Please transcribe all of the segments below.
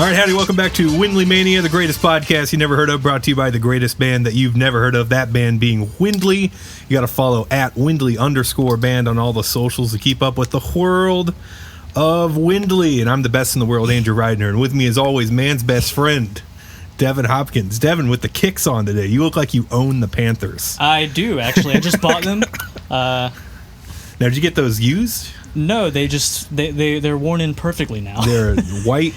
All right, howdy, welcome back to Windley Mania, the greatest podcast you never heard of, brought to you by the greatest band that you've never heard of, that band being Windley. You got to follow at Windley_band on all the socials to keep up with the world of Windley. And I'm the best in the world, Andrew Reidner. And with me, as always, man's best friend, Devin Hopkins. Devin, with the kicks on today, you look like you own the Panthers. I do, actually. I just bought them. Now, did you get those used? No, they're worn in perfectly now. They're white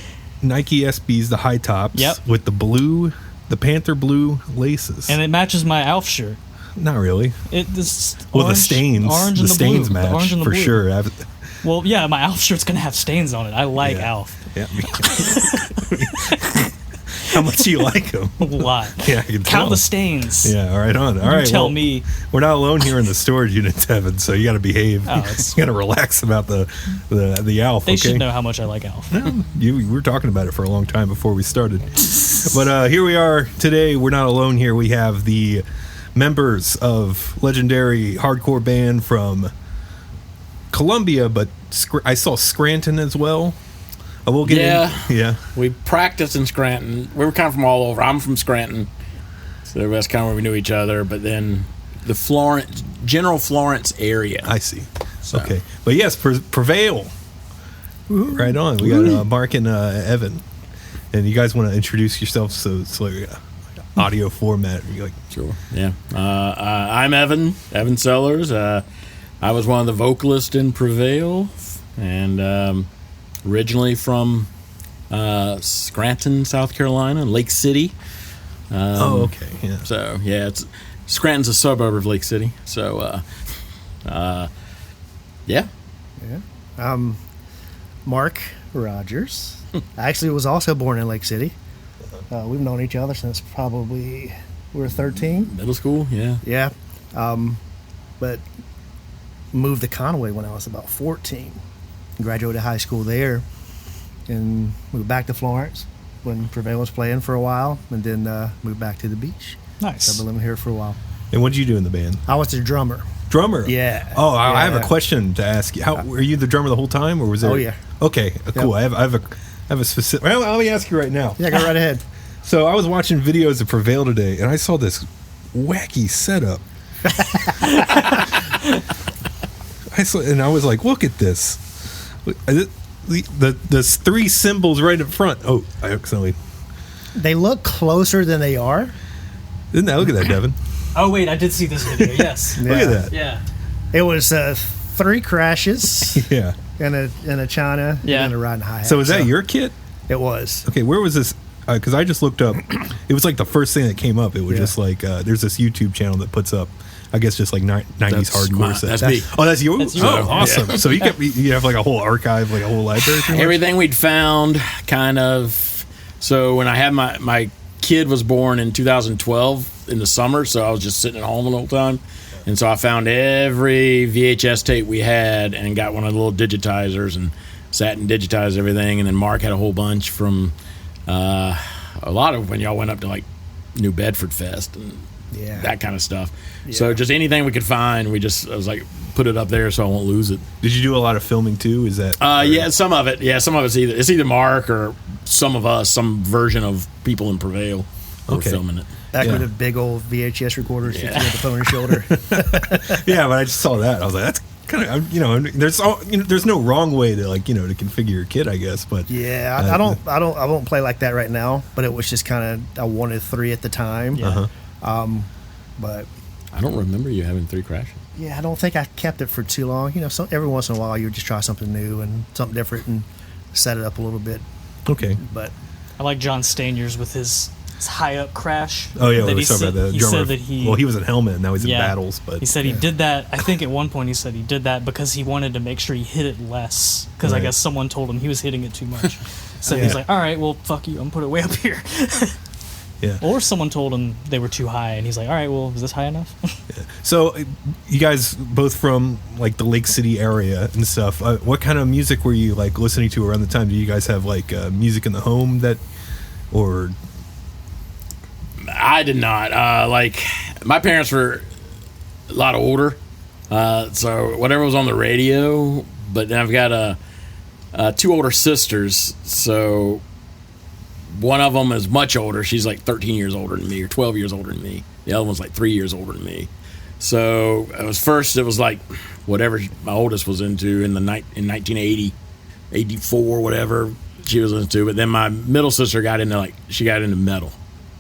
Nike SBs, the high tops, with the Panther blue laces. And it matches my Alf shirt. Not really. The stains. Orange the and the stains blue. match, The orange and the for blue. sure. Well, yeah, my Alf shirt's going to have stains on it. I like Alf. Yeah. How much do you like them? A lot. Yeah, I can Count tell. the stains. Yeah, all right, on. All right, tell me. We're not alone here in the storage unit, Devin, so you got to behave. Oh, you got to relax about the Alf, They okay? should know how much I like Alf. No, we were talking about it for a long time before we started. But here we are today. We're not alone here. We have the members of legendary hardcore band from Columbia, but I saw Scranton as well. We'll get in. Yeah. We practiced in Scranton. We were kind of from all over. I'm from Scranton, so that's kind of where we knew each other. But then the general Florence area. I see. So. Okay. But yes, Prevail. Woo-hoo. Right on. We got Mark and Evan. And you guys want to introduce yourselves so it's like audio format. You're like, sure. Yeah. I'm Evan Sellers. I was one of the vocalists in Prevail. And originally from Scranton, South Carolina, Lake City. okay. Yeah. So, yeah, Scranton's a suburb of Lake City. So, yeah. Yeah. I'm Mark Rogers. I actually was also born in Lake City. We've known each other since probably we were 13. Middle school, yeah. Yeah. But moved to Conway when I was about 14. Graduated high school there and moved back to Florence when Prevail was playing for a while, and then moved back to the beach. Nice. So I've been living here for a while. And what did you do in the band? I was the drummer. Drummer? Yeah. Oh, I have a question to ask you. Were you the drummer the whole time, or was there? Oh, yeah. Okay, cool. Yep. I have a specific. Well, let me ask you right now. Yeah, go right ahead. So I was watching videos of Prevail today, and I saw this wacky setup. And I was like, look at this. The three symbols right in front. Oh, I accidentally. They look closer than they are. Look at that, Devin. Oh, wait, I did see this video, yes. Look at that. Yeah. It was 3 crashes. Yeah. And a China. Yeah. And a riding hi-hat. So was that your kit? It was. Okay, where was this? Because I just looked up. It was like the first thing that came up. It was just like there's this YouTube channel that puts up, I guess, just like 90s hardcore sets. That's me. Oh, that's you? That's you. Oh, awesome. Yeah. So you have like a whole archive, like a whole library? Everything we'd found, kind of. So when I had my kid was born in 2012 in the summer, so I was just sitting at home the whole time. And so I found every VHS tape we had and got one of the little digitizers and sat and digitized everything. And then Mark had a whole bunch from a lot of when y'all went up to like New Bedford Fest and that kind of stuff. Yeah. So just anything we could find, I was like, put it up there so I won't lose it. Did you do a lot of filming too? Is that? Yeah, some of it. Yeah, some of it's either Mark or some of us, some version of people in Prevail were filming it. Back with the big old VHS recorders you had the phone on your shoulder. Yeah, but I just saw that. I was like, that's kind of, there's no wrong way to to configure your kit, I guess. But yeah, I won't play like that right now. But it was just kind of, I wanted 3 at the time. Yeah. But I don't remember you having 3 crashes. Yeah, I don't think I kept it for too long. Every once in a while you would just try something new and something different and set it up a little bit. Okay. But I like John Staniers with his high up crash. Oh yeah, we were talking about the he drummer. Said that he was in helmet, and now he's in battles. But he said he did that. I think at one point he said he did that because he wanted to make sure he hit it less. Because I guess someone told him he was hitting it too much. So he's like, "All right, well, fuck you. I'm gonna put it way up here." Yeah. Or someone told him they were too high, and he's like, "All right, well, is this high enough?" Yeah. So, you guys both from like the Lake City area and stuff. What kind of music were you like listening to around the time? Do you guys have like music in the home or? I did not. Like my parents were a lot older, so whatever was on the radio. But then I've got 2 older sisters, so one of them is much older. She's like 13 years older than me, or 12 years older than me. The other one's like 3 years older than me. So it was like whatever my oldest was into in 1980, 84, whatever she was into. But then my middle sister got into metal,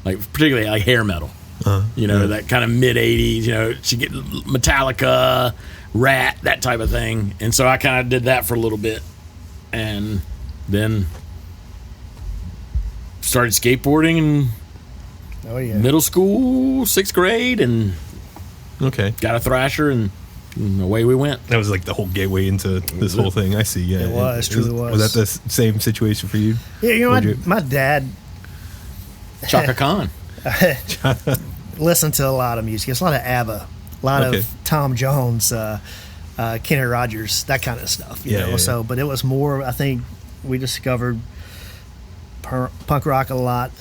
like particularly like hair metal. That kind of mid 80s. She get Metallica, Rat, that type of thing. And so I kind of did that for a little bit, and then started skateboarding in middle school, 6th grade, and got a Thrasher, and away we went. That was like the whole gateway into this whole thing. I see. Yeah, it was. Truly was. Was that the same situation for you? Yeah, my dad, Chaka Khan, listened to a lot of music. It's a lot of ABBA, a lot of Tom Jones, Kenny Rogers, that kind of stuff. You know. So, but it was more. I think we discovered punk rock a lot.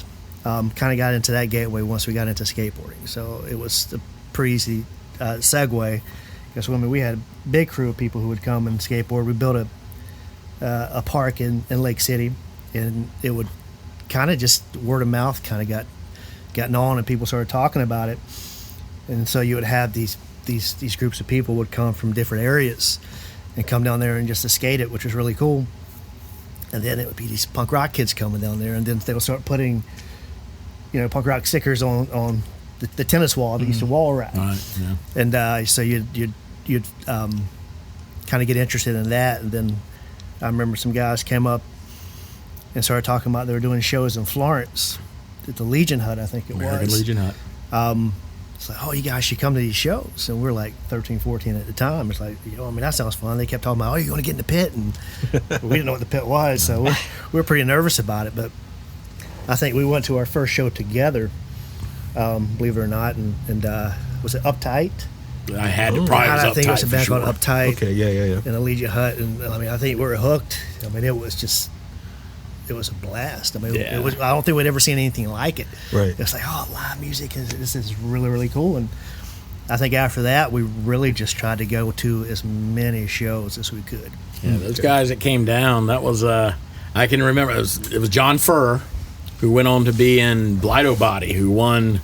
Kind of got into that gateway once we got into skateboarding. So it was a pretty easy segue. Because we had a big crew of people who would come and skateboard. We built a park in Lake City, and it would kind of just word of mouth kind of gotten on, and people started talking about it. And so you would have these groups of people would come from different areas and come down there and just to skate it, which was really cool. And then it would be these punk rock kids coming down there, and then they would start putting, punk rock stickers on the tennis wall. They used to wall ride, right, yeah. And so you'd kind of get interested in that. And then I remember some guys came up and started talking about they were doing shows in Florence at the Legion Hut, I think it American was. Legion Hut. It's like, oh, you guys should come to these shows. And we're like 13, 14 at the time. It's like, that sounds fun. They kept talking about, you want to get in the pit? And we didn't know what the pit was, so we were pretty nervous about it. But I think we went to our first show together, believe it or not, and was it Uptight? I had to probably was I think it was a band called sure. Uptight. Okay, yeah. In a Legion Hut, and I think we were hooked. It was a blast. Yeah. I don't think we'd ever seen anything like it. Right. It's like, live music, this is really, really cool. And I think after that, we really just tried to go to as many shows as we could. Yeah, those guys that came down, that was I can remember it was John Furr, who went on to be in Blido Body, who won.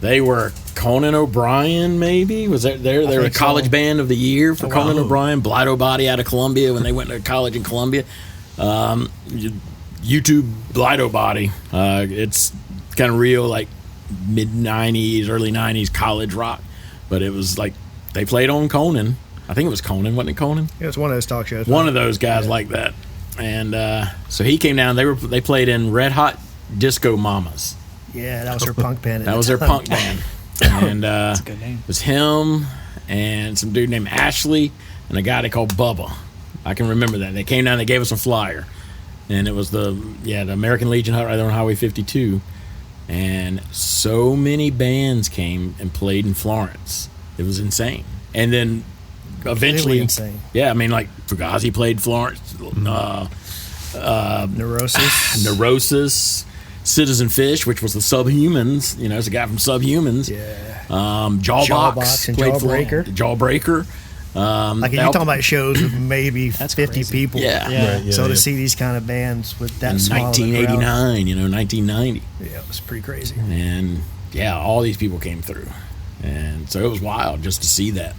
They were Conan O'Brien, maybe was that there? They were a college band of the year for Conan O'Brien. Blido Body out of Columbia when they went to college in Columbia. YouTube Blido Body. It's kind of real, like mid '90s, early '90s college rock. But it was like they played on Conan. I think it was Conan, wasn't it? Conan. It was one of those talk shows. One of those guys like that. And so he came down. They played in Red Hot Disco Mamas. Yeah, that was her punk band. That was their punk band. And That's a good name. it was him and some dude named Ashley and a guy they called Bubba. I can remember that. They came down. They gave us a flyer, and it was the American Legion Hut right there on Highway 52. And so many bands came and played in Florence. It was insane. And then eventually, insane. Yeah, like Fugazi played Florence. Neurosis. Citizen Fish, which was the Subhumans, it's a guy from Subhumans. Yeah. Jawbox and played Jawbreaker. Jawbreaker. You're talking about shows with maybe 50 crazy. people. Yeah. Right, To see these kind of bands with that In small of a crowd, 1989, 1990. yeah, it was pretty crazy. And, all these people came through. And so it was wild just to see that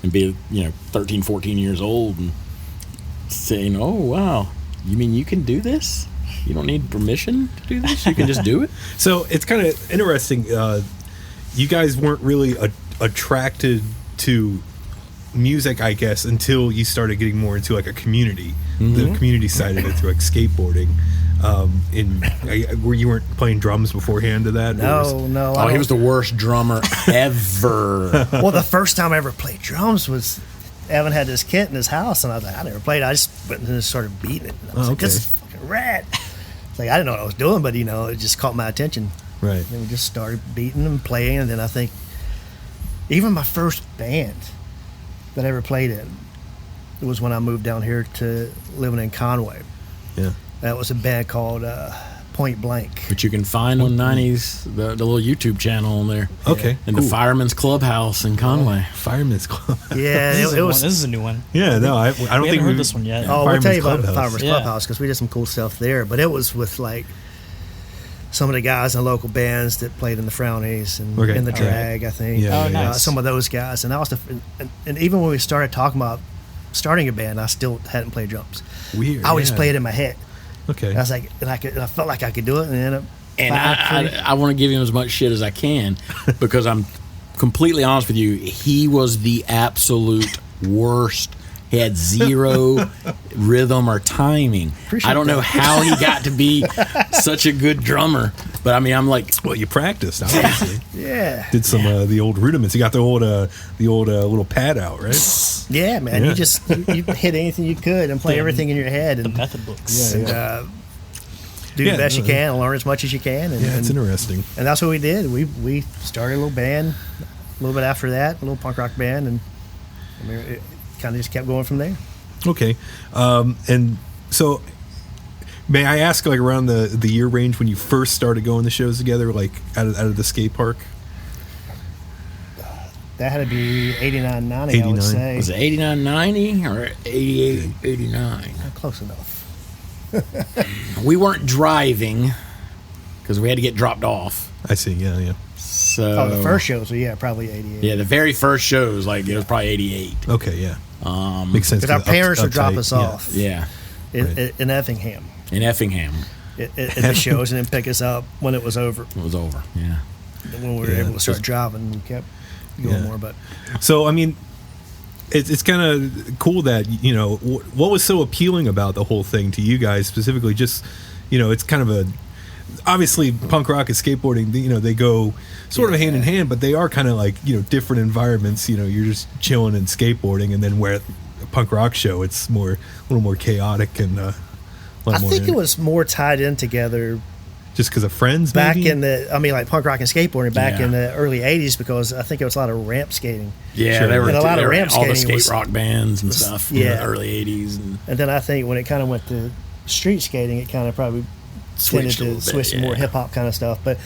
and be, 13, 14 years old and saying, oh, wow, you mean you can do this? You don't need permission to do this? You can just do it? So it's kind of interesting. You guys weren't really attracted to music, I guess, until you started getting more into like a community, the community side of it through like skateboarding. Where you weren't playing drums beforehand to that? No. Oh, he was the worst drummer ever. Well, the first time I ever played drums was Evan had this kit in his house, and I was like, I never played. I just went and just started beating it. And I was like, this is fucking rad. It's like I didn't know what I was doing, but it just caught my attention. Right. And we just started beating and playing, and then I think even my first band that I ever played in, it was when I moved down here to living in Conway. Yeah. That was a band called Point Blank. But you can find on 90s the little YouTube channel on there. Okay. And the Fireman's Clubhouse in Conway. Fireman's Club. Yeah, This it was. is a new one. Yeah, no, I don't We think haven't heard we've this one yet. Oh, we'll tell you about the Clubhouse. Fireman's Yeah. Clubhouse because we did some cool stuff there. But it was with like some of the guys in the local bands that played in the Frownies and Okay. in the All Drag, I think. Yeah, Oh, yeah, nice. Some of those guys. And I was, and even when we started talking about starting a band, I still hadn't played drums. Weird. I would just play it in my head. Okay. And I was like, and I felt like I could do it, and then And I want to give him as much shit as I can because I'm completely honest with you. He was the absolute worst. He had zero rhythm or timing. Appreciate I don't know that. how he got to be such a good drummer, but I mean, I'm like, Well, you practiced, obviously. yeah, Did some the old rudiments. You got the old little pad out, right? yeah, man. Yeah. You just you hit anything you could and play everything in your head The and, method books. and do Yeah, the best you no, can, and learn as much as you can. And, Yeah, it's and, interesting. and that's what we did. We started a little band. A little bit after that, a little punk rock band, and I mean, it kind of just kept going from there. Okay. And so, may I ask, like, around the year range when you first started going to shows together, like out of the skate park? That had to be 89, 90, I would 89. say. was it 89, 90 or 88, 89? Close enough. We weren't driving because we had to get dropped off. I see. Yeah, yeah. So Oh, the first shows, so yeah, probably 88. yeah, the very first shows, like it was probably 88. Okay, yeah. Makes sense. Because our parents would drop uptight, us yeah. off Yeah, in Effingham in Effingham, at the shows, and then pick us up when it was over. it was over. Yeah. When we were Yeah. able to start driving, we kept going Yeah. more. But So, I mean, it's kind of cool that, you know, what was so appealing about the whole thing to you guys specifically? Just, you know, it's kind of obviously punk rock and skateboarding, you know, they go sort of hand in hand, but they are kind of like, you know, different environments. You know, you're just chilling and skateboarding, and then where a punk rock show, it's a little more chaotic and a lot I more. think it was more tied in together just because of friends. back maybe? in like punk rock and skateboarding back Yeah. in the early 80s, because I think it was a lot of ramp skating. Yeah, Sure. they were And a lot of they were ramp all the skating skate was- rock bands and stuff. In yeah. the early '80s and And then I think when it kind of went to street skating, it kind of probably switched a tended to little bit. switch to more yeah. hip hop kind of stuff. But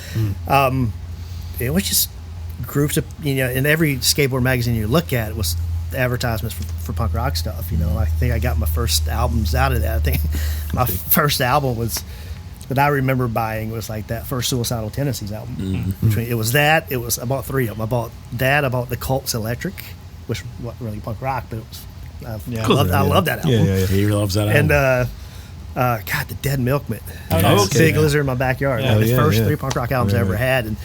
it was just groups of, you know, in every skateboard magazine you look at, it was advertisements for punk rock stuff. You know, I think I got my first albums out of that. I think my first album that I remember buying was like that first Suicidal Tendencies album. Mm-hmm. It was I bought three of them. I bought the Cult's Electric, which wasn't really punk rock, but it was. I love that album. Yeah. He loves that And album. God, the Dead Milkman. Oh, nice. Big Yeah. Lizard in my backyard. Yeah. Like the Yeah, first yeah. 3 punk rock albums I Right, ever right. had, and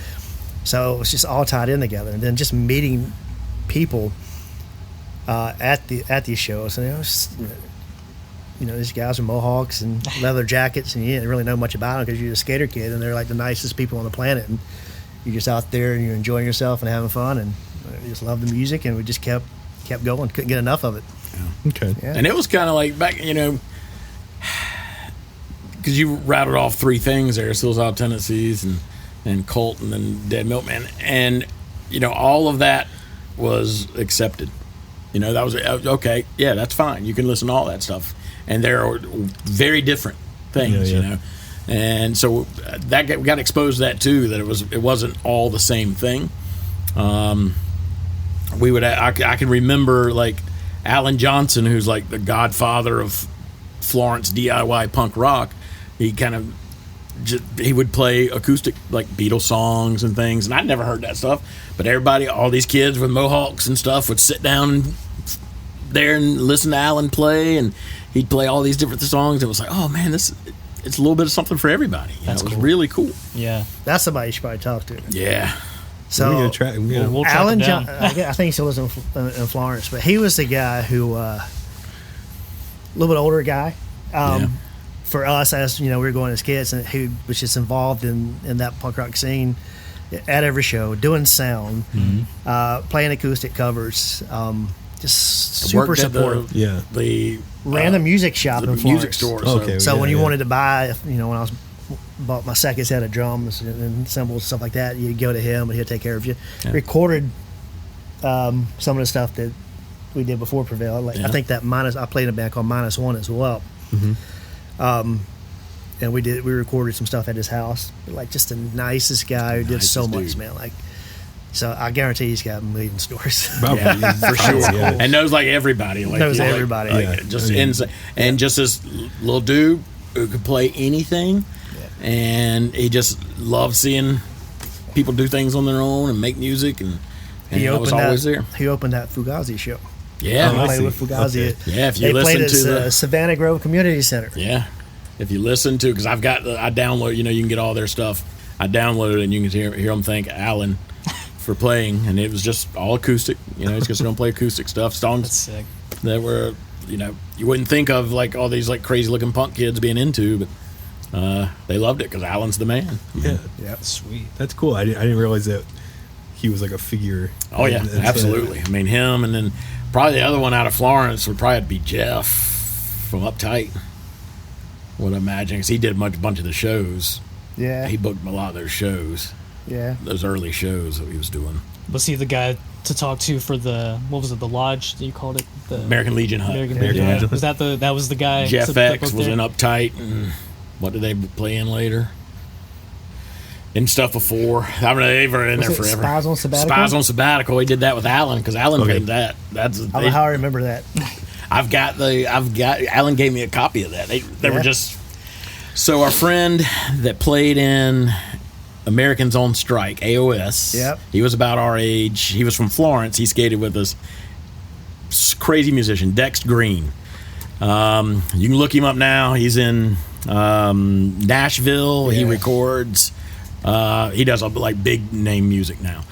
so it was just all tied in together. And then just meeting people at these shows, and it was just, you know, these guys with mohawks and leather jackets, and you didn't really know much about them because you're a skater kid, and they're like the nicest people on the planet, and you're just out there and you're enjoying yourself and having fun, and we just loved the music, and we just kept going, couldn't get enough of it. Okay. Yeah. And it was kind of like back, you know, because you rattled off 3 things there: Suicidal Tendencies and Cult, and then Dead Milkman, and you know, all of that was accepted. You know, that was okay. Yeah, that's fine. You can listen to all that stuff, and they're very different things. Yeah, yeah. You know, and so we got exposed to that too. That it wasn't all the same thing. I can remember like Alan Johnson, who's like the godfather of Florence DIY punk rock. He kind of he would play acoustic like Beatles songs and things, and I'd never heard that stuff. But everybody, all these kids with mohawks and stuff, would sit down there and listen to Alan play, and he'd play all these different songs. And it was like, oh man, it's a little bit of something for everybody. You know, it was really cool. Yeah. That's somebody you should probably talk to. Yeah. So We're gonna try. We'll track Alan him down. I think he still lives in Florence, but he was the guy who, a little bit older guy, Yeah. for us, as you know, we were going as kids, and who was just involved in that punk rock scene at every show, doing sound, playing acoustic covers, just super Worked at supportive. the Ran a music shop the in Florence. music store. Okay. So Yeah, when you yeah. wanted to buy, you know, when I bought my second set of drums and cymbals and stuff like that, you go to him and he'll take care of you. Yeah. Recorded some of the stuff that we did before Prevail. Like Yeah. I think that I played in a band called Minus One as well. And we recorded some stuff at his house. Like just the nicest guy who did so Nicest much, dude. man. Like, so I guarantee he's got a million stories. Yeah, for sure. Yeah. And knows like everybody. Like, Knows you know, like- everybody. like, Yeah. just I mean, insane. And just this little dude who could play anything. and he just loved seeing people do things on their own and make music, and he was always there. He opened that Fugazi show. Yeah, I played with Fugazi. Okay. Yeah, if you they listen played to at Savannah Grove Community Center. Yeah, if you listen to, because I download, you can get all their stuff. I downloaded it, and you can hear them thank Alan for playing, and it was just all acoustic. He's just going to play acoustic stuff, songs That's sick. that were, you wouldn't think of like all these like crazy looking punk kids being into, but they loved it because Alan's the man. Yeah. Sweet. That's cool. I didn't realize that he was like a figure. Oh yeah, absolutely. I mean, him, and then probably the other one out of Florence would probably be Jeff from Uptight. Would imagine, because he did a bunch of the shows. Yeah. He booked a lot of those shows. Yeah. Those early shows that he was doing. Was he the guy to talk to for the the lodge that you called it? The American Legion Hut. American Legion Legion. Hut. Was that the guy? Jeff to book X was there? in Uptight, and what did they play in later? And stuff before. I mean, they were in there forever. Spies on Sabbatical? Spies on Sabbatical. He did that with Alan, because Alan played that. I don't know how I remember that. Alan gave me a copy of that. They were Yeah. just. So our friend that played in Americans on Strike, AOS. Yep. He was about our age. He was from Florence. He skated with us. Crazy musician, Dex Green. You can look him up now. He's in Nashville. Yeah. He records. He does like big name music now.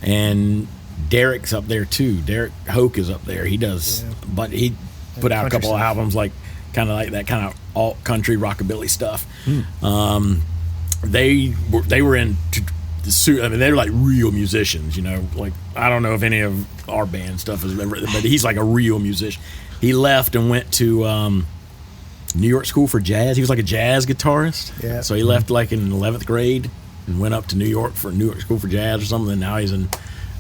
And Derek's up there too. Derek Hoke is up there. He does, but he put out a couple of albums like kind of like that kind of alt country rockabilly stuff. They were in. I mean, they're like real musicians, Like, I don't know if any of our band stuff is, but he's like a real musician. He left and went to New York School for Jazz. He was like a jazz guitarist. Yeah. So he left like in 11th grade and went up to New York for New York School for Jazz or something. And now he's in,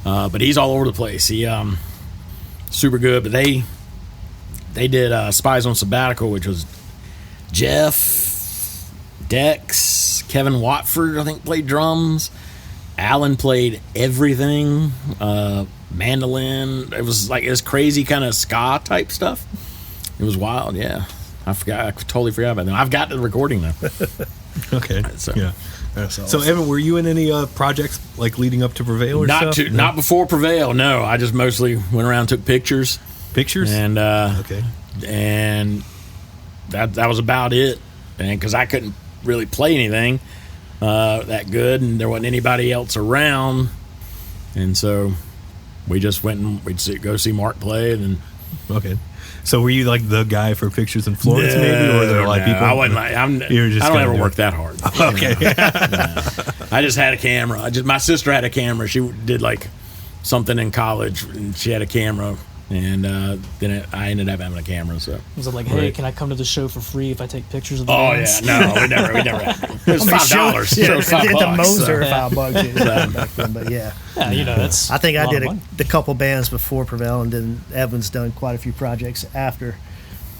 but he's all over the place. He super good. But they did Spies on Sabbatical, which was Jeff, Dex, Kevin Watford, I think, played drums. Alan played everything, mandolin. It was like this crazy kind of ska type stuff. It was wild, yeah. I totally forgot about them. I've got the recording now. Okay. So, yeah. So Evan, were you in any projects like leading up to Prevail or stuff? Not before Prevail. No, I just mostly went around and took pictures. Pictures? And okay. And that was about it. And because I couldn't really play anything that good, and there wasn't anybody else around, and so we just went and we'd go see Mark play, and then. Okay. So were you like the guy for pictures in Florence, maybe, or were there a lot of people? I wasn't. I don't ever work that hard. Okay. I just had a camera. My sister had a camera. She did like something in college, and she had a camera. And then I ended up having a camera. So Was it like, hey, can I come to the show for free if I take pictures of the oh bands? yeah, no, we never had. It was $5. Yeah, So it was $5. at the Moser, so. $5 back then, but yeah. Yeah, that's. I think I did a lot of money. the couple bands before Prevail, and then Evan's done quite a few projects after.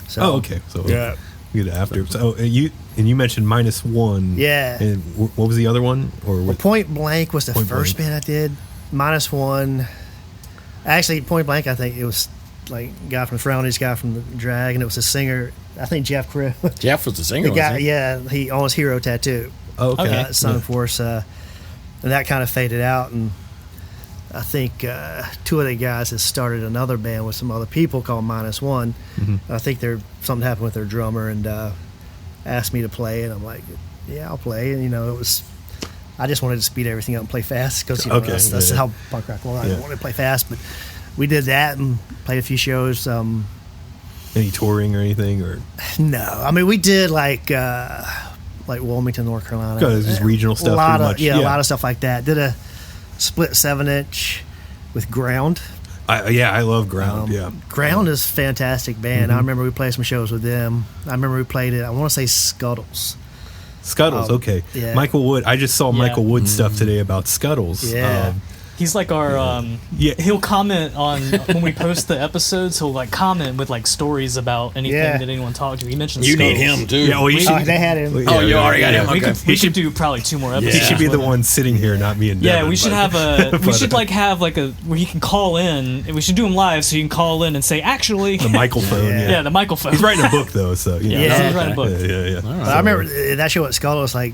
So, Oh, okay. So Yeah. good after. So you mentioned -1. Yeah. And what was the other one? Or Well, Point Blank was the Point first Blank. band I did. -1. Actually, Point Blank, I think it was like guy from the Frownies, guy from the Drag, and it was a singer. I think Jeff Cribb. Jeff was the singer. The guy, wasn't he? yeah, he on his hero tattoo. Oh, okay. Okay. Sung for us, and that kind of faded out. And I think two of the guys has started another band with some other people called -1. I think something happened with their drummer and asked me to play, and I'm like, yeah, I'll play. And it was. I just wanted to speed everything up and play fast because Okay, that's yeah. how punk rock was. I Yeah. wanted to play fast, but we did that and played a few shows. Any touring or anything, or No, I mean we did like Wilmington, North Carolina. Oh, it was just regional stuff, A lot pretty of much. a Yeah. lot of stuff like that. Did a split 7-inch with Ground. I love Ground. Yeah, Ground is a fantastic band. I remember we played some shows with them. I remember we played it. I want to say Scuttles. Scuttles. Okay, yeah. Michael Wood. I just saw Michael Wood stuff today about Scuttles. Yeah. He's like our he'll comment on when we post the episodes. He'll like comment with like stories about anything that anyone talked to. He mentioned you skulls. need him too. Yeah, well, you should, they had him. Oh, you already got him. Okay. We should do probably 2 more episodes. he should be the one sitting here, not me and Devin. Yeah, we should have a. We should like have like a where he can call in. And we should do him live so you can call in and say actually. the microphone. Yeah, the microphone. He's writing a book though, so you know. Yeah, he's writing a book. Yeah. But I remember that show at Skull was like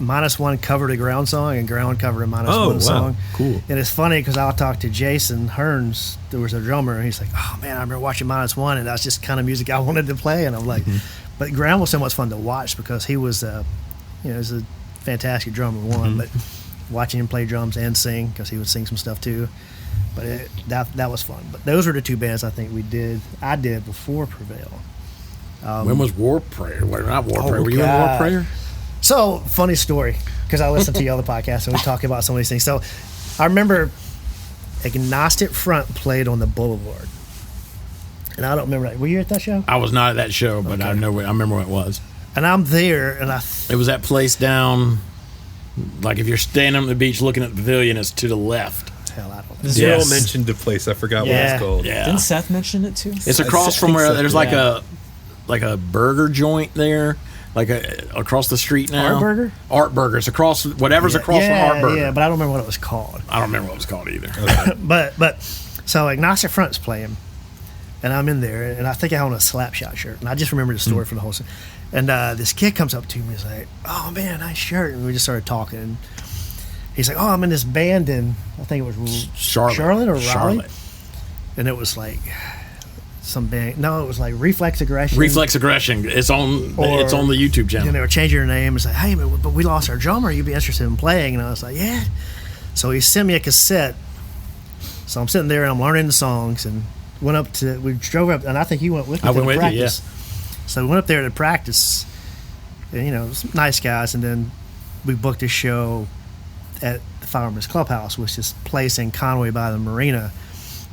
-1 covered a ground song and ground covered a -1 song. Cool. And it's funny because I'll talk to Jason Hearns, there was a drummer, and he's like, "Oh man, I remember watching -1, and that's just kind of music I wanted to play." And I'm like, but ground was so much fun to watch because he was, was a fantastic drummer. But watching him play drums and sing because he would sing some stuff too. But that was fun. But those were the 2 bands I think I did before Prevail. When was War Prayer? Well, not War Prayer. Were you in War Prayer? So, funny story, because I listened to the other podcasts and we talk about some of these things. So, I remember Agnostic Front played on the Boulevard. And I don't remember that. Were you at that show? I was not at that show, but I remember what it was. And I'm there, and it was that place down, like if you're standing on the beach looking at the pavilion, it's to the left. Hell, I don't know. Zero mentioned the place. I forgot what it's called. Yeah. Didn't Seth mention it too? It's across from where there's like a burger joint there. Like across the street now. Art Burger? Art Burger. It's across, whatever's across from Art Burger. Yeah, but I don't remember what it was called. I don't remember what it was called either. Okay. but so Agnostic Front's playing, and I'm in there, and I think I own a Slapshot shirt, and I just remember the story from the whole thing. And this kid comes up to me and he's like, "Oh man, nice shirt," and we just started talking. And he's like, "Oh, I'm in this band in, I think it was Charlotte or Raleigh?" Charlotte. And it was like some band. No, it was like Reflex Aggression. Reflex Aggression. It's on the YouTube channel. And they were changing their name. It's like, "Hey, but we lost our drummer. You'd be interested in playing?" And I was like, "Yeah." So he sent me a cassette. So I'm sitting there and I'm learning the songs, and we drove up, and I think you went with me. I went with you, yeah. So we went up there to practice, and some nice guys, and then we booked a show at the Fireman's Clubhouse, which is a place in Conway by the marina.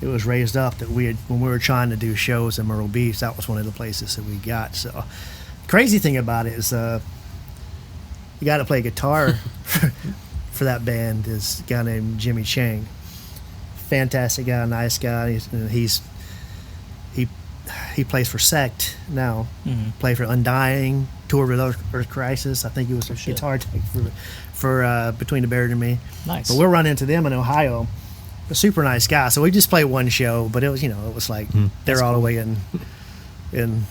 It was raised up that when we were trying to do shows in Myrtle Beach, that was one of the places that we got. So crazy thing about it is the guy to play guitar for that band is a guy named Jimmy Chang. Fantastic guy, nice guy. He plays for Sect now. Played for Undying, toured with Earth Crisis. I think he was a guitar tech for Between the Buried and Me. Nice. But we'll run into them in Ohio. A super nice guy. So we just played one show, but it was it was like they're all the way in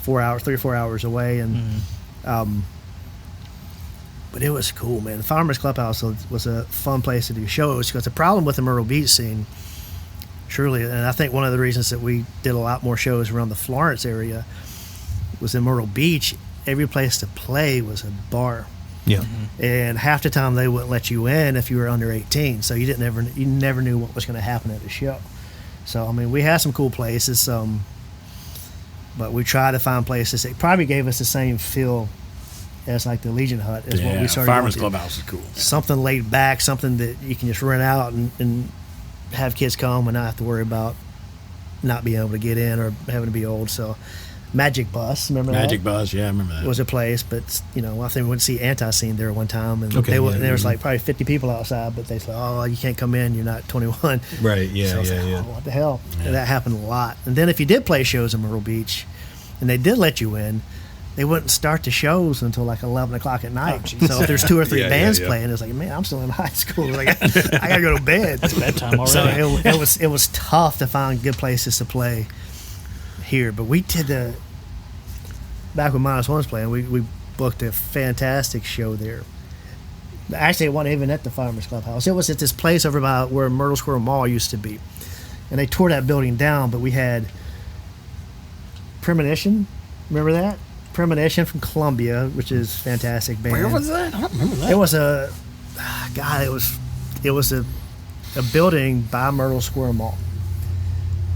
4 hours, 3 or 4 hours away, and but it was cool, man. The Farmers Clubhouse was a fun place to do shows because the problem with the Myrtle Beach scene, truly, and I think one of the reasons that we did a lot more shows around the Florence area was in Myrtle Beach. Every place to play was a bar. Yeah. And half the time they wouldn't let you in if you were under 18, so you never knew what was going to happen at the show. So I mean, we had some cool places, but we tried to find places that probably gave us the same feel as like the Legion Hut is what we started. Farmers Clubhouse is cool. Something laid back, something that you can just rent out and have kids come and not have to worry about not being able to get in or having to be old. So Magic Bus, remember that? Magic Bus, yeah, I remember that. Was a place, but I think we went to see Anti-Scene there one time, and Okay, there was like probably 50 people outside, but they said, "Oh, you can't come in, you're not 21." Right, yeah, So I was like, yeah. "Oh, what the hell?" Yeah. And that happened a lot. And then if you did play shows in Myrtle Beach, and they did let you in, they wouldn't start the shows until like 11 o'clock at night. So if there's 2 or 3 Yeah, bands yeah. playing, it's like, man, I'm still in high school. Like, I gotta go to bed. It's bedtime already. So it was tough to find good places to play here. But we did back when Minus One was playing, we booked a fantastic show there. Actually, it wasn't even at the Farmers Clubhouse. It was at this place over by where Myrtle Square Mall used to be. And they tore that building down, but we had Premonition. Remember that? Premonition from Columbia, which is a fantastic band. Where was that? I don't remember that. It was it was a building by Myrtle Square Mall.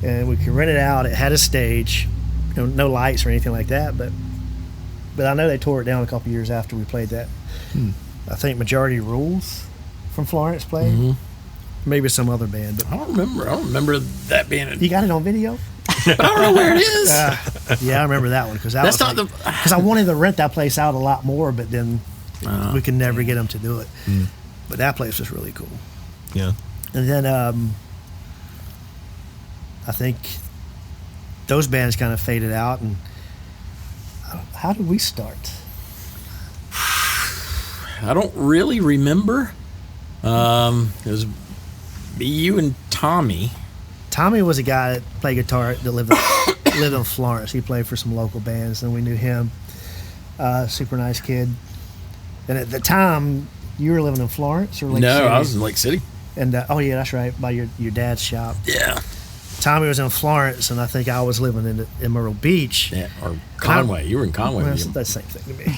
And we could rent it out. It had a stage, no lights or anything like that, but I know they tore it down a couple years after we played that. I think Majority Rules from Florence played. Maybe some other band, but I don't remember that being. You got it on video? I don't know where it is. Yeah, I remember that one because That's not because I wanted to rent that place out a lot more, but then we could never get them to do it. But that place was really cool. Yeah. And then I think those bands kind of faded out. And how did we start? I don't really remember. It was you and Tommy. Tommy was a guy that played guitar that lived in Florence. He played for some local bands, and we knew him. Super nice kid. And at the time, you were living in Florence or Lake City? No, I was in Lake City. And oh yeah, that's right, by your dad's shop. Yeah. Tommy was in Florence, and I think I was living in Myrtle Beach. Yeah, or Conway. You were in Conway. Well, that's the same thing to me.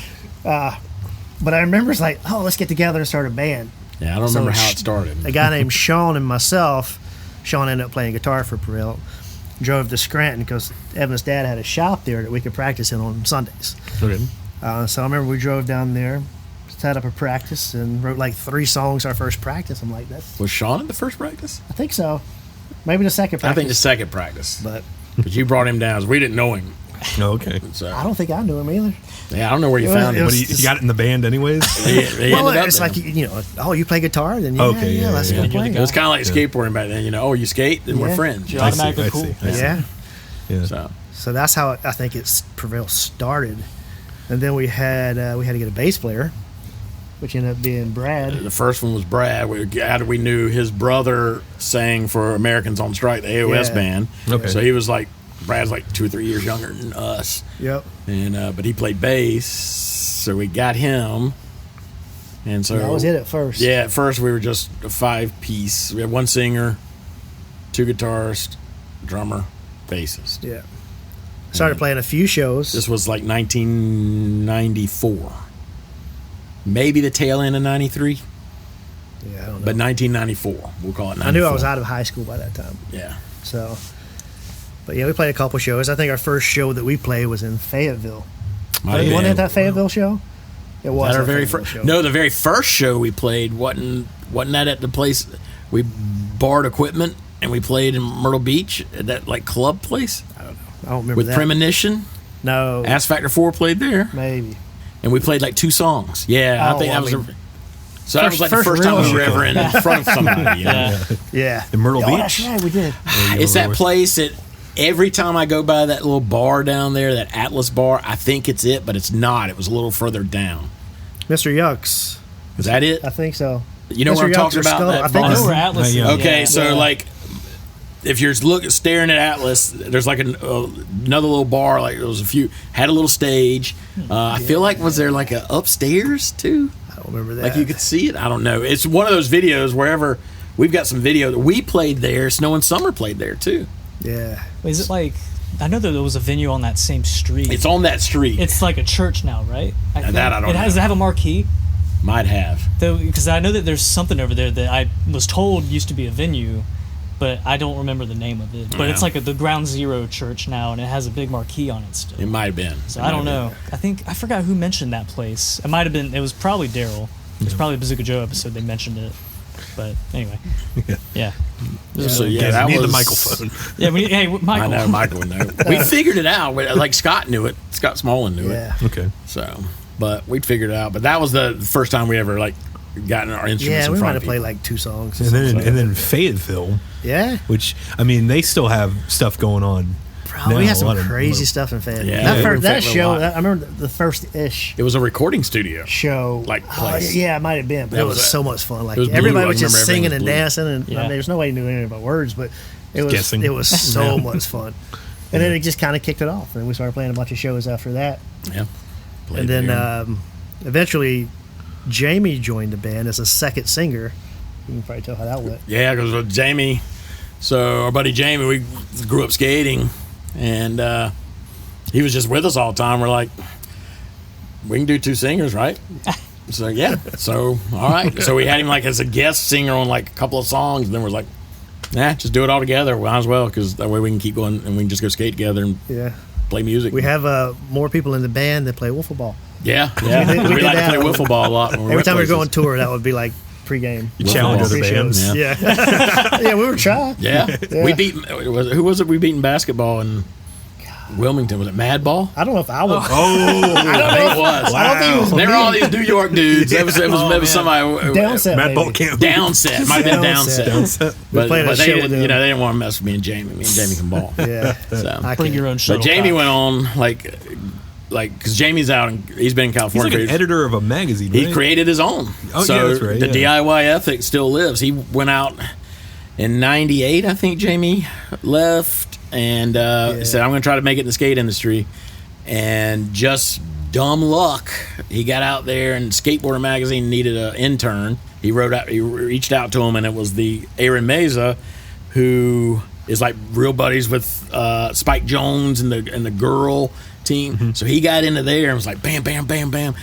But I remember it's like, oh, let's get together and start a band. Yeah, I don't remember how it started. A guy named Sean and myself. Sean ended up playing guitar for Prevail. Drove to Scranton because Evan's dad had a shop there that we could practice in on Sundays. Okay. So I remember we drove down there, set up a practice, and wrote like 3 songs our first practice. I'm like, Was Sean at the first practice? I think so. Maybe the second practice. I think the second practice. But you brought him down. We didn't know him. Oh, okay. So, I don't think I knew him either. yeah, I don't know where you found him. But he got it in the band anyways? He Well, ended up it's there. like, oh, you play guitar? Then yeah, Okay, yeah, let's yeah. go play. It was kind of like skateboarding back then. Oh, you skate? Then we're Yeah. friends. You're I see, automatically I cool. see, I see. Yeah. Yeah. So, So that's how I think Prevail started. And then we had to get a bass player, which ended up being Brad. the first one was Brad. We knew his brother sang for Americans on Strike, the AOS Yeah. band. Okay. So he was like, Brad's like 2 or 3 years younger than us. Yep. And but he played bass, so we got him. And so That was it at first. Yeah, at first we were just a 5-piece. We had 1 singer, 2 guitarists, drummer, bassist. Yeah. Started playing a few shows. This was like 1994. Maybe the tail end of 93, Yeah, I don't know. but 1994. We'll call it 94. I knew I was out of high school by that time. Yeah. So, but yeah, we played a couple shows. I think our first show that we played was in Fayetteville. Might have Wasn't been. it that Fayetteville show? It was At our our very Fayetteville first. show. No, the very first show we played wasn't that at the place we borrowed equipment and we played in Myrtle Beach at that like club place I don't remember with that. Premonition. No, Ass Factor 4 played there, maybe. and we played like 2 songs. Yeah, Oh, I think that was. So that was like the first first time we real were ever in front of somebody. You know? Yeah. Yeah. In Myrtle Oh, Beach? that's right, we did. It's that place that every time I go by that little bar down there, that Atlas bar, I think it's it, but it's not. It was a little further down. Mr. Yucks. Is that it? I think so. You know Mr. what I'm Yucks talking or about? Skull? That I think bar? I know where Atlas Yeah. is. Okay, Yeah. so Yeah. like, if you're staring at Atlas, there's like another little bar. Like there was a few had a little stage. I feel like was there like a upstairs too? I don't remember that. Like you could see it. I don't know. It's one of those videos wherever we've got some video that we played there. Snow and Summer played there too. Yeah. Wait, is it like? I know that there was a venue on that same street. It's on that street. It's like a church now, right? And that I don't Does it have a marquee? Might have. Because I know that there's something over there that I was told used to be a venue, but I don't remember the name of it. But it's Yeah. like the Ground Zero Church now, and it has a big marquee on it still. It might have been. So I don't know. I forgot who mentioned that place. It might have been. It was probably Daryl. It was probably a Bazooka Joe episode. They mentioned it. But anyway, yeah. So yeah, Guys, that need was the microphone. Yeah. Hey, I Michael. know Michael would know. We figured it out. Like Scott knew it. Scott Smolin knew Yeah. it. Okay. So, but we figured it out. But that was the first time we ever like gotten our instruments Yeah, in we front might of have played people. like 2 songs. And then Fayetteville, Yeah. which, I mean, they still have stuff going on. Bro, we now, had a some lot of- crazy stuff in Fayetteville. Yeah, that we were in that Fayetteville a show, lot. I remember the first-ish It was a recording studio. show. Like, Oh, place. yeah, it might have been. But That it was was so much fun. Like it was blue. everybody I was just remember everything singing was and blue. dancing, and I Yeah. mean, there's nobody knew anything about words, but it was Guessing. it was so much fun. And then it just kind of kicked it off, and we started playing a bunch of shows after that. Yeah. Played And then there. eventually, Jamie joined the band as a second singer. You can probably tell how that went. Yeah, because with Jamie, so our buddy Jamie, we grew up skating, and he was just with us all the time. We're like, we can do 2 singers, right? So yeah, so all right. So we had him like as a guest singer on like a couple of songs, and then we're like, nah, just do it all together. Might as well, because that way we can keep going and we can just go skate together and Yeah. play music. We have more people in the band that play wiffle ball. yeah. We did We like to that. play wiffle ball a lot. When Every went time we go on places. tour, that would be like pregame. You challenge other Pre-shows. bands. Yeah. Yeah, we were trying. Yeah. Yeah. We beat. Who was it? We beat in basketball, and Wilmington. Was it Madball? I don't know if I was. I think it was. I don't think it was. They were all these New York dudes. It was somebody. Downset. Madball maybe. camp. Downset. Might have been Downset. But played a they show with didn't, them. they didn't want to mess with me and Jamie. Me and Jamie can ball. Yeah. So. I Bring can't. your own shuttle. But Jamie went on because Jamie's out and he's been in He's California. like an editor of a magazine. He right? created his own. Oh, so yeah, that's right, the yeah. DIY ethic still lives. He went out in '98, I think. Jamie left and said, "I'm going to try to make it in the skate industry." And just dumb luck, he got out there, and Skateboarder magazine needed an intern. He reached out to him, and it was the Aaron Meza, who is like real buddies with Spike Jones and the girl team. Mm-hmm. So he got into there and was like, bam, bam, bam, bam.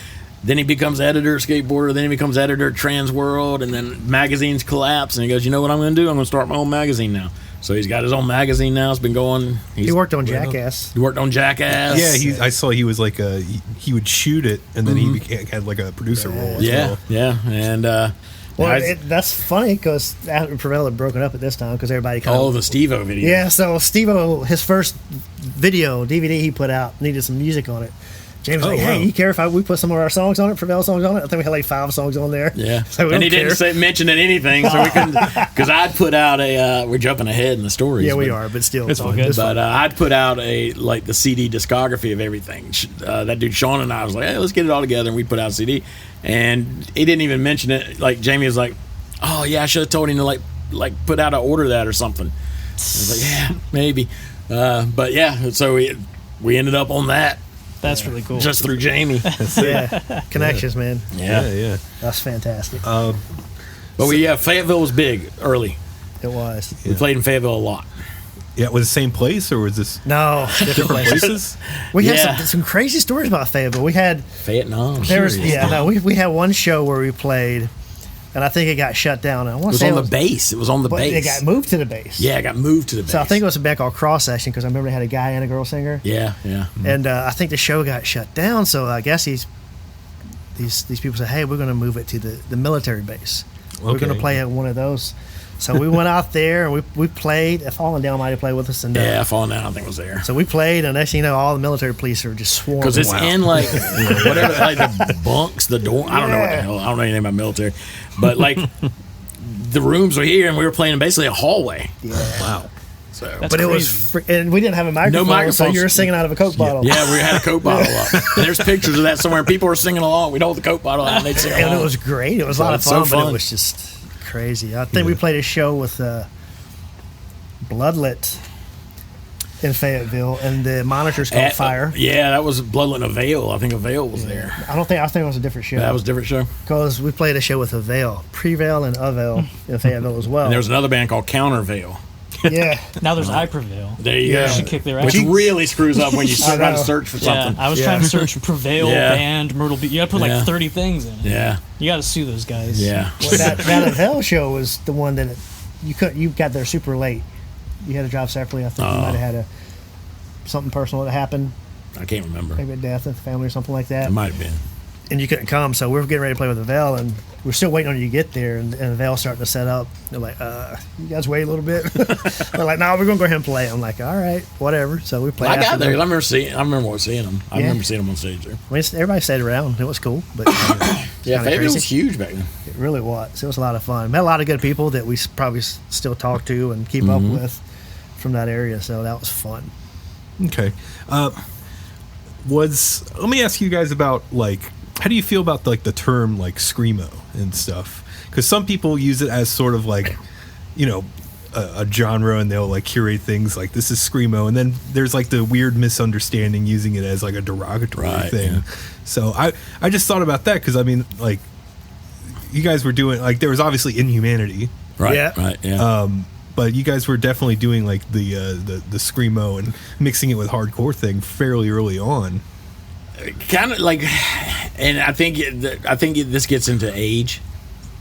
Then he becomes editor of Skateboarder. Then he becomes editor of Trans World. And then magazines collapse. And he goes, you know what I'm going to do? I'm going to start my own magazine now. So he's got his own magazine now. It's been going. He worked on Jackass. He worked on Jackass. Yeah, I saw he was like he would shoot it, and then he had like a producer role. As well. Yeah. And That's funny because Prevail had broken up at this time because everybody kind of. the Steve-O video. Yeah, so Steve-O, his first video, DVD he put out, needed some music on it. James was like, hey, wow. you care if we put some of our songs on it, Prevail songs on it? I think we had like 5 songs on there. Yeah. So we And don't he didn't mention it anything, so we couldn't. Because I'd put out we're jumping ahead in the stories. Yeah, we are, but still. It's all good. But I'd put out the CD discography of everything. That dude Sean and I was like, hey, let's get it all together, and we put out a CD. And he didn't even mention it. Like Jamie was like, oh yeah, I should have told him to like put out an order that or something. I was like, yeah, maybe. But yeah, so we ended up on that That's really cool. just through Jamie. Yeah, connections, man. Yeah. That's fantastic. But Fayetteville was big early. It was. We played in Fayetteville a lot. Yeah, was it the same place or was this No, different places. places? We had Yeah. some crazy stories about Fayetteville. We had Vietnam. we had one show where we played, and I think it got shut down. I want It to was say on the base. It was on the but base. it got moved to the base. Yeah, it got moved to the base. So I think it was a band called Cross Section because I remember they had a guy and a girl singer. Yeah. And I think the show got shut down. So I guess these people said, "Hey, we're going to move it to the military base. We're going to Okay. play at one of those." So we went out there and we played. Fallen Down might have played with us, and Yeah, Falling Down, I think, was there. so we played, and next thing you know, all the military police are just swarming. Because it's in like whatever, like the bunks, the dorm. I don't know what the hell. I don't know anything about military, but like the rooms were here, and we were playing in basically a hallway. Yeah. Wow. So, That's But it was, and we didn't have a microphone, so microphones. you were singing out of a Coke bottle. yeah, we had a Coke bottle up. And there's pictures of that somewhere. And people were singing along. We'd hold the Coke bottle out, and they'd sing along. And it was great. It was a lot of It's so fun, but fun. it was just crazy. I think we played a show with Bloodlet in Fayetteville, and the monitors caught fire. Yeah, that was Bloodlet and Avail. I think Avail was there. I think it was a different show. That was a different show. Because we played a show with Avail, Prevail and Avail in Fayetteville as well. And there was another band called Countervail. Yeah. Now there's I Prevail. There you Yeah. go. Should kick their ass. Which really screws up when you I try to know. search for Yeah, something. I was trying to search Prevail Yeah. band Myrtle Beach. You got to put Yeah. like 30 things in it. Yeah, You got to sue those guys. yeah. that Avail show was the one that you got there super late. You had to drive separately. I think you might have had something personal that happened, I can't remember. maybe a death in the family or something like that. It might have been. And you couldn't come, so we were getting ready to play with Avail, and we're still waiting on you to get there. And Avail starting to set up. They're like, "You guys wait a little bit." They're like, "No, we're gonna go ahead and play." I'm like, "All right, whatever." So we played. I got after there. them. I remember seeing them. I Yeah. remember seeing them on stage there. I mean, everybody stayed around. It was cool, but Yeah, kinda Fayetteville crazy. was huge back then. it really was. It was a lot of fun. Met a lot of good people that we probably still talk to and keep up with from that area. So that was fun. Okay. Let me ask you guys about like how do you feel about like the term like screamo and stuff? Because some people use it as sort of like, you know, a genre, and they'll like curate things like this is screamo, and then there's like the weird misunderstanding using it as like a derogatory Right, thing. yeah. So I just thought about that because I mean like you guys were doing like there was obviously Inhumanity, Right. Yeah. Right. Yeah. but you guys were definitely doing like the screamo and mixing it with hardcore thing fairly early on. Kind of like, and I think this gets into age,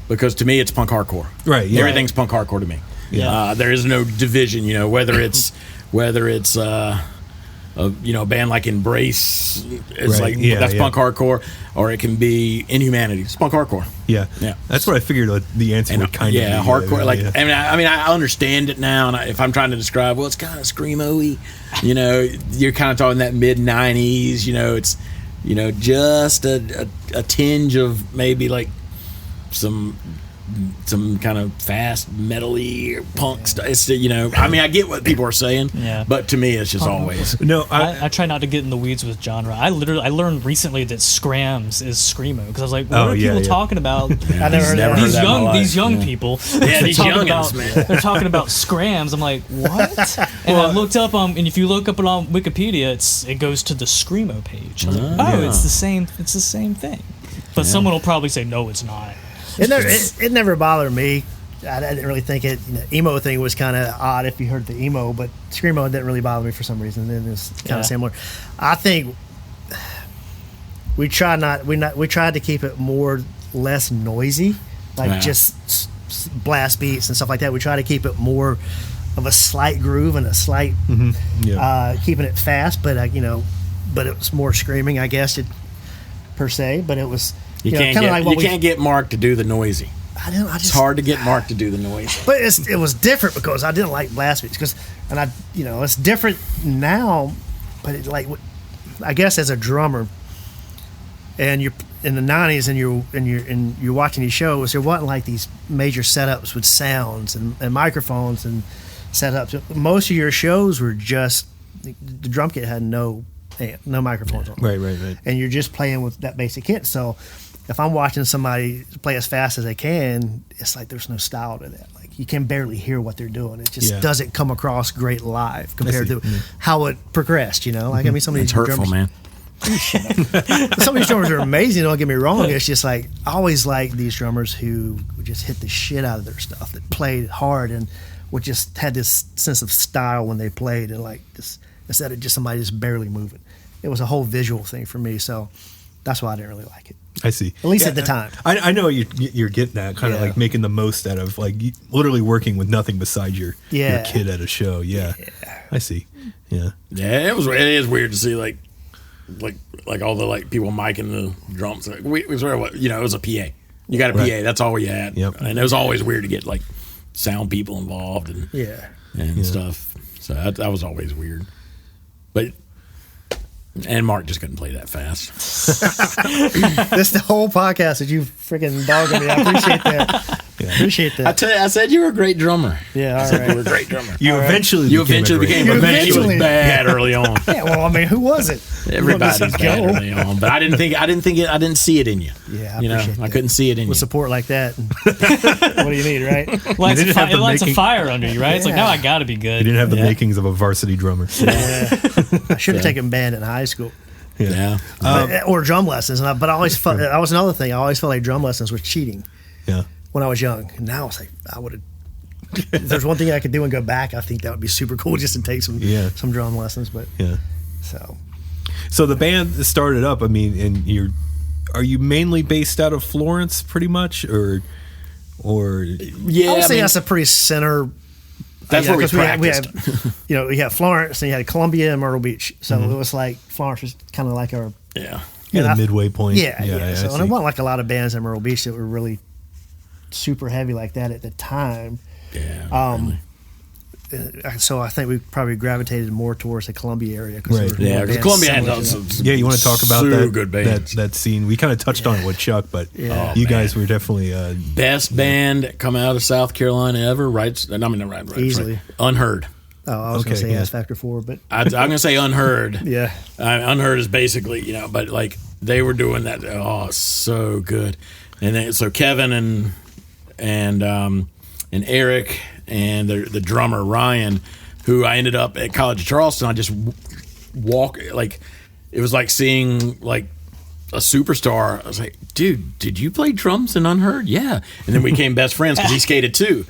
because to me it's punk hardcore. Right, yeah. Everything's punk hardcore to me. Yeah. There is no division. You know, whether it's a band like Embrace is Right, like yeah, that's yeah. punk hardcore, or it can be Inhumanity. It's punk hardcore. Yeah. Yeah. That's what I figured the answer would kind of be. Hardcore. Like, yeah. I mean, I understand it now, and if I'm trying to describe, well, it's kind of screamo-y. You know, you're kind of talking that mid '90s. You know, it's just a tinge of maybe like some kind of fast metal-y punk stuff. It's, I mean, I get what people are saying, but to me, it's just always. No, I try not to get in the weeds with genre. I learned recently that scrams is screamo, because I was like, what are people talking about? I never heard that. These young people. Yeah, these youngins, man. They're talking about scrams. I'm like, what? And I looked up and if you look up it on Wikipedia, it goes to the screamo page. I was like, it's the same thing. But someone will probably say, no, it's not. It never bothered me. I didn't really think it. Emo thing was kind of odd if you heard the emo, but screamo didn't really bother me for some reason. And it's kind of similar. I think we tried to keep it less noisy, like just blast beats and stuff like that. We try to keep it more of a slight groove and a slight keeping it fast, but but it was more screaming, I guess, per se. But it was. You can't get Mark to do the noisy. It's hard to get Mark to do the noisy. But it was different because I didn't like blast beats it's different now. But I guess as a drummer, and you're in the '90s and you're watching these shows, there wasn't like these major setups with sounds and microphones and setups. Most of your shows were just the drum kit had no microphones on. Right. And you're just playing with that basic kit. So if I'm watching somebody play as fast as they can, it's like there's no style to that. Like you can barely hear what they're doing. It just doesn't come across great live compared to how it progressed. Like I mean, some of these hurtful, drummers, man. some of these drummers are amazing. Don't get me wrong. It's just like I always like these drummers who would just hit the shit out of their stuff, that played hard and would just had this sense of style when they played, and like this instead of just somebody just barely moving. It was a whole visual thing for me, so that's why I didn't really like it. I see. At least at the time. I know you're getting that, kind of like making the most out of, like, literally working with nothing besides your kid at a show. Yeah. I see. Yeah. Yeah, it is weird to see like all the like people miking the drums. Like, we sort of, it was a PA. You got a PA. That's all we had. Yep. And it was always weird to get like sound people involved and stuff. So that was always weird. But. And Mark just couldn't play that fast. This the whole podcast that you freaking dogging me. I appreciate that. Yeah. Appreciate that. I tell you, I said you were a great drummer. Yeah, all right. You were a great drummer. You eventually became. But man, he was bad early on. Yeah, well, I mean, who was it? Everybody's bad early on, but I didn't see it in you. Yeah, I appreciate that. I couldn't see it in you. With support like that, what do you need, right? It lights a fire under you, right? It's like, now I got to be good. You didn't have the makings of a varsity drummer. Yeah. I should have taken band in high school. Yeah. Or drum lessons, but I always felt that was another thing. I always felt like drum lessons was cheating. Yeah. When I was young, and now it's like I would have. If there's one thing I could do and go back, I think that would be super cool, just to take some drum lessons. But so the band started up. I mean, and are you mainly based out of Florence, pretty much, or yeah? I would say that's a pretty center. That's where we practiced. We have Florence, and you had Columbia and Myrtle Beach. So it was like Florence was kind of like our the midway point. Yeah. So and it wasn't like a lot of bands at Myrtle Beach that were really super heavy like that at the time. Yeah. Really. So I think we probably gravitated more towards the Columbia area. Because Columbia had some you want to talk about good bands. that scene? We kind of touched on it with Chuck, but you guys were definitely best band come out of South Carolina ever. Right? Easily. Right. Unheard. Oh, I was going to say Ass Factor 4, but I'm going to say Unheard. Yeah. Unheard is basically, but like they were doing that. Oh, so good. And then so Kevin and Eric and the drummer Ryan, who I ended up at College of Charleston. I just it was like seeing like a superstar. I was like, dude, did you play drums in Unheard? Yeah. And then we became best friends because he skated too.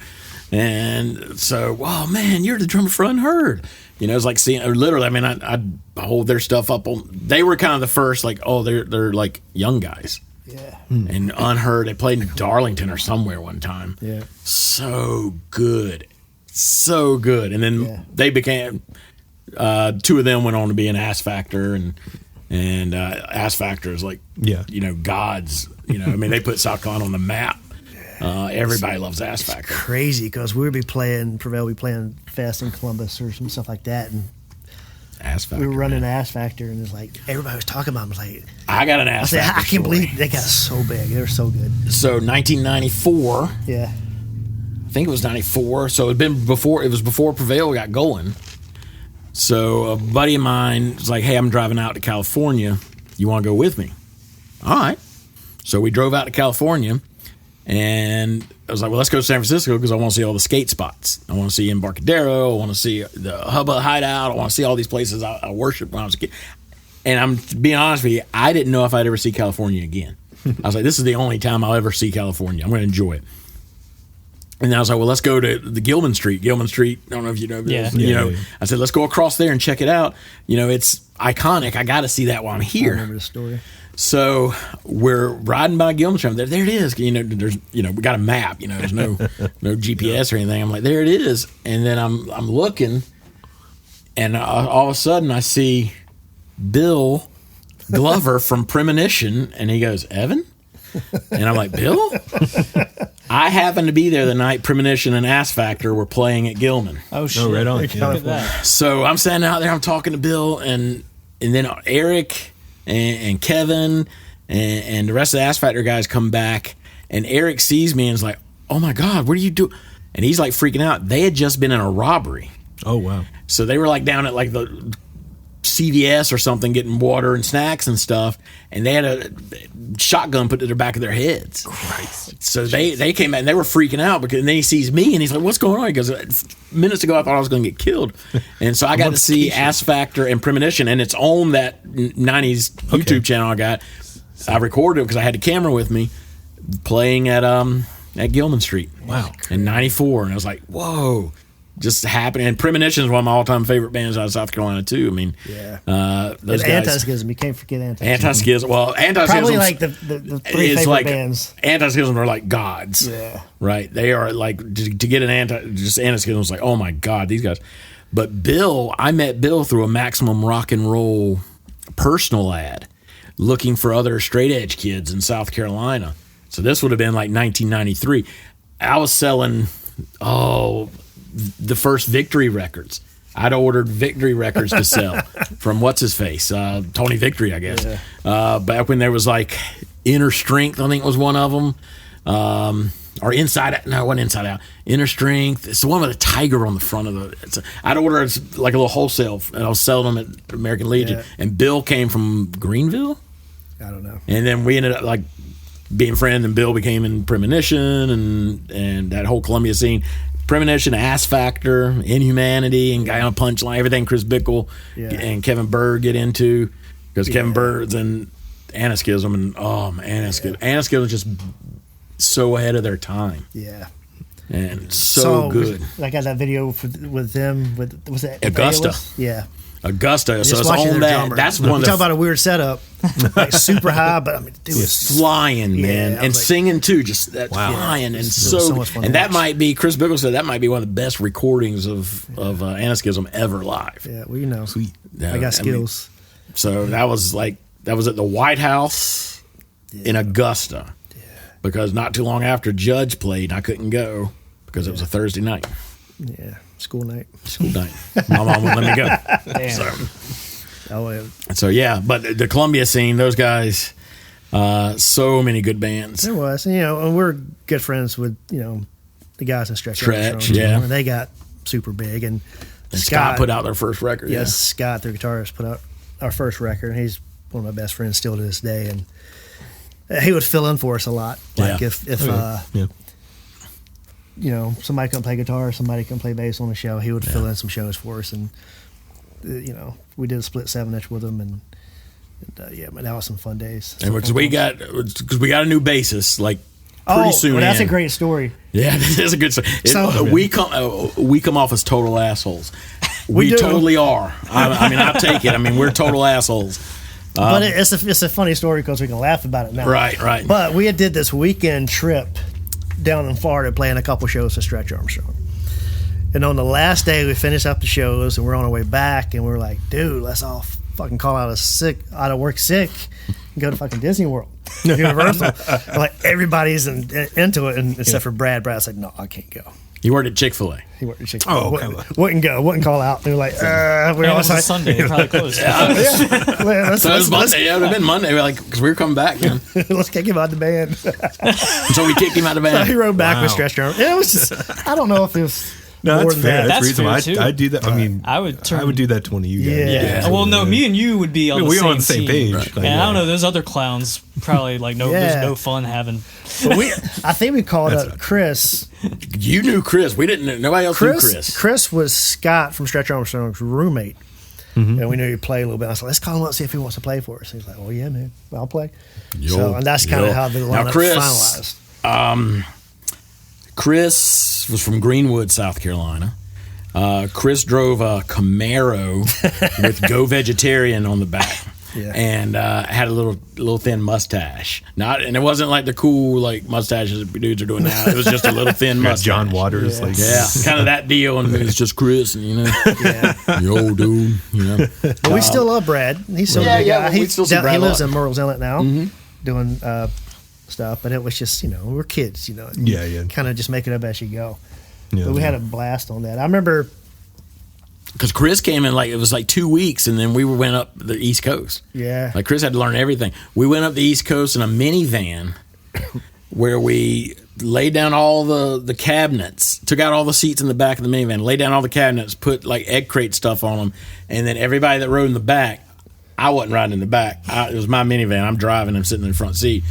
And so, oh man, you're the drummer for Unheard. It's like seeing, literally, I mean, I'd hold their stuff up on, they were kind of the first, like, oh, they're like young guys. Yeah. And Unheard, they played in Darlington or somewhere one time. Yeah. So good. So good. And then they became, two of them went on to be an Ass Factor. And And Ass Factor is like, Yeah. gods. I mean, they put South Carolina on the map. Everybody loves Ass Factor. Crazy because we would be playing Prevail, we playing Fest in Columbus or some stuff like that, and Ass Factor. we were running Ass Factor, and it's like everybody was talking about them. I was like, I got an Ass Factor. I can't believe they got so big. They were so good. So 1994, Yeah. I think it was 94. So it was before Prevail got going. So a buddy of mine was like, hey, I'm driving out to California. You want to go with me? All right. So we drove out to California, and I was like, well, let's go to San Francisco because I want to see all the skate spots. I want to see Embarcadero. I want to see the Hubba Hideout. I want to see all these places I worshiped when I was a kid. And I'm being honest with you, I didn't know if I'd ever see California again. I was like, this is the only time I'll ever see California. I'm going to enjoy it. And I was like, well, let's go to the Gilman Street. Gilman Street, I don't know if you know this. Yeah. I said, let's go across there and check it out. It's iconic. I got to see that while I'm I here. remember the story. So we're riding by Gilman Street. There it is. There's we got a map. There's no GPS or anything. I'm like, there it is. And then I'm looking, and all of a sudden I see Bill Glover from Premonition, and he goes, Evan? And I'm like, Bill? I happened to be there the night Premonition and Ass Factor were playing at Gilman. Oh shit! right on. Look at that. So I'm standing out there, I'm talking to Bill, and then Eric and Kevin and the rest of the Ass Factor guys come back, and Eric sees me and is like, oh my God, what are you doing? And he's like freaking out. They had just been in a robbery. Oh, wow. So they were like down at like the CVS or something getting water and snacks and stuff, and they had a shotgun put to the back of their heads. Christ. So they came out and they were freaking out because and then he sees me and he's like, what's going on? He goes, minutes ago I thought I was going to get killed. And so I got to see Ass Factor and Premonition, and it's on that 90s YouTube channel I got. I recorded it because I had the camera with me playing at Gilman Street. Wow. In 94. And I was like, whoa. Just happening. And Premonition is one of my all-time favorite bands out of South Carolina, too. I mean, those guys. Anti-Schism. You can't forget Anti-Schism. Anti-Schism. Well, Anti-Schism. Probably like the three favorite like, bands. Anti-Schism are like gods. Yeah. Right? They are like, to get an Anti-Schism was like, oh my God, these guys. But Bill, I met Bill through a Maximum Rock and Roll personal ad looking for other straight edge kids in South Carolina. So this would have been like 1993. I was selling, the first Victory records. I'd ordered Victory records to sell from what's-his-face, Tony Victory, I guess. Yeah. Back when there was like Inner Strength, I think was one of them. Or Inside Out. No, it wasn't Inside Out. Inner Strength. It's the one with a tiger on the front of it. I'd order like a little wholesale, and I was selling them at American Legion. Yeah. And Bill came from Greenville? I don't know. And then we ended up like being friends, and Bill became in Premonition and that whole Columbia scene. Premonition, Ass Factor, Inhumanity, and Guy on a Punchline, everything Chris Bickle and Kevin Bird get into, because Kevin Bird's in Anti-Schism, and Anti-Schism is just so ahead of their time. Yeah. And so good. I got that video with them, was that Augusta? Yeah. Augusta, so it's on that. Drummer. That's one. Talk about a weird setup, like super high, but I mean, dude, was flying, man, and like, singing too, just that flying, and so much fun. And that might be, Chris Bickle said that might be one of the best recordings of Anti-Schism ever live. Yeah, well, you know, sweet. I got skills. So that was at the White House in Augusta, because not too long after Judge played, I couldn't go because it was a Thursday night. Yeah. School night. My mom wouldn't let me go. Damn. So yeah, but the Columbia scene, those guys, so many good bands. There was, and we're good friends with, the guys in Stretch. Yeah. And they got super big, and Scott put out their first record. Yes, Scott, their guitarist, put out our first record. He's one of my best friends still to this day, and he would fill in for us a lot. Like if somebody couldn't play guitar, somebody couldn't play bass on the show, he would fill in some shows for us. And, we did a split 7-inch with him. And but that was some fun days. And because we got a new bassist, like, pretty soon. Well, that's a great story. Yeah, this is a good story. We come off as total assholes. We totally are. I'll take it. We're total assholes. But it's a funny story because we can laugh about it now. Right. But we did this weekend trip down in Florida playing a couple shows to Stretch Armstrong. And on the last day, we finished up the shows, and we're on our way back, and we're like, dude, let's all fucking call out of work sick, and go to fucking Disney World, Universal. And, like everybody's into it, and except for Brad. Brad's like, no, I can't go. He worked at Chick-fil-A. He worked at Chick-fil-A. Wouldn't go. Wouldn't call out. They were like, we're all It was a Sunday. They probably closed. So it was Monday. Yeah, it would have been Monday. Because we were coming back, man. Let's kick him out of the band. So we kicked him out of the So band. he rode back with stretched arm. And it was just, I don't know if it was No, more that's than fair. that. That's That's reasonable. fair, too. I'd do that. I mean, I would do that to one of you guys. Yeah. Well, no, me and you would be on the we same on the same team. page. Right. Like, And I don't know, those other clowns probably like there's no fun having. But I think we called up Chris. You knew Chris. We didn't. Nobody else knew Chris. Chris was Scott from Stretch Armstrong's roommate. And we knew he'd play a little bit. I was like, let's call him up, see if he wants to play for us. He's like, oh, yeah, man, I'll play. And that's kind of how the lineup finalized. Chris was from Greenwood, South Carolina. Chris drove a Camaro with Go Vegetarian on the back. Yeah. And had a little thin mustache. And it wasn't like the cool like mustaches that dudes are doing now. It was just a little thin mustache. John Waters, Kind of that deal. And it's just Chris, and yo, dude, But we still love Brad. He's still a good guy. we still see Brad he a lives lot. in Murrells Inlet now, doing stuff. But it was just, we're kids, Yeah. kind of just make it up as you go. Yeah, But we had a blast on that. I remember. Because Chris came in it was like 2 weeks, and then we went up the East Coast. Yeah. Like Chris had to learn everything. We went up the East Coast in a minivan where we laid down all the cabinets, took out all the seats in the back of the minivan, laid down all the cabinets, put like egg crate stuff on them, and then everybody that rode in the back, I wasn't riding in the back. It was my minivan. I'm driving. I'm sitting in the front seat.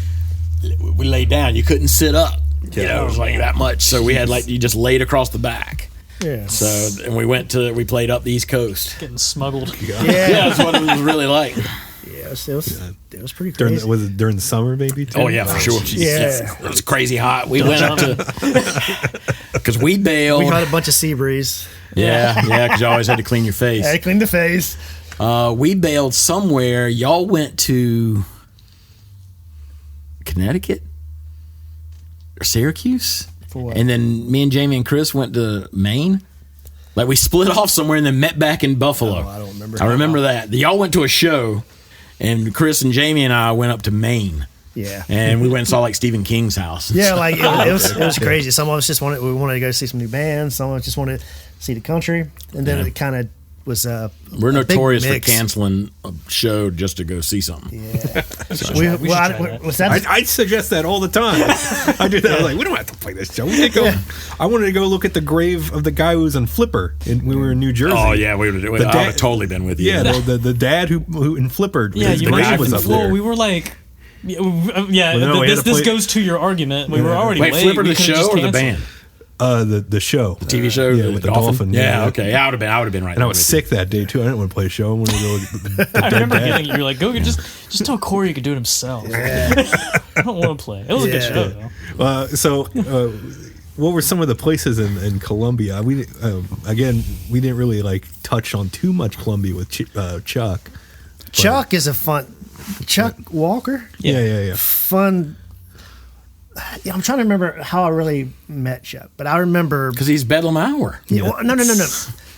We laid down. You couldn't sit up. It was like that much. So we had you just laid across the back. Yeah. So and we played up the East Coast. Getting smuggled. Yeah. That's what it was really like. Yeah, it was pretty crazy. Was it during the summer, maybe? Too? Oh yeah, for sure. Yeah. It was crazy hot. We went up to because we bailed. We had a bunch of sea breeze. Yeah, because you always had to clean your face. I cleaned the face. We bailed somewhere. Y'all went to Connecticut or Syracuse, and then me and Jamie and Chris went to Maine. Like we split off somewhere and then met back in Buffalo. Oh, I don't remember. I remember that. Y'all went to a show, and Chris and Jamie and I went up to Maine. Yeah. And we went and saw like Stephen King's house. Yeah, like it was crazy. Some of us just wanted to go see some new bands. Some of us just wanted to see the country, and then it kind of was we're notorious for mix. canceling a show just to go see something. Yeah. We should try that. I suggest that all the time. I do that. I was like, we don't have to play this show. We can go. I wanted to go look at the grave of the guy who was in Flipper. We were in New Jersey. Oh yeah, I would have totally been with you. Yeah, the dad who in Flipper. Yeah, his you were grave was up there. we were like. Well, no, this goes to your argument. We were already Wait, late. Flipper We the could've show just or the canceled. band? The show, The TV show, with the dolphin. Yeah, okay. I would have been right. And I was sick that day too. I didn't want to play a show. I wanted to go look at the I dead remember dad. getting you're like, go just tell Corey he can do it himself. I don't want to play. It was a good show though. What were some of the places in Columbia? We didn't really like touch on too much Columbia with Chuck. Chuck is a fun. Chuck Walker. Yeah. Fun. Yeah, I'm trying to remember how I really met Chuck, but I remember because he's Bedlam Hour. Yeah, well, no.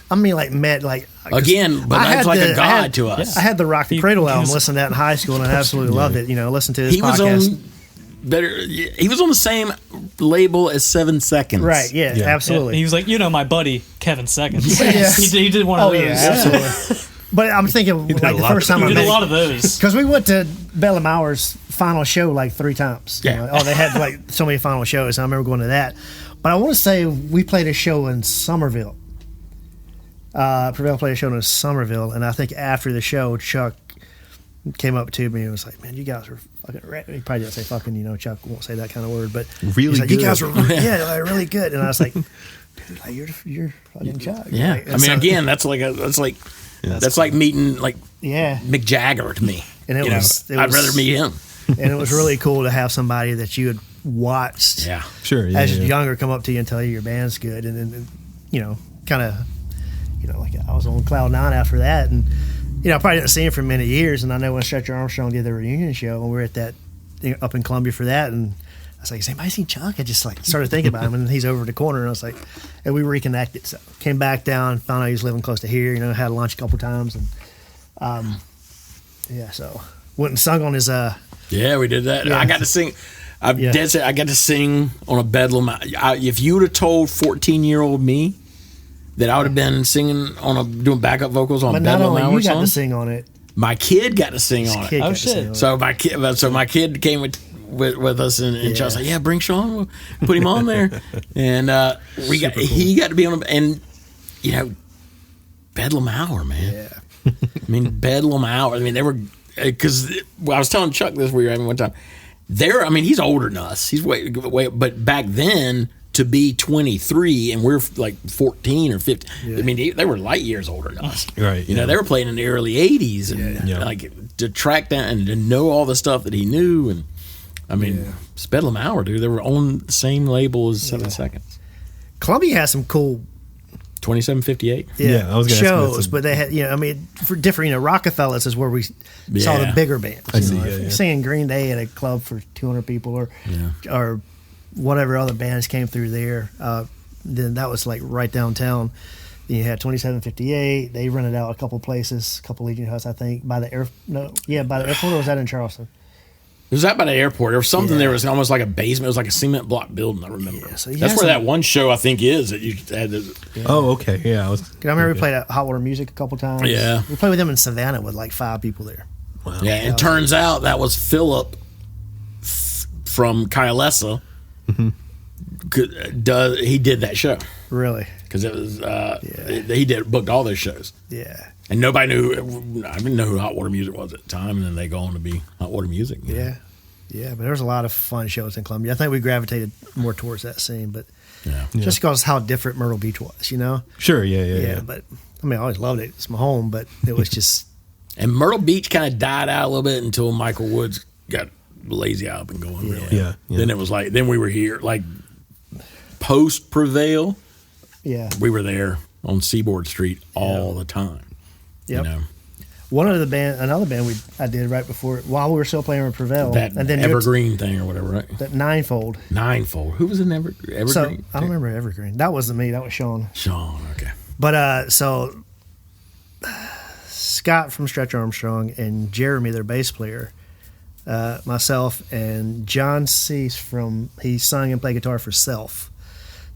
I mean, like met like again, but that's like a god to us. I had the Rock the Cradle album, listened to that in high school, and I absolutely loved it. Listened to his podcast. He was on the same label as 7 Seconds. Right? Yeah, absolutely. He was like, my buddy Kevin Seconds. Yes. he did one of those. Yeah, absolutely. But I'm thinking like the first time I did met a lot of those because we went to Bedlam Hour's final show like 3 times. Yeah. They had like so many final shows. And I remember going to that. But I want to say we played a show in Somerville. Prevail played a show in Somerville, and I think after the show, Chuck came up to me and was like, "Man, you guys are fucking." He probably didn't say "fucking," Chuck won't say that kind of word, but really like, good. "You guys are really good," and I was like, "Dude, like, you're fucking Chuck." Yeah, Right? I mean, again, that's like meeting like Mick Jagger to me. And I'd rather meet him. And it was really cool to have somebody that you had watched, sure, as younger, come up to you and tell you your band's good, and then kind of. Like I was on cloud 9 after that, and I probably didn't see him for many years. And I know when Stretch Armstrong did the reunion show, and we were at that up in Columbia for that, and I was like, "Has anybody seen Chuck?" I just started thinking about him, and he's over the corner, and I was like, and we reconnected. So came back down, found out he was living close to here. Had lunch a couple times, and Yeah, so went and sung on his Yeah, we did that. Yeah. I got to sing. Yeah. Dead set. I got to sing on a Bedlam. If you would have told 14-year-old me that I would have been singing doing backup vocals on but not Bedlam only Hour you got to songs, sing on it, my kid got to sing on kid it. got Oh, to sing shit. on it. So my kid came with us, and Yeah. Josh was like, "Yeah, bring Sean. We'll put him on there." And he got to be on, and you know, Bedlam Hour, man. Yeah. I mean, Bedlam Hour. I mean, they were, because I was telling Chuck this we were having one time. I mean, he's older than us. He's way, but back then to be 23 and we're like 14 or 15. Yeah. I mean, they were light years older than us. Right, You know, yeah. they were playing in the early 80s, and Yeah. like to track down and to know all the stuff that he knew, and I mean, Yeah. it's Bedlam Hour, dude. They were on the same label as 7 Seconds. Columbia has some cool 2758. Yeah, I was gonna ask about shows, some- but they had, I mean, for different, Rockefellers is where we saw the Yeah. bigger bands. I see, If yeah, you're yeah. singing Green Day at a club for 200 people or whatever other bands came through there, then that was like right downtown. Then you had 2758. They rented out a couple places, a couple Legion huts, I think, by the airport, or was that in Charleston? It was out by the airport. There was something Yeah. there. It was almost like a basement. It was like a cement block building, I remember. Yeah, so you That's had where some- that one show, I think, is that you had. Oh, okay. Yeah, I was. 'Cause I remember we played at Hot Water Music a couple times. Yeah. We played with them in Savannah with like 5 people there. Wow. Yeah, and turns out that was Philip from Kylesa. He did that show Really? because it was he booked all those shows, Yeah. and nobody knew. I didn't know who Hot Water Music was at the time, and then they go on to be Hot Water Music. you know. Yeah. Yeah, but there was a lot of fun shows in Columbia. I think we gravitated more towards that scene, but Yeah. just because how different Myrtle Beach was, Sure. Yeah. But I mean, I always loved it. It's my home, but it was just And Myrtle Beach kind of died out a little bit until Michael Woods got lazy up and going. Really. Yeah. Then it was like we were here like post Prevail. yeah. We were there on Seaboard Street all the time. Yep. You know, Another band I did right before while we were still playing with Prevail, that and then Evergreen thing or whatever, right? that Ninefold. Ninefold. Who was in Evergreen? So I don't remember Evergreen. That wasn't me. That was Sean. Sean. Okay. But so Scott from Stretch Armstrong and Jeremy, their bass player, myself and John Cease he sung and played guitar for Self.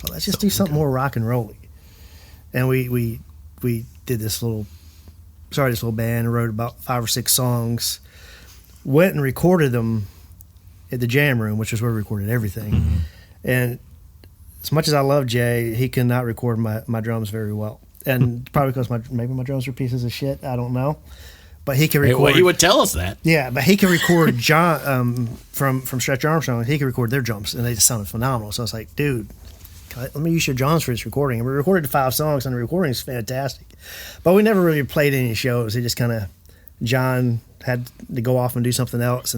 So let's just do something more rock and rolly. And we did this little band, wrote about 5 or 6 songs, went and recorded them at the Jam Room, which is where we recorded everything. Mm-hmm. And as much as I love Jay, he could not record my drums very well. And probably because maybe my drums are pieces of shit. I don't know. But he can record. Well, he would tell us that. Yeah, but he can record John from Stretch Armstrong. He can record their drums, and they just sounded phenomenal. So I was like, dude, let me use your drums for this recording. And we recorded 5 songs, and the recording is fantastic. But we never really played any shows. He just kind of, John had to go off and do something else,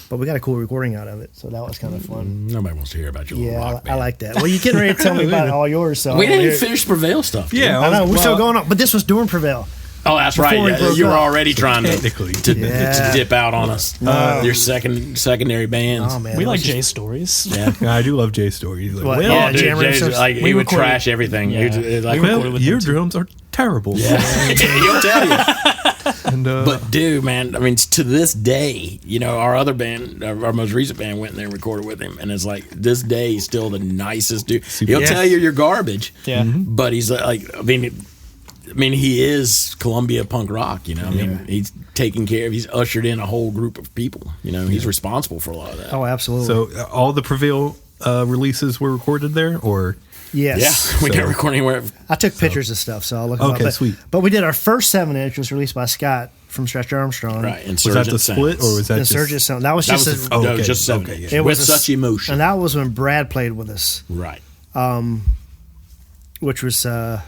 but we got a cool recording out of it. So that was kind of fun. Nobody wants to hear about your little Yeah, rock I band. like that. Well, you getting ready to tell me about all yours. So We didn't here- even finish Prevail stuff. dude. Yeah. I know, we're still Well, going on. But this was during Prevail. Oh, that's Before right. we Yeah, broke you were up. already trying technically. to Yeah. dip out on us. Your secondary bands. Oh, man. We that like was just- Jay stories. Yeah. Yeah, I do love Jay's story. He's like, What? well, Yeah, Dude, Jam Room Jay's shows. like, We he would recorded- trash everything. Yeah. He'd like, We well, recorded with your them, too. drums are terrible. he'll tell you. And, But dude, man, I mean, to this day, our other band, our most recent band, went in there and recorded with him, and it's like this day he's still the nicest dude. He'll Yes. tell you you're garbage, Yeah. but he's like, I mean, he is Columbia punk rock. I mean, he's taking care of. He's ushered in a whole group of people. He's responsible for a lot of that. Oh, absolutely. so all the Prevail releases were recorded there, or yes. Yeah, we So- didn't record anywhere. I took pictures of stuff, so I'll look them Okay, up. sweet. But we did our first 7-inch, was released by Scott from Stretch Armstrong. Right, was that the split, or was that Insurgent just? Sound. That was That just was a, no, okay, just 7 okay, inch. yeah. it With was a- such emotion. and that was when Brad played with us, Right. which was it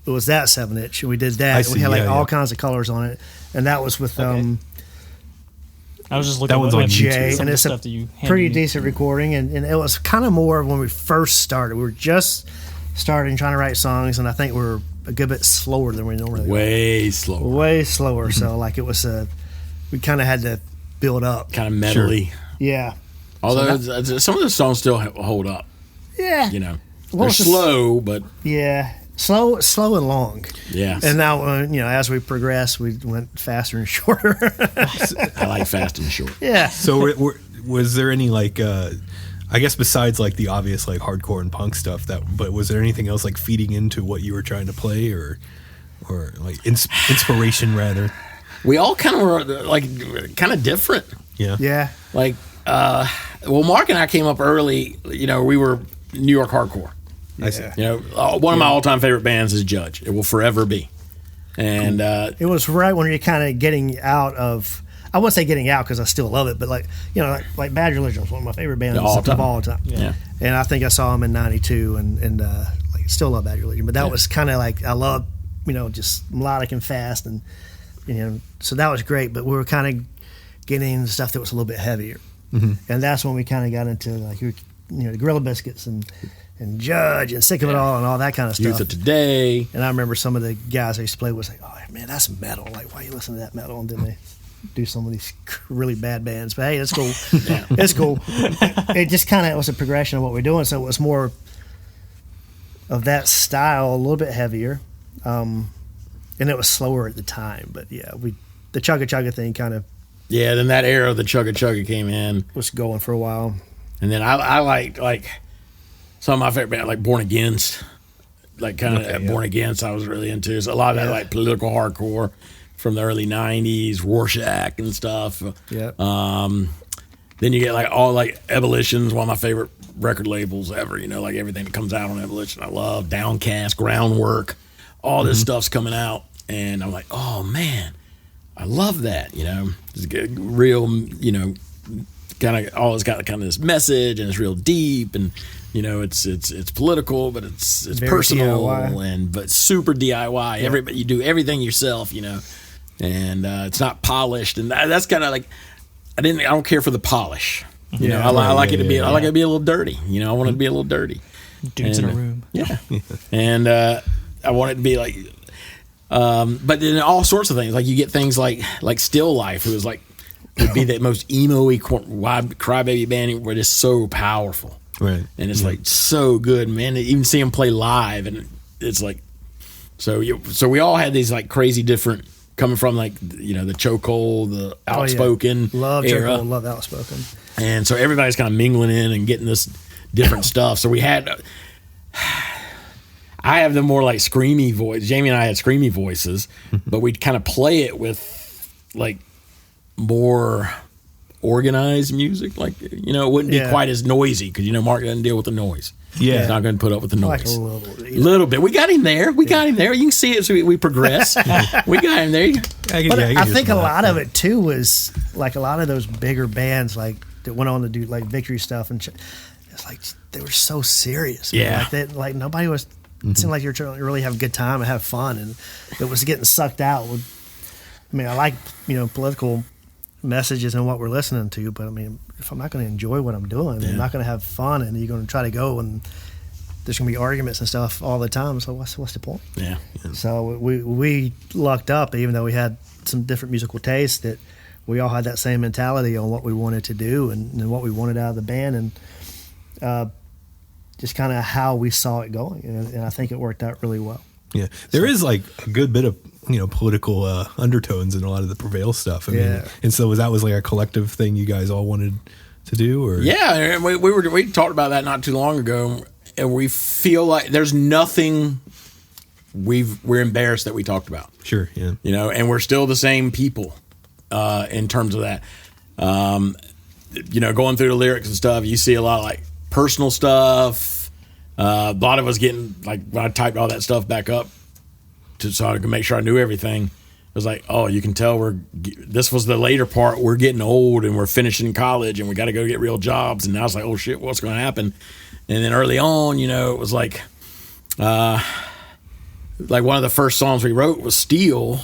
was that 7-inch. And we did that. I We see, had like yeah, all yeah. kinds of colors on it, and that was with I was just looking That one's on at YouTube. Jay, some and of the it's a stuff that you handed pretty me. decent recording, and it was kind of more when we first started. We were just starting trying to write songs, and I think we were a good bit slower than we normally are. Way slower. Way slower. So like it was we kind of had to build up. Kind of metally. Yeah. Although some of the songs still hold up. Yeah. They're Well, it's just- slow, but Yeah. slow and long. Yeah. And now, as we progress, we went faster and shorter. I like fast and short. Yeah. So was there any I guess besides like the obvious like hardcore and punk stuff but was there anything else like feeding into what you were trying to play or like inspiration rather? We all kind of were like kind of different. Yeah. Yeah. Like, Mark and I came up early. We were New York hardcore. I see. One of my all-time favorite bands is Judge. It will forever be. And it was right when you're kind of getting out of. I wouldn't say getting out because I still love it, but like Bad Religion was one of my favorite bands of all time. Yeah. And I think I saw them in '92, and still love Bad Religion. But that was kind of like I love just melodic and fast, and so that was great. But we were kind of getting into stuff that was a little bit heavier, and that's when we kind of got into like the Gorilla Biscuits and Judge and Sick of It All and all that kind of stuff. Youth of Today. And I remember some of the guys I used to play was like, "Oh man, that's metal! Like, why you listen to that metal?" And then they do some of these really bad bands. But hey, it's cool. It's cool. It just kind of was a progression of what we're doing. So it was more of that style, a little bit heavier, and it was slower at the time. But yeah, the Chugga Chugga thing kind of then that era of the Chugga Chugga came in, was going for a while. and then I liked like some of my favorite bands, like Born Against, like kind of Born Against. I was really into so a lot of that like political hardcore from the early '90s, Rorschach and stuff. Yeah. Then you get like all like Ebullition's one of my favorite record labels ever. Like everything that comes out on Ebullition, I love. Downcast, Groundwork, all this stuff's coming out, and I'm like, oh man, I love that. It's good, real. Kind of always got kind of this message, and it's real deep, and it's political, but it's Very personal DIY. but super DIY. Everybody, you do everything yourself, and it's not polished, and that's kind of like I don't care for the polish. I like it to be I like it to be a little dirty. I want it to be a little dirty. Dudes in a room. Yeah, and I want it to be like, but then all sorts of things. Like you get things like Still Life, who was like would be the most emo-y crybaby band, but it's so powerful, right? And it's like so good, man. Even see them play live, and it's like so we all had these like crazy different. Coming from like the Chokehold, the Outspoken love era, Chokehold, love Outspoken, and so everybody's kind of mingling in and getting this different stuff. So we had, I have the more like screamy voice. Jamie and I had screamy voices, but we'd kind of play it with like more organized music. Like it wouldn't be quite as noisy because Mark doesn't deal with the noise. Yeah, he's not going to put up with the noise. like a little bit. We got him there. We got him there. You can see it. So we progress. We got him there. I think a lot of it too was like a lot of those bigger bands like that went on to do like Victory stuff, and it's like they were so serious. Yeah, like that. Like nobody was. It seemed like you're trying to really have a good time and have fun, and it was getting sucked out. I like political messages and what we're listening to, but if I'm not going to enjoy what I'm doing, I'm not going to have fun, and you're going to try to go and there's going to be arguments and stuff all the time. So what's the point? Yeah. So we lucked up, even though we had some different musical tastes, that we all had that same mentality on what we wanted to do and what we wanted out of the band, and just kind of how we saw it going, and I think it worked out really well. Yeah, there is like a good bit of political undertones in a lot of the Prevail stuff. I mean, and so that was like a collective thing you guys all wanted to do, or and we talked about that not too long ago, and we feel like there's nothing we're embarrassed that we talked about. Sure, yeah, and we're still the same people in terms of that. Going through the lyrics and stuff, you see a lot of like personal stuff. A lot of us getting like when I typed all that stuff back up so I could make sure I knew everything. It was like, oh, you can tell this was the later part. We're getting old and we're finishing college and we got to go get real jobs. And now it's like, oh shit, what's going to happen? And then early on, it was like one of the first songs we wrote was Steel,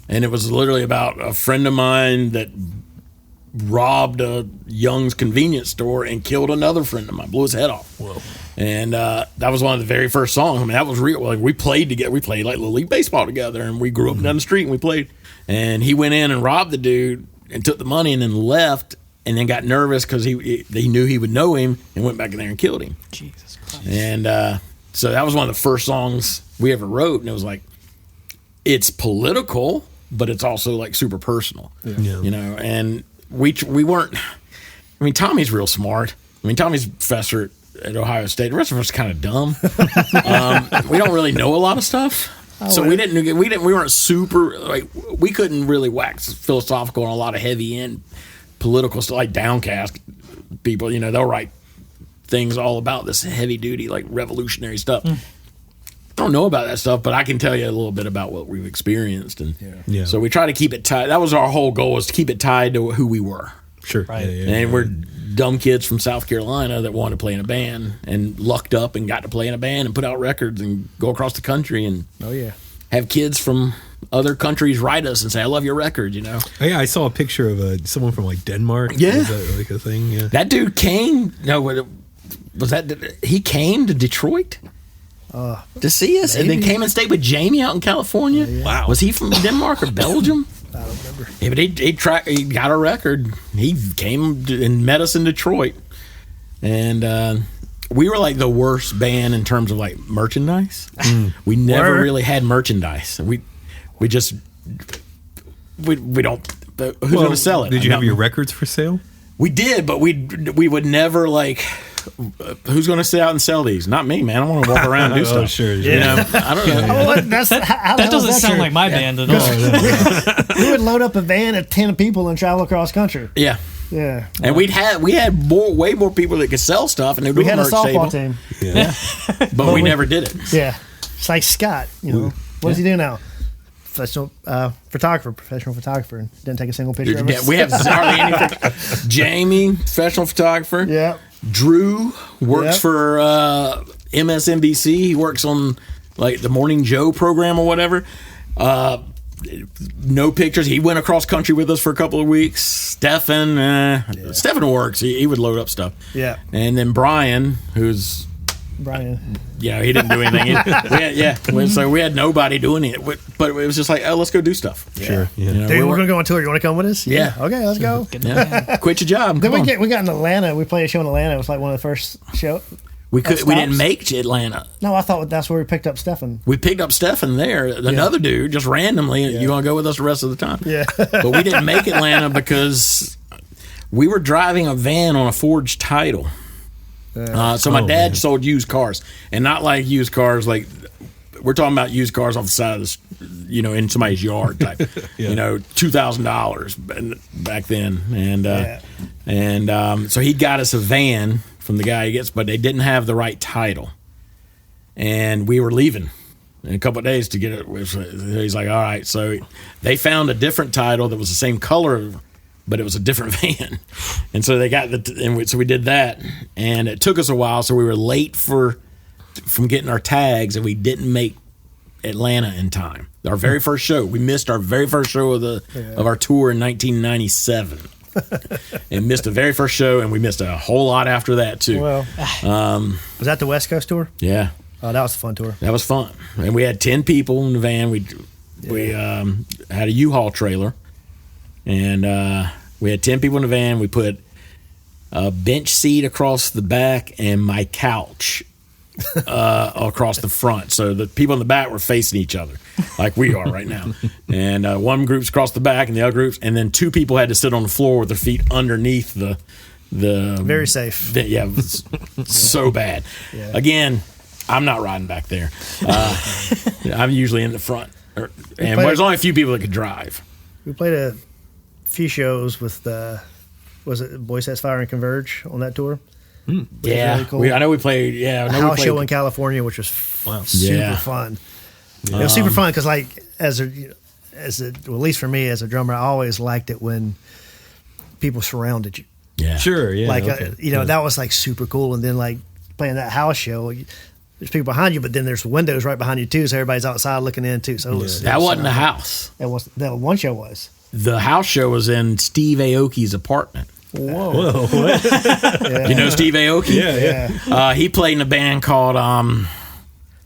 and it was literally about a friend of mine that robbed a Young's convenience store and killed another friend of mine, blew his head off. Whoa. And that was one of the very first songs. That was real. Like we played together. We played like Little League Baseball together, and we grew up down the street and we played. And he went in and robbed the dude and took the money and then left, and then got nervous because they knew he would know him and went back in there and killed him. Jesus Christ. And so that was one of the first songs we ever wrote, and it was like, it's political, but it's also like super personal, you know. And we weren't. I mean, Tommy's real smart. I mean, Tommy's professor at Ohio State. The rest of us are kind of dumb. We don't really know a lot of stuff, so we weren't super like, we couldn't really wax philosophical on a lot of heavy end political stuff, like Downcast people. You know, they'll write things all about this heavy duty, like revolutionary stuff. I don't know about that stuff, but I can tell you a little bit about what we've experienced, and so we try to keep it tied. That was our whole goal, was to keep it tied to who we were. Sure. Right. And we're dumb kids from South Carolina that wanted to play in a band, and lucked up and got to play in a band and put out records and go across the country and have kids from other countries write us and say, I love your record, you know. Yeah, I saw a picture of someone from like Denmark. Yeah. Is that like a thing? Yeah. That dude came, he came to Detroit to see us, and then came and stayed with Jamie out in California. Wow. Was he from Denmark or Belgium? I don't remember. Yeah, but he got a record. He came and met us in Detroit, and we were like the worst band in terms of like merchandise. We never really had merchandise. We just we don't. Who's going to sell it? Did you have your records for sale? We did, but we would never like. Who's going to sit out and sell these? Not me, man. I want to walk around and do stuff. Sure. You know, I don't know. That doesn't sound like my band at all. We would load up a van of 10 people and travel across country. Yeah. Yeah. And we had way more people that could sell stuff, and We had a softball team. Yeah. but we never did it. Yeah. It's like Scott, you know. What does he do now? Professional photographer. Didn't take a single picture of us. We have hardly anything. Jamie, professional photographer. Yeah. Drew works for MSNBC. He works on like the Morning Joe program or whatever. No pictures. He went across country with us for a couple of weeks. Stefan works. He would load up stuff. Yeah. And then Brian, who's Brian. Yeah, he didn't do anything. So we had nobody doing it, but it was just like, oh, let's go do stuff. Sure. Yeah. You know, Dude, we're gonna go on tour. You want to come with us? Yeah. Okay, let's go. Yeah. Quit your job. Then we got in Atlanta. We played a show in Atlanta. It was like one of the first shows. We didn't make Atlanta. No, I thought that's where we picked up Stefan. We picked up Stefan there, another dude, just randomly. You want to go with us the rest of the time? Yeah. But we didn't make Atlanta because we were driving a van on a forged title. So my dad sold used cars, and not like used cars like we're talking about used cars off the side of the, in somebody's yard type. $2,000 back then, and so he got us a van from the guy he gets, but they didn't have the right title, and we were leaving in a couple of days to get it. He's like, all right, so they found a different title that was the same color, but it was a different van, and so they got so we did that, and it took us a while, so we were late from getting our tags, and we didn't make Atlanta in time. Our very first show, we missed our very first show of our tour in 1997, and missed the very first show, and we missed a whole lot after that too. Well, was that the West Coast tour? Yeah. Oh, that was a fun tour. That was fun, and we had 10 people in the van. We had a U-Haul trailer. And we had 10 people in the van. We put a bench seat across the back and my couch across the front. So the people in the back were facing each other like we are right now. And one group's across the back and the other groups. And then 2 people had to sit on the floor with their feet underneath the very safe. It was so bad. Yeah. Again, I'm not riding back there. I'm usually in the front. And there's only a few people that could drive. We played a few shows with was it Boy Sets Fire and Converge on that tour? Yeah, really cool. I know we played. Yeah, a house show in California, which was super fun. It was super fun because, like, at least for me as a drummer, I always liked it when people surrounded you. Yeah, sure. Yeah, like that was like super cool. And then like playing that house show, there's people behind you, but then there's windows right behind you too, so everybody's outside looking in too. So that wasn't a house. That one show was. The house show was in Steve Aoki's apartment. Whoa. What? Yeah. You know Steve Aoki? Yeah. He played in a band called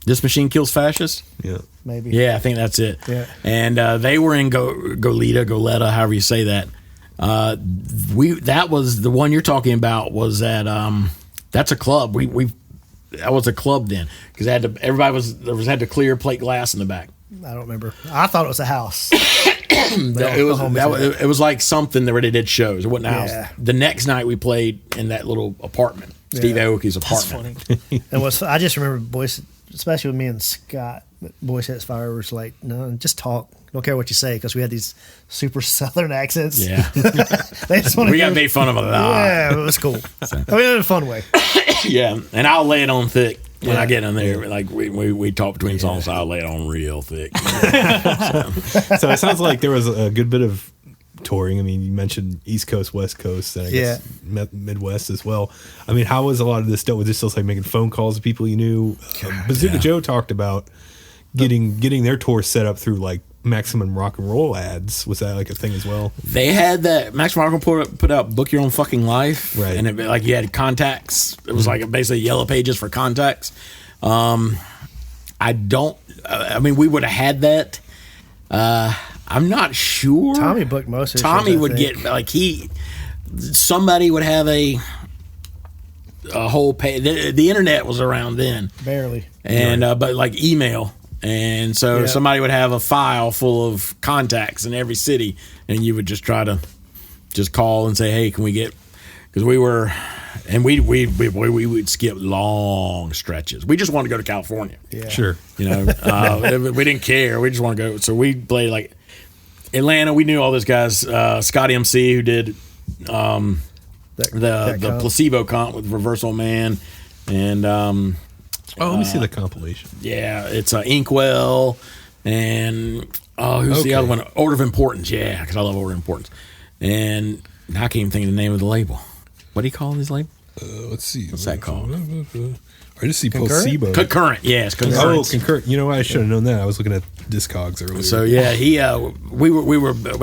This Machine Kills Fascists. Yeah. Maybe. Yeah, I think that's it. Yeah. And they were in Goleta, however you say that. That was the one you're talking about. Was at that's a club. We that was a club then because had to clear plate glass in the back. I don't remember. I thought it was a house. It was like something that they did shows. It wasn't a house. Yeah. The next night we played in that little apartment, Steve Aoki's apartment. I just remember boys, especially with me and Scott, Boy Sets Fire was like, no, just talk. Don't care what you say because we had these super Southern accents. Yeah, they just we got made fun of a lot. Yeah, it was cool. I mean, in a fun way. Yeah, and I'll lay it on thick when I get in there. Like we talk between songs, so I'll lay it on real thick. So it sounds like there was a good bit of touring. I mean, you mentioned East Coast, West Coast, and I guess Midwest as well. I mean, how was a lot of this done? Was it still like making phone calls to people you knew? Bazooka Joe talked about getting their tour set up through like Maximum Rock and Roll ads. Was that like a thing as well? They had that Maximum Rock and Roll put out Book Your Own Fucking Life, right? And like you had contacts. It was like basically yellow pages for contacts. I mean, we would have had that. I'm not sure. Tommy booked most of it. Tommy would get like somebody would have a whole page. The internet was around then, barely, and but like email. And so somebody would have a file full of contacts in every city, and you would just try to just call and say, "Hey, can we get?" Because we would skip long stretches. We just wanted to go to California. Yeah, sure. We didn't care. We just want to go. So we played like Atlanta. We knew all those guys. Scott MC, who did the placebo comp with Reversal Man, and. Let me see the compilation. Yeah, it's Inkwell, and who's the other one? Order of Importance. Yeah, because I love Order of Importance. And I can't even think of the name of the label. What do you call this label? Let's see. What's that called? I just see Placebo. Concurrent. Yes, Concurrent. Oh, Concurrent. You know what? I should have known that. I was looking at Discogs earlier. So yeah, we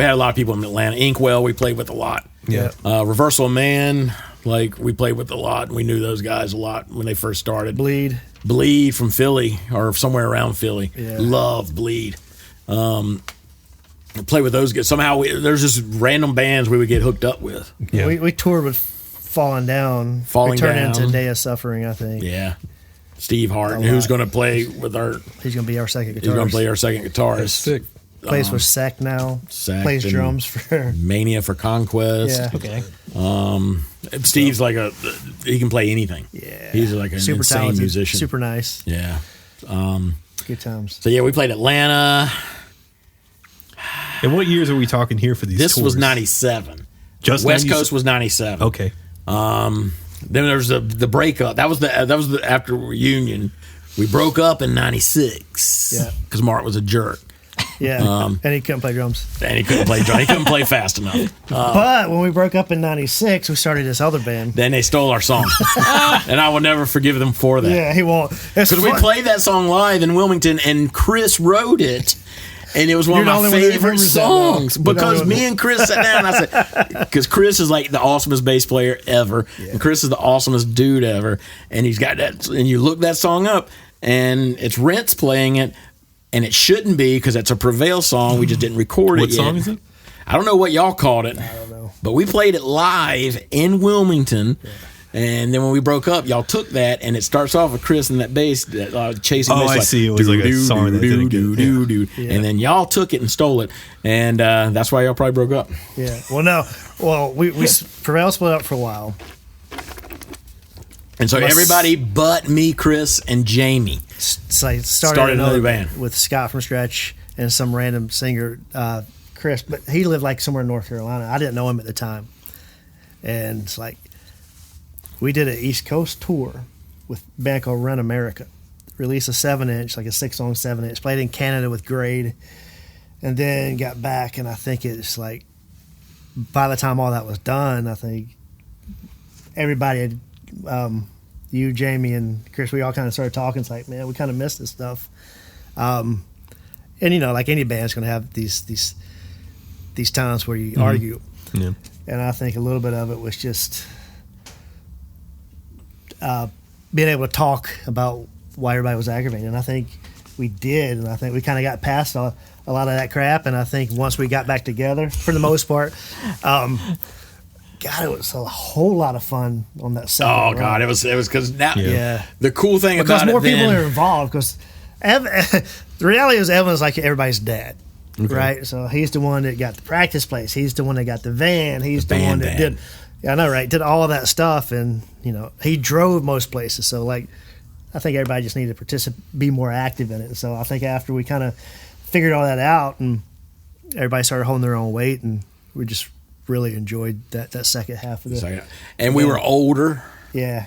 had a lot of people in Atlanta. Inkwell, we played with a lot. Yeah. Reversal Man, like we played with a lot. We knew those guys a lot when they first started. Bleed from Philly or somewhere around Philly. Yeah. Love Bleed. Play with those guys. Somehow there's just random bands we would get hooked up with. Yeah. We toured with Falling Down. We turned into Day of Suffering, I think. Yeah. Steve Hart, who's going to play with our... He's going to be our second guitarist. He's going to play our second guitarist. That's sick. Plays for Sec now. Plays drums for... Mania for Conquest. Yeah. Okay. Steve's like he can play anything. Yeah. He's like an super insane talented, musician. super nice. Yeah. Good times. So yeah, we played Atlanta. And what years are we talking here for these This tours? was 97. Just West Coast was 97. Okay. Then there was the breakup. That was the after reunion. We broke up in 96. Yeah. Because Mark was a jerk. Yeah. And he couldn't play drums. And he couldn't play drums. He couldn't play fast enough. But when we broke up in 96, we started this other band. Then they stole our song. And I will never forgive them for that. Yeah, he won't. Because we played that song live in Wilmington, and Chris wrote it. And it was one of my favorite songs because me and Chris sat down and I said, because Chris is like the awesomest bass player ever. Yeah. And Chris is the awesomest dude ever. And he's got that, and you look that song up and it's Rents playing it. And it shouldn't be because it's a Prevail song. We just didn't record it yet. What song is it? I don't know what y'all called it. I don't know. But we played it live in Wilmington. Yeah. And then when we broke up, y'all took that, and it starts off with Chris and that bass, chasing bass. Oh, I see. It was like a song that didn't get And then y'all took it and stole it, and that's why y'all probably broke up. Yeah. Well, no. Well, we Prevail split up for a while. And so everybody but me, Chris, and Jamie started another band with Scott from scratch and some random singer, Chris. But he lived like somewhere in North Carolina. I didn't know him at the time. And it's like, we did an East Coast tour with a band called Run America. Released a 7-inch, like a 6-song 7-inch. Played in Canada with Grade. And then got back, and I think it's like, by the time all that was done, I think everybody had, you, Jamie, and Chris, we all kind of started talking. It's like, man, we kind of missed this stuff. And, you know, like any band's going to have these times where you argue. Yeah. And I think a little bit of it was just... being able to talk about why everybody was aggravated. And I think we did. And I think we kind of got past a lot of that crap. And I think once we got back together, for the most part, God, it was a whole lot of fun on that second Oh run. God, it was because now Yeah. the cool thing Because about more it people then, are involved. Because the reality is Evan's like everybody's dad, right? So he's the one that got the practice place. He's the one that got the van. He's the one that did. Yeah, I know, right? Did all of that stuff, and he drove most places. So like, I think everybody just needed to participate, be more active in it. And so I think after we kind of figured all that out, and everybody started holding their own weight, and we just really enjoyed that second half of the. And we were older. Yeah.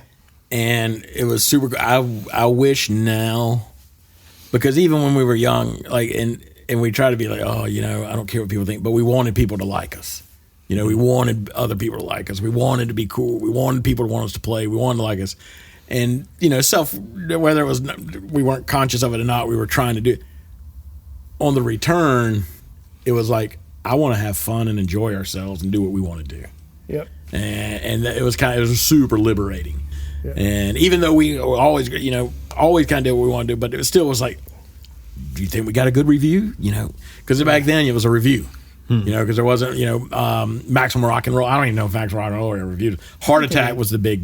And it was super good. I wish now, because even when we were young, like and we try to be like, oh, I don't care what people think, but we wanted people to like us. We wanted other people to like us. We wanted to be cool. We wanted people to want us to play. We wanted to like us. And whether it was we weren't conscious of it or not, we were trying to do it. On the return, it was like, I want to have fun and enjoy ourselves and do what we want to do. Yep. And it was super liberating. Yeah. And even though we always kind of did what we wanted to do, but it still was like, do you think we got a good review? Because back then it was a review. Because there wasn't, Maximum Rock and Roll. I don't even know if Maximum Rock and Roll ever reviewed it. Heart Attack was the big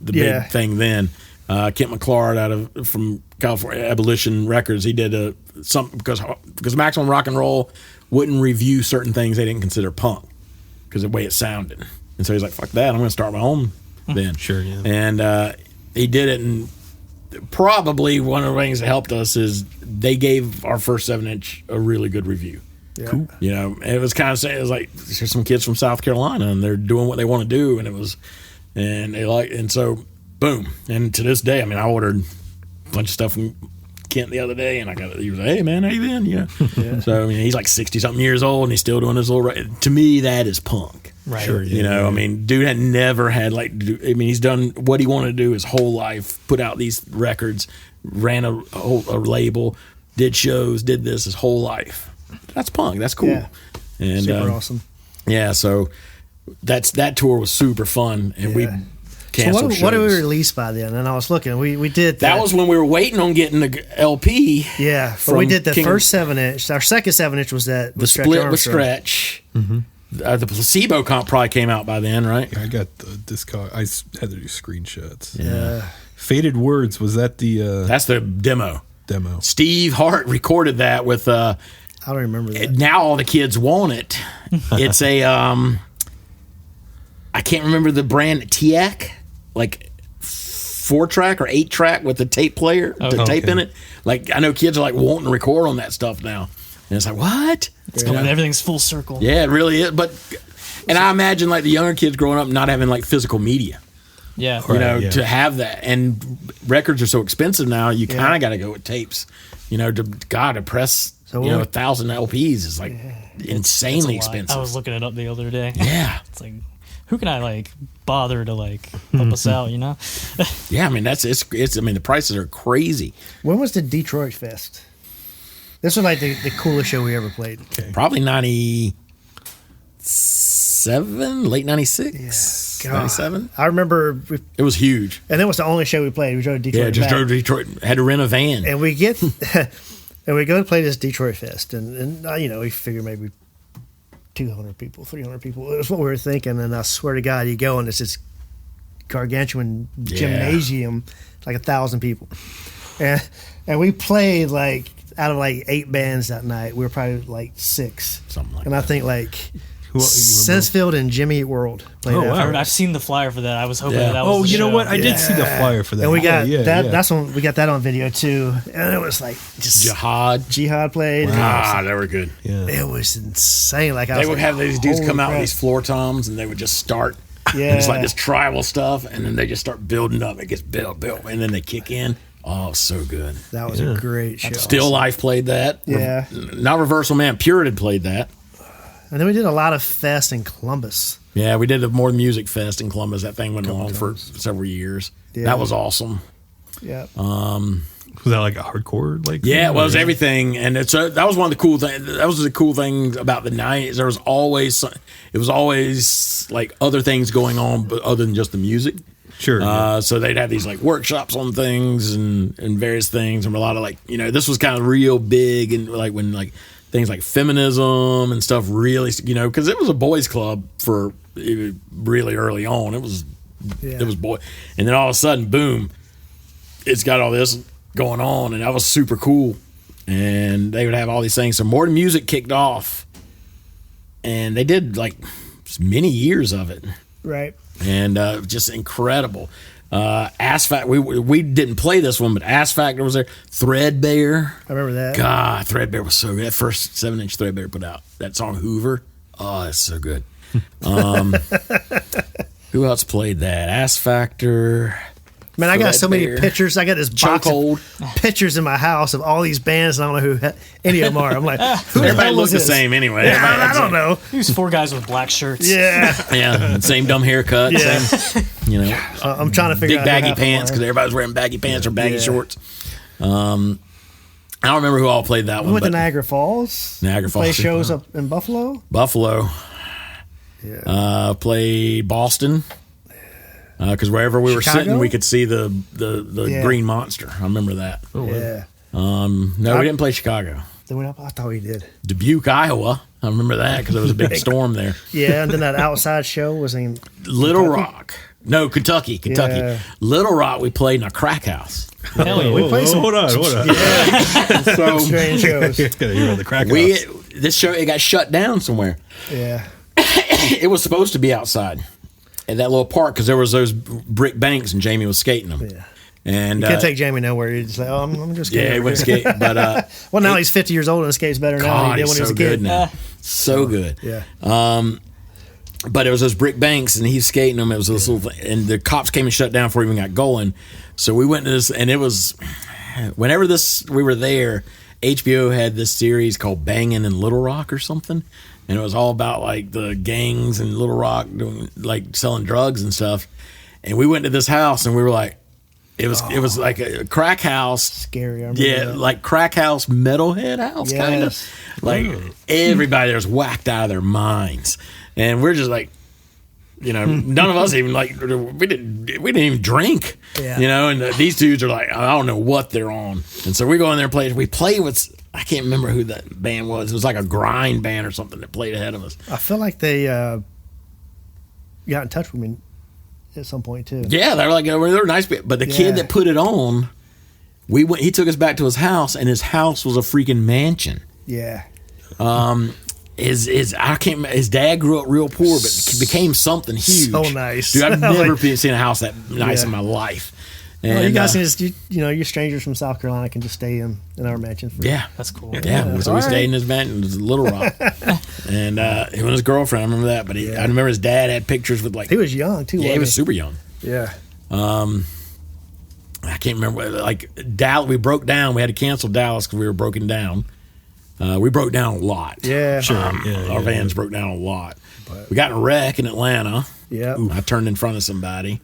thing then. Kent McClard from California Abolition Records, he did something because Maximum Rock and Roll wouldn't review certain things they didn't consider punk because of the way it sounded. And so he's like, fuck that, I'm going to start my own then. Sure, yeah. And he did it, and probably one of the things that helped us is they gave our first 7-inch a really good review. Yeah. Cool. And it was kind of saying, it was like, there's some kids from South Carolina and they're doing what they want to do, and so boom. And to this day, I ordered a bunch of stuff from Kent the other day, and he was like, hey man, how you been? Yeah. So he's like 60 something years old and he's still doing his little, to me that is punk. Right. Sure, Dude had never had he's done what he wanted to do his whole life, put out these records, ran a label, did shows, did this his whole life. That's punk. That's cool. Yeah. And Super awesome. Yeah, so that tour was super fun, and we canceled shows. What did we release by then? And I was looking. We did that was when we were waiting on getting the LP. Yeah, but we did the first 7-inch. Our second 7-inch was the split with Stretch. Mm-hmm. The Placebo comp probably came out by then, right? I got the discog. I had to do screenshots. Yeah. Faded Words, was that the that's the demo. Steve Hart recorded that with I don't remember that. Now all the kids want it. It's a I can't remember the brand, TX, like 4-track or 8-track with the tape player, tape in it. Like I know kids are like wanting to record on that stuff now. And it's like, what? It's coming, everything's full circle. Yeah, it really is. And I imagine like the younger kids growing up not having like physical media. Yeah. To have that. And records are so expensive now, you kind of got to go with tapes. To press 1,000 LPs is like insanely expensive. I was looking it up the other day. Yeah. It's like, who can I bother to help us out, Yeah, it's the prices are crazy. When was the Detroit Fest? This was like the coolest show we ever played. Okay. Probably 97, late 96, Yeah. 97. I remember It was huge. and that was the only show we played. We drove to Detroit. Yeah, just drove to Detroit. Had to rent a van. And we get and we go to play this Detroit Fest, and we figure maybe 200 people, 300 people. That's what we were thinking. And I swear to God, you go and it's this gargantuan gymnasium, like 1,000 people, and we played out of 8 bands that night. We were probably 6, Something like and that. I think Sensfield and Jimmy Eat World played that. wow. I've seen the flyer for that. I was hoping Yeah. that was the you know show. what? I did see the flyer for that. And we got that. that's when we got that on video too. And it was just Jihad played. Ah, they were good. Yeah. It was insane. They would have these dudes holy come out with crap. these floor toms, and they would just start. Yeah. And it's like this tribal stuff, and then they just start building up. It gets built, and then they kick in. Oh, so good. That was a great show. Still Life played that. Yeah. Not Reversal Man. Puritan played that. And then we did a lot of fest in Columbus. Yeah, we did the More Music Fest in Columbus. That thing went on for several years. Yeah. That was awesome. Yeah. Was that like a hardcore? Yeah, it was everything, and that was one of the cool things. That was the cool thing about the night. There was always other things going on, but other than just the music. Sure. So they'd have these workshops on things and various things, and a lot of this was kind of real big, and when things like feminism and stuff really, because it was a boys' club for really early on. It was boy, and then all of a sudden, boom, it's got all this going on, and that was super cool. And they would have all these things. So More Music kicked off, and they did like many years of it. Right. And just incredible. Ass Factor, we didn't play this one, but Ass Factor was there. Threadbare. I remember that. God, Threadbare was so good. That first 7-inch Threadbare put out. That song Hoover. Oh, that's so good. Who else played that? Ass Factor. Man, I got so many pictures. I got this box Chokehold. of pictures in my house of all these bands, and I don't know who any of them are. I'm like, who the Everybody hell looks was the this? same anyway. Yeah, I don't know. These 4 guys with black shirts. Yeah. Yeah, same dumb haircut. Yeah. Same, you know, I'm trying to figure big out baggy who half of pants them because are. everybody's wearing baggy pants or baggy Yeah. shorts. I don't remember who all played that We one. went to But Niagara Falls. Niagara Play Falls. shows up in Buffalo. Buffalo. Yeah. Played Boston. Because wherever we were Chicago? sitting, we could see the Yeah. green monster. I remember that. Yeah. No, we didn't play Chicago. They went up. I thought we did. Dubuque, Iowa. I remember that because there was a big storm there. Yeah, and then that outside show was in Little Kentucky? Rock. No, Kentucky. Yeah. Little Rock, we played in a crack house. Hell yeah. We played some Hold on. So strange shows. Gotta hear about the crack we house. this show it got shut down somewhere. Yeah. It was supposed to be outside at that little park because there was those brick banks and Jamie was skating them. Yeah. And You can't take Jamie nowhere. You just like, oh, I'm just yeah, he kidding. went skate. But Well, now he's 50 years old and skates better now than God, he did he's when he was so a kid. good now. So good. Yeah. But it was those brick banks, and he's skating them. It was this little thing, and the cops came and shut down before we even got going. So we went to this, and it was whenever we were there. HBO had this series called Bangin' in Little Rock or something, and it was all about like the gangs in Little Rock doing like selling drugs and stuff. And we went to this house, and we were like, it was like a crack house. Scary. I remember Yeah, that. like crack house, metalhead house, kind of. Yes. Like everybody there was whacked out of their minds, and we're just like, you know, none of us even like we didn't even drink, Yeah. you know. And these dudes are like, I don't know what they're on, and so we go in there and play. We play with I can't remember who that band was. It was like a grind band or something that played ahead of us. I feel like they got in touch with me at some point too. Yeah, they were like they were nice, but the Yeah. kid that put it on, we went. He took us back to his house, and his house was a freaking mansion. Yeah. His dad grew up real poor, but became something huge. So nice. Dude, I've I was never like- seen a house that nice Yeah. in my life. Well, you And, guys can just, you know, you're strangers from South Carolina can just stay in our mansion. For, yeah, That's cool. yeah. So we All stayed right. in his mansion, it was Little Rock, and him and his girlfriend. I remember that, but I remember his dad had pictures with like He was young too. yeah, he wasn't was super young. Yeah. I can't remember like Dallas. We broke down. We had to cancel Dallas because we were broken down. We broke down a lot. Yeah. Sure. Our vans broke down a lot. We got in a wreck in Atlanta. Yeah. I turned in front of somebody,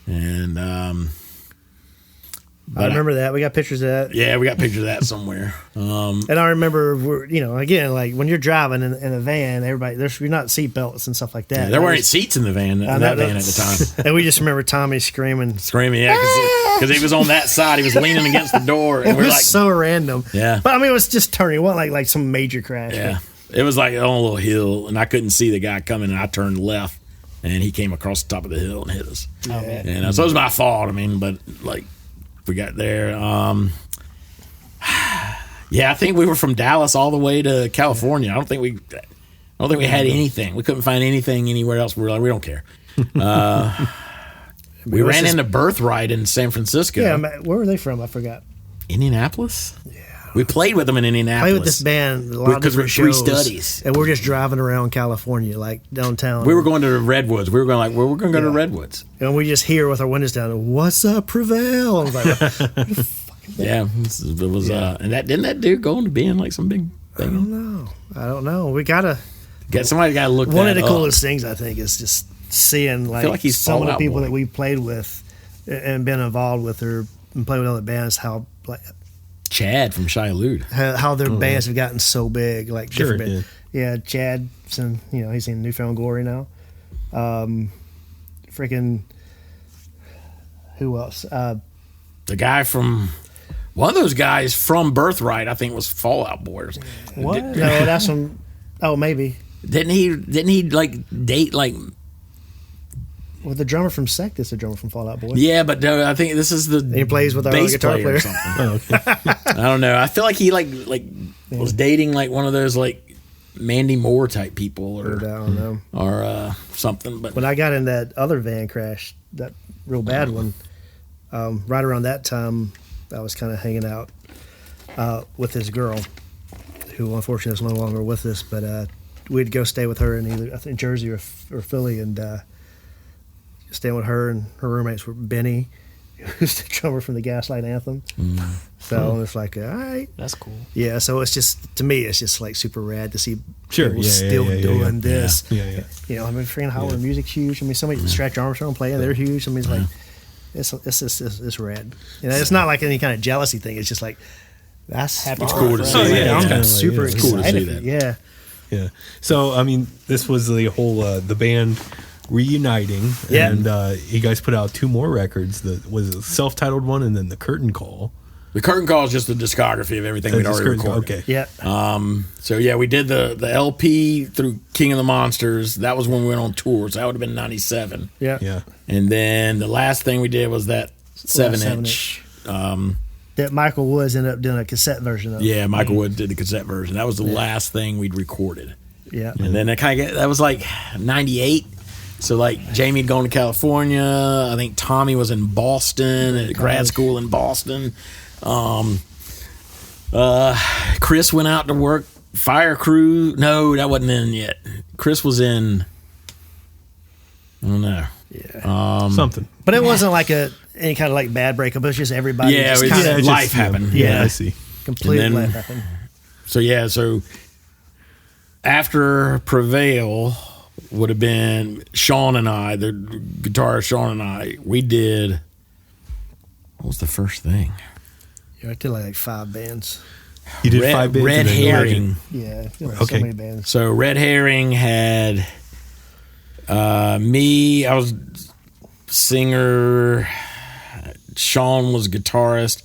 and I remember that. We got pictures of that. yeah, we got pictures of that somewhere. And I remember, you know, again, like when you're driving in a van, everybody, you're not seatbelts and stuff like that. There weren't van in that van at the time. And we just remember Tommy screaming. Screaming, yeah, because he was on that side. He was leaning against the door, and It we're was like, so random. Yeah. But I mean, it was just turning. It wasn't like some major crash. yeah. It was like on a little hill, and I couldn't see the guy coming, and I turned left, and he came across the top of the hill and hit us. Oh, man. And so it was my fault. I mean, but like we got there. Yeah, I think we were from Dallas all the way to California. I don't think we had anything. We couldn't find anything anywhere else. We were like, we don't care. We was ran just- into Birthright in San Francisco. Yeah. Where were they from? I forgot. Indianapolis. Yeah, we played with them in Indianapolis. Played with this band, a lot of Because we're different three shows, studies. and we're just driving around California, like downtown. We were going to the Redwoods. We were going like, well, we're going to go to Yeah. Redwoods. and we just hear with our windows down. What's up, Prevail? I was like, Yeah, it was. And didn't that dude go into being like some big I thing? don't know. We gotta. Somebody got to look. One of that the up. coolest things I think is just seeing like he's some of Fall the Out people Boy. that we played with and been involved with or and played with other bands. How Chad from Shia Lude. how their bands have gotten so big, like Sure, different bands. Yeah, Chad's in, he's in Newfound Glory now. Freaking who else? The guy from one of those guys from Birthright, I think, was Fallout Boy. Or something. What? No, that's from. Oh, maybe. Didn't he like date like Well, the drummer from Sect is the drummer from Fall Out Boy. Yeah, but no, I think this is the He plays with our bass guitar player or player. something. Oh, okay. I don't know. I feel like he like was dating like one of those like Mandy Moore type people I don't know. or something. But When I got in that other van crash, that real bad one, right around that time, I was kind of hanging out with this girl, who unfortunately is no longer with us. But we'd go stay with her in either I think Jersey or Philly, and staying with her and her roommates were Benny, who's the drummer from the Gaslight Anthem. So it's like, all right, That's cool. yeah. So it's just, to me, it's just like super rad to see Sure, people yeah, still doing yeah. this. Yeah. You know, I mean, freaking Howler Music's huge. I mean, somebody Stretch Armstrong playing, they're huge. I mean, it's like, it's rad. You know, it's not like any kind of jealousy thing. It's just like, that's Happy it's cool to see. Oh, yeah, that. it's I'm kinda super like, it's cool to excited. see that. Yeah. Yeah. So, I mean, this was the whole the band reuniting, Yeah. and you guys put out 2 more records. The was a self-titled one, and then the Curtain Call. The Curtain Call is just the discography of everything we'd Just already Curtain Call, recorded. Okay. Yeah. So yeah, we did the LP through King of the Monsters. That was when we went on tour. So that would have been 97. Yeah. Yeah. And then the last thing we did was that 7-inch. That Michael Woods ended up doing a cassette version of. Yeah, Michael Wood did the cassette version. That was the last thing we'd recorded. Yeah. And then that was like 98. So like Jamie had gone to California. I think Tommy was in Boston at grad school in Boston. Chris went out to work fire crew. No, that wasn't in yet. Chris was in. I don't know. Yeah. Something. But it wasn't like any kind of like bad breakup. It was just everybody. Yeah, just it was kind of just life happened. Yeah, I see. complete and then- life happened. So after Prevail would have been Sean and I, the guitarist Sean and I, we did. What was the first thing? Yeah, I did like 5 bands. You did 5 bands. Red and then- Herring. Yeah. Like Okay. So many bands. So Red Herring had me. I was singer. Sean was guitarist.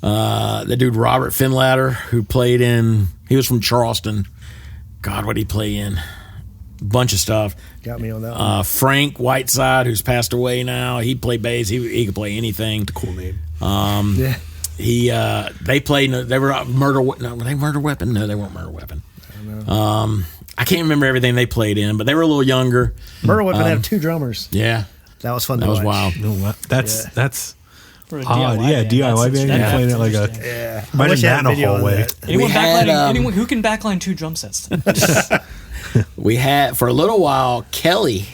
The dude Robert Finlatter, who played in. He was from Charleston. God, what did he play in? Bunch of stuff. Got me on that one. Frank Whiteside, who's passed away now. He played bass. He could play anything. Cool name. Yeah. They played. They were Murder. No, were they Murder Weapon? No, they weren't Murder Weapon. I can't remember everything they played in, but they were a little younger. Murder Weapon had 2 drummers. Yeah, That was fun that to was watch. wild. No, that's For a odd. Yeah, band, DIY band. that's You're playing it like a. interesting. Yeah. I Imagine wish I that had in a video of hallway. that. Anyone, We had, anyone who can backline 2 drum sets? We had for a little while Kelly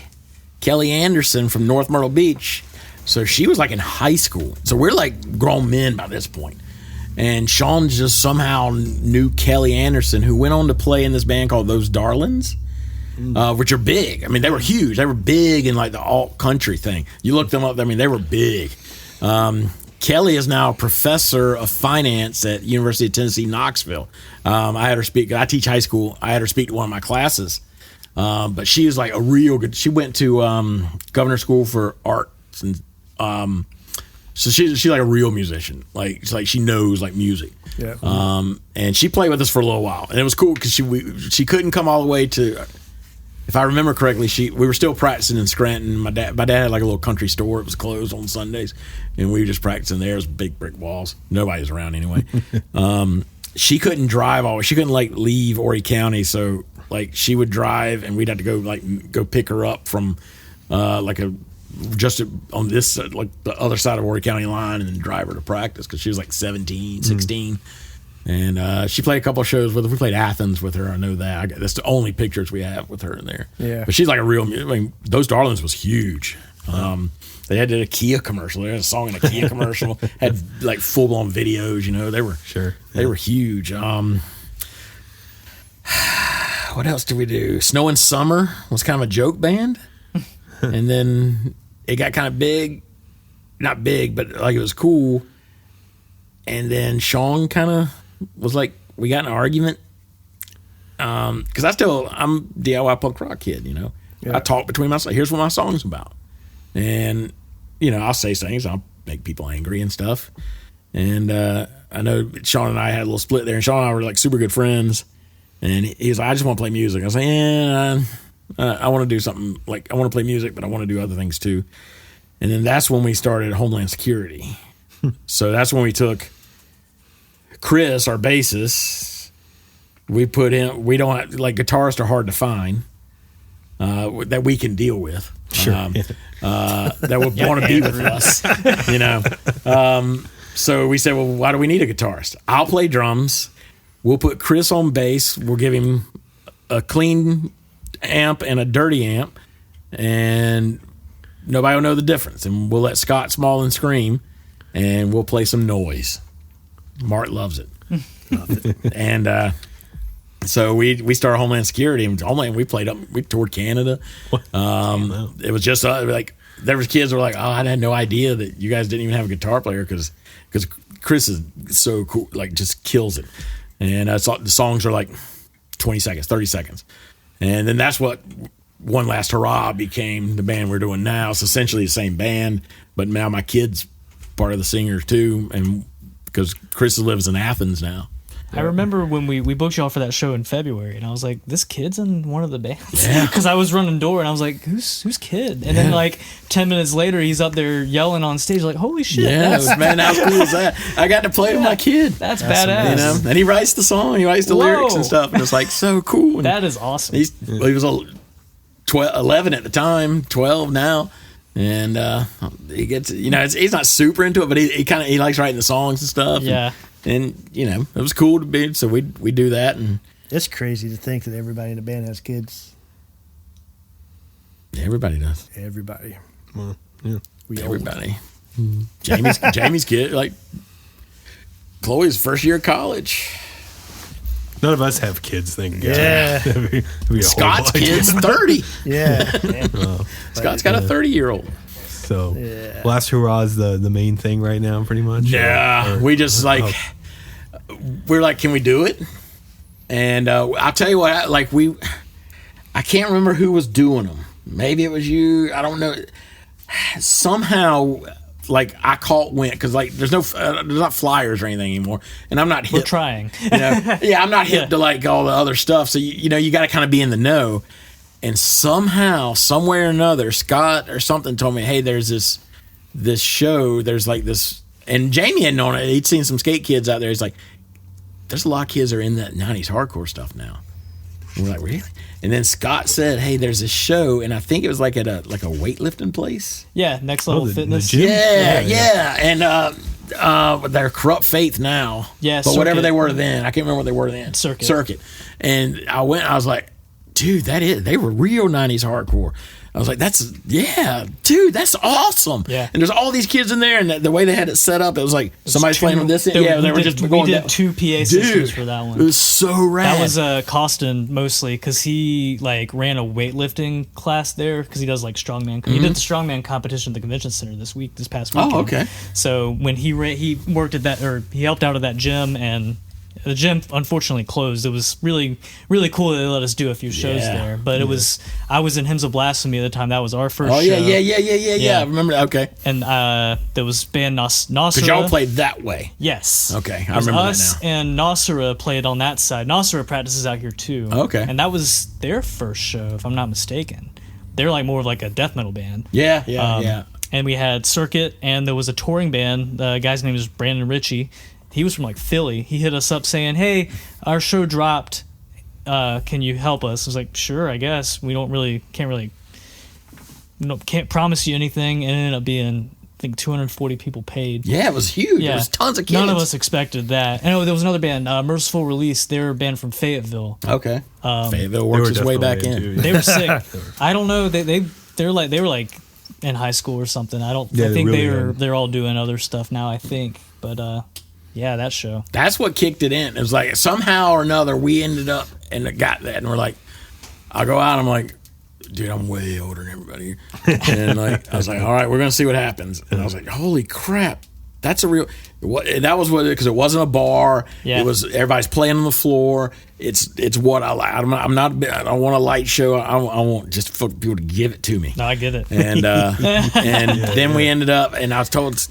Anderson from North Myrtle Beach. So she was like in high school. So we're like grown men by this point. And Sean just somehow knew Kelly Anderson, who went on to play in this band called Those Darlings, which are big. I mean, they were huge. They were big in like the alt country thing. You look them up. I mean, they were big. Kelly is now a professor of finance at University of Tennessee, Knoxville. I had her speak. I teach high school. I had her speak to one of my classes. But she is like a real good. She went to Governor School for Arts, and so she's like a real musician. Like she knows like music. Yeah. And she played with us for a little while, and it was cool because she couldn't come all the way to. If I remember correctly, we were still practicing in Scranton. My dad had like a little country store. It was closed on Sundays, and we were just practicing there. It was big brick walls. Nobody was around anyway. She couldn't drive always. She couldn't like leave Horry County, so like she would drive, and we'd have to go pick her up from just on this like the other side of Horry County line, and then drive her to practice because she was like 17, 16. And she played a couple of shows with us. We played Athens with her. I know that. That's the only pictures we have with her in there. Yeah. But she's like a real. I mean, Those Darlings was huge. They had a Kia commercial. They had a song in a Kia commercial. Had like full blown videos. You know, they were They were huge. What else did we do? Snow and Summer was kind of a joke band, and then it got kind of big. Not big, but like it was cool. And then Sean kind of was like, we got in an argument. Because I'm DIY punk rock kid, you know. Yeah. I talk between myself. Here's what my song's about. And, you know, I'll say things. I'll make people angry and stuff. And I know Sean and I had a little split there. And Sean and I were like super good friends. And he was like, I just want to play music. I was like, yeah, I want to do something like I want to play music, but I want to do other things too. And then that's when we started Homeland Security. So that's when we took Chris, our bassist. We put in. We don't have, like guitarists are hard to find that we can deal with. Sure. That would want to be with us, you know. So we said, well, why do we need a guitarist? I'll play drums. We'll put Chris on bass. We'll give him a clean amp and a dirty amp, and nobody will know the difference. And we'll let Scott Smallin scream, and we'll play some noise. Mark loves it. And so we started Homeland Security, and we played up. We toured Canada. It was just like there was kids who were like, "Oh, I had no idea that you guys didn't even have a guitar player because Chris is so cool, like just kills it." And the songs are like 20 seconds, 30 seconds, and then that's what One Last Hurrah became the band we're doing now. It's essentially the same band, but now my kid's part of the singers too, and because Chris lives in Athens now. I remember when we booked y'all for that show in February, and I was like, "This kid's in one of the bands." Yeah. Because I was running door, and I was like, "Who's kid?" And then like 10 minutes later, he's up there yelling on stage, like, "Holy shit!" Yeah, man, how cool is that? I got to play with my kid. That's badass. You know, and he writes the song, he writes the lyrics and stuff, and it's like so cool. And that is awesome. he was 11 at the time, 12 now, and he gets, you know, he's not super into it, but he likes writing the songs and stuff. Yeah. And you know, it was cool to be, so we do that, and It's crazy to think that everybody in the band has kids. everybody does. Everybody. Well, yeah. Everybody. Jamie's kid, like Chloe's first year of college. None of us have kids, thank God. Yeah. That'd be a Scott's horrible idea. kid's 30. Yeah. Scott's got a 30-year-old. So, Last Hurrah is the main thing right now, pretty much. Yeah, we just like we're like, can we do it? And I'll tell you what, I can't remember who was doing them. Maybe it was you. I don't know. Somehow, like I caught wind because like there's not flyers or anything anymore, and I'm not hip. We're trying. You know? Yeah, I'm not hip to like all the other stuff. So you know, you got to kind of be in the know. And somehow, somewhere or another, Scott or something told me, "Hey, there's this show. There's like this." And Jamie had known it. He'd seen some skate kids out there. He's like, "There's a lot of kids that are in that '90s hardcore stuff now." And we're like, "Really?" And then Scott said, "Hey, there's this show, and I think it was like at a weightlifting place." Yeah, Next Level the Fitness. gym? Yeah. And they're Corrupt Faith now. Yeah, but whatever Circuit. they were then, I can't remember what they were then. Circuit. And I was like, dude, they were real 90s hardcore. I was like, dude, that's awesome. Yeah. And there's all these kids in there, and the way they had it set up, it was like somebody's playing with this. They were just we going did down. two PA systems for that one. It was so rad. That was Costin mostly because he like ran a weightlifting class there because he does like strongman. He did the strongman competition at the convention center this past weekend. Oh, okay. So when he worked at that, or he helped out at that gym, and the gym unfortunately closed. It was really, really cool that they let us do a few shows there. But it was, I was in Hymns of Blasphemy at the time. That was our first show. Yeah. I remember that. Okay. And there was band Nasra. Because y'all played that way. Yes. Okay, I It was remember that us now. and Nasra played on that side. Nasra practices out here too. Okay. And that was their first show, if I'm not mistaken. They're like more of like a death metal band. Yeah. And we had Circuit, and there was a touring band. The guy's name is Brandon Ritchie. He was from like Philly. He hit us up saying, "Hey, our show dropped. Can you help us?" I was like, "Sure, I guess." We can't promise you anything. And it ended up being, I think, 240 people paid. Yeah, it was huge. There was tons of kids. None of us expected that. And there was another band, Merciful Release. They were a band from Fayetteville. Okay. Fayetteville works its way back in. They were sick. I don't know. They were like in high school or something. I think really they're all doing other stuff now, I think. But yeah, that show. That's what kicked it in. It was like somehow or another we ended up and got that, and we're like, I'll go out. I'm like, dude, I'm way older than everybody here. And like, I was like, all right, we're gonna see what happens. And I was like, holy crap, that's a real. That was what, because it wasn't a bar. Yeah. It was everybody's playing on the floor. It's what I like. I don't want a light show. I want just for people to give it to me. No, I get it. And then we ended up, and I was told.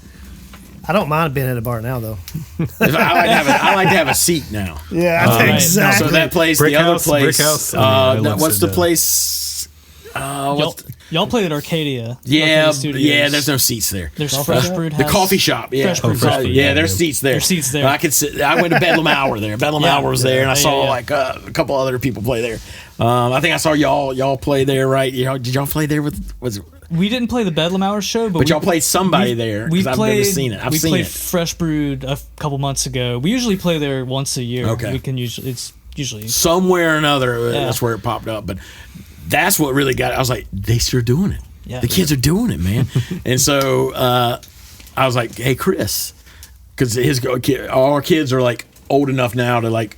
I don't mind being at a bar now, though. I like to have a seat now. Yeah, right. exactly. So that place, Brick the other House, place. Brick House. I love What's the Sedona. place? Y'all played at Arcadia. Yeah, Arcadia Studios. yeah. There's no seats there. There's Fresh Brewed. The coffee shop. Yeah, Fresh Brewed. yeah. There's seats there. There's seats there. I could sit. I went to Bedlam Hour there. Bedlam Hour was there, and I saw like a couple other people play there. I think I saw y'all play there, right? Did y'all play there with? We didn't play the Bedlam Hour show, but y'all played somebody there. We I've played. never seen it. We seen played it. Fresh Brewed a couple months ago. We usually play there once a year. Okay. We can usually. It's usually somewhere or another. That's where it popped up, but. That's what really got it. I was like, they sure doing it. Yeah. The kids are doing it, man. And so I was like, hey, Chris, because all our kids are like old enough now to like,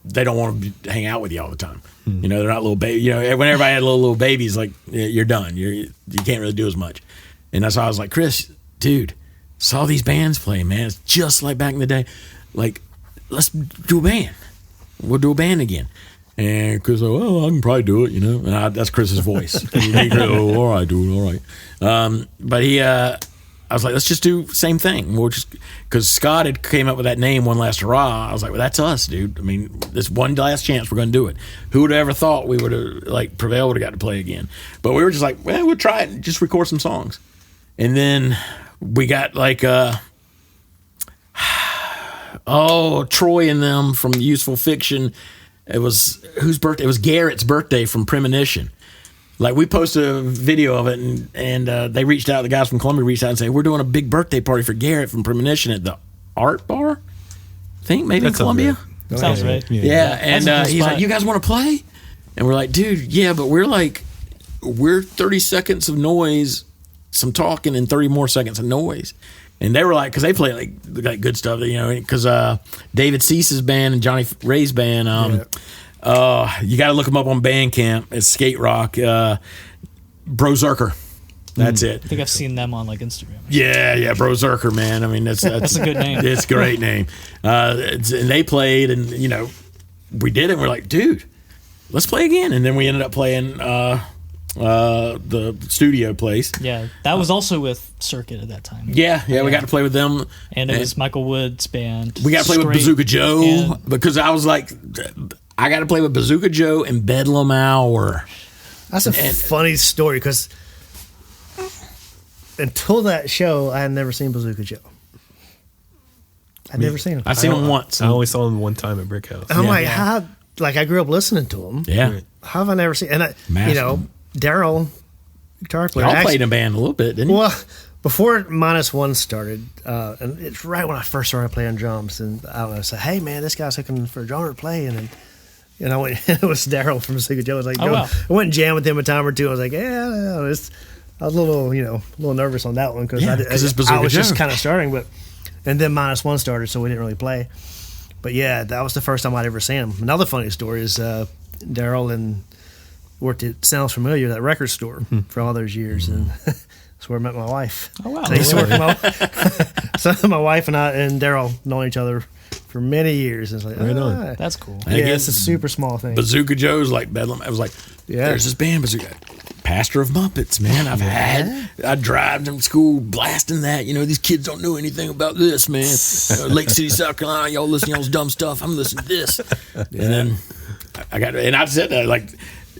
they don't want to hang out with you all the time. You know, they're not little baby. You know, when everybody had little babies, like you're done. You can't really do as much. And that's why I was like, Chris, dude, saw these bands play, man. It's just like back in the day. Like, let's do a band. We'll do a band again. And Chris was like, well, I can probably do it, you know. And that's Chris's voice. He goes, oh, all right, dude, all right. But I was like, let's just do same thing. We'll just because Scott had came up with that name, One Last Hurrah. I was like, well, that's us, dude. I mean, this one last chance, we're going to do it. Who would have ever thought we would have like Prevail would have got to play again? But we were just like, well, we'll try it and just record some songs. And then we got like, Troy and them from Useful Fiction. It was whose birthday? It was Garrett's birthday from Premonition. Like we posted a video of it, and they reached out. The guys from Columbia reached out and said, "We're doing a big birthday party for Garrett from Premonition at the Art Bar. I think maybe in Columbia. Sounds right. Yeah, and That's a cool he's spot. like, "You guys want to play?" And we're like, "Dude, yeah, but we're 30 seconds of noise, some talking, and 30 more seconds of noise." And they were like, because they play like good stuff, you know, because David Cease's band and Johnny Ray's band, you got to look them up on Bandcamp. It's skate rock. Brozerker. That's it. I think I've seen them on like Instagram. Yeah, Brozerker, man. I mean, that's That's a good name. It's a great name. And they played, and you know, we did it. And we're like, dude, let's play again. And then we ended up playing the studio place. Yeah, that was also with Circuit at that time. Yeah, we got to play with them. And it was Michael Wood's band. We got to play with Scrape. Bazooka Joe And- because I was like, I got to play with Bazooka Joe and Bedlam Hour. That's a funny story because until that show, I had never seen Bazooka Joe. I'd never seen him. I seen him once. I only saw him one time at Brick House. And I'm like, how? Like I grew up listening to him. Yeah. How have I never seen? And Master. Daryl, guitar player. Y'all played in a band a little bit, didn't you? Well, before -1 started, and it's right when I first started playing drums, and I said, "Hey, man, this guy's looking for a drummer to play," and then, I went. It was Daryl from Bazooka Joe. I was like, Oh, wow. I went and jammed with him a time or two. I was like, yeah, I was a little, a little nervous on that one because Yeah, 'cause it's Bazooka I was just Joe. kind of starting, and then -1 started, so we didn't really play. But yeah, that was the first time I'd ever seen him. Another funny story is Daryl and worked at Sounds Familiar, that record store, for all those years, and that's where I met my wife. Oh, wow. So I used to work with my wife and I and Daryl known each other for many years. And it's like, Right on. That's cool. And yeah, again, it's a super small thing. Bazooka Joe's like Bedlam. I was like, Yeah. there's this band, Bazooka. Pastor of Muppets, man. I drive them to school blasting that. You know, these kids don't know anything about this, man. Lake City, South Carolina, y'all listen to y'all's dumb stuff. I'm listening to this. And then I said that, like,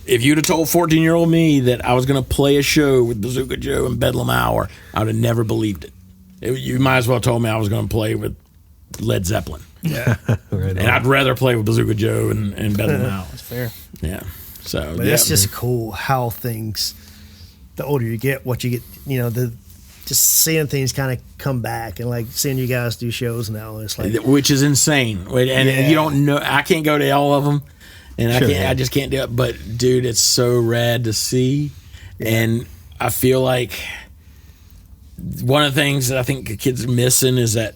if you'd have told 14-year-old me that I was going to play a show with Bazooka Joe and Bedlam Hour, I would have never believed it. You might as well told me I was going to play with Led Zeppelin. Yeah. Right And I'd rather play with Bazooka Joe and Bedlam Hour. That's fair. Yeah. So, But it's just cool how things, the older you get, what you get, just seeing things kind of come back and like seeing you guys do shows now. It's like, which is insane. And you don't know, I can't go to all of them. And Sure, I just can't do it. But dude, it's so rad to see. And I feel like one of the things that I think the kids are missing is that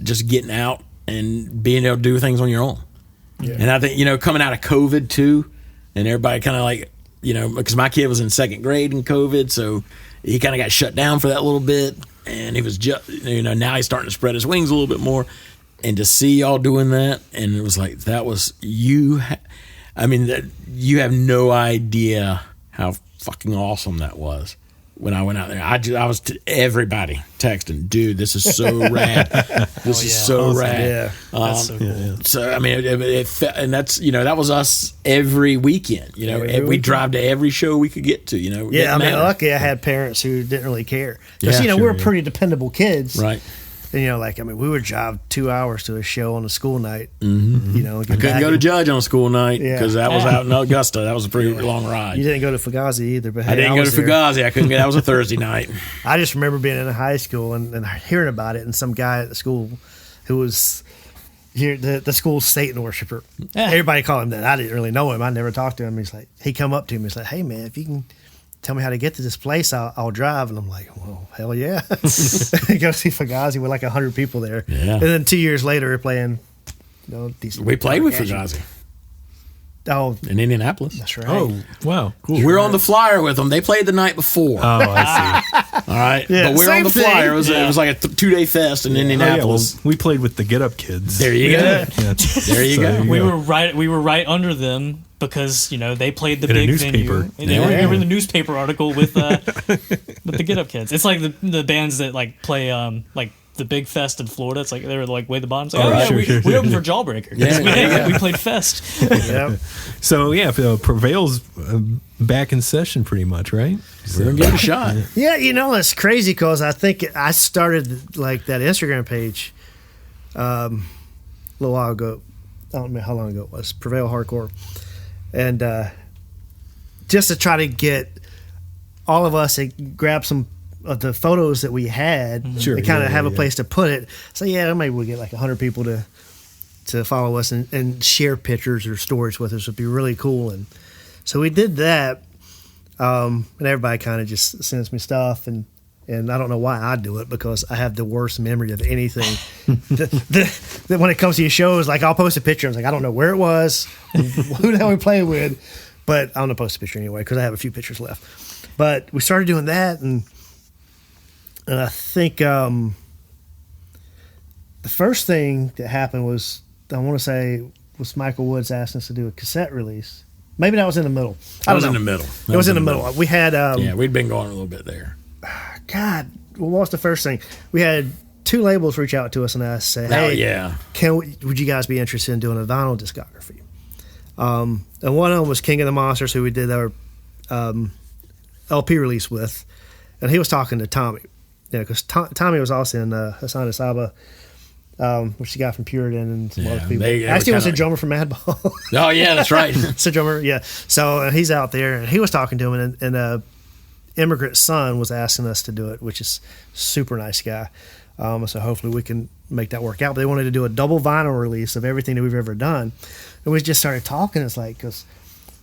just getting out and being able to do things on your own. Yeah. And I think, coming out of COVID too, and everybody kind of like, because my kid was in 2nd grade in COVID, so he kind of got shut down for that little bit. And he was just, now he's starting to spread his wings a little bit more. And to see y'all doing that, and it was like, that was you. You have no idea how fucking awesome that was. when I went out there. I was to everybody texting, dude, this is so rad. This is so rad. Yeah. That's so cool. So I mean, and that's that was us every weekend. We drive to every show we could get to. Yeah, I mean, luckily I had parents who didn't really care. Because, we were pretty dependable kids. Right. And, we would drive 2 hours to a show on a school night. Mm-hmm. I couldn't go to Judge on a school night because that was out in Augusta. That was a pretty long ride. You didn't go to Fugazi either. But I didn't go to Fugazi. I couldn't get. That was a Thursday night. I just remember being in high school and hearing about it, and some guy at the school who was here, the school Satan worshiper. Yeah. Everybody called him that. I didn't really know him. I never talked to him. He come up to me. He's like, "Hey man, if you can tell me how to get to this place, I'll drive." And I'm like, well, hell yeah. Go see Fugazi with like 100 people there. Yeah. And then 2 years later, we're playing decent. We played with Fugazi. Oh, in Indianapolis. That's right. Oh, wow. Cool. We're on the flyer with them. They played the night before. Oh, I see. All right. Yeah, but we're on the same flyer. thing. It was like a 2-day fest in Indianapolis. We played with the Get Up Kids. There you go. Yeah. There you go. We were right under them because they played the In a big newspaper. venue. And they were in the newspaper article with the Get Up Kids. It's like the bands that like play like the big fest in Florida. It's like they were like way the bottom. It's like, we opened for Jawbreaker. Yeah. We played fest. Yep. So Prevail's back in session pretty much, right? We're gonna give it a shot. Yeah, it's crazy because I think I started like that Instagram page a little while ago. I don't know how long ago it was. Prevail Hardcore, and just to try to get all of us to grab some of the photos that we had, Sure, and kind of have a place to put it. So maybe we'll get like 100 people to follow us and share pictures or stories with us. Would be really cool. And so we did that. And everybody kind of just sends me stuff, and I don't know why I do it because I have the worst memory of anything. the when it comes to your shows, like I'll post a picture, I was like, I don't know where it was, who the hell we played with, but I'm gonna post a picture anyway because I have a few pictures left. But we started doing that, and I think the first thing that happened was was Michael Woods asking us to do a cassette release. Maybe that was in the middle. I don't know. in the middle. It was in the middle. We had we'd been going a little bit there. God, what was the first thing? We had 2 labels reach out to us and ask, say, "Hey, would you guys be interested in doing a vinyl discography?" And one of them was King of the Monsters, who we did our LP release with, and he was talking to Tommy, because Tommy was also in Hassan Asaba, which is the guy from Puritan and some other people. Actually, was a drummer for Madball. Oh yeah, that's right. It's a drummer, yeah. So he's out there, and he was talking to him, and Immigrant Son was asking us to do it, which is super nice guy. So hopefully we can make that work out. But they wanted to do a double vinyl release of everything that we've ever done, and we just started talking. It's like, because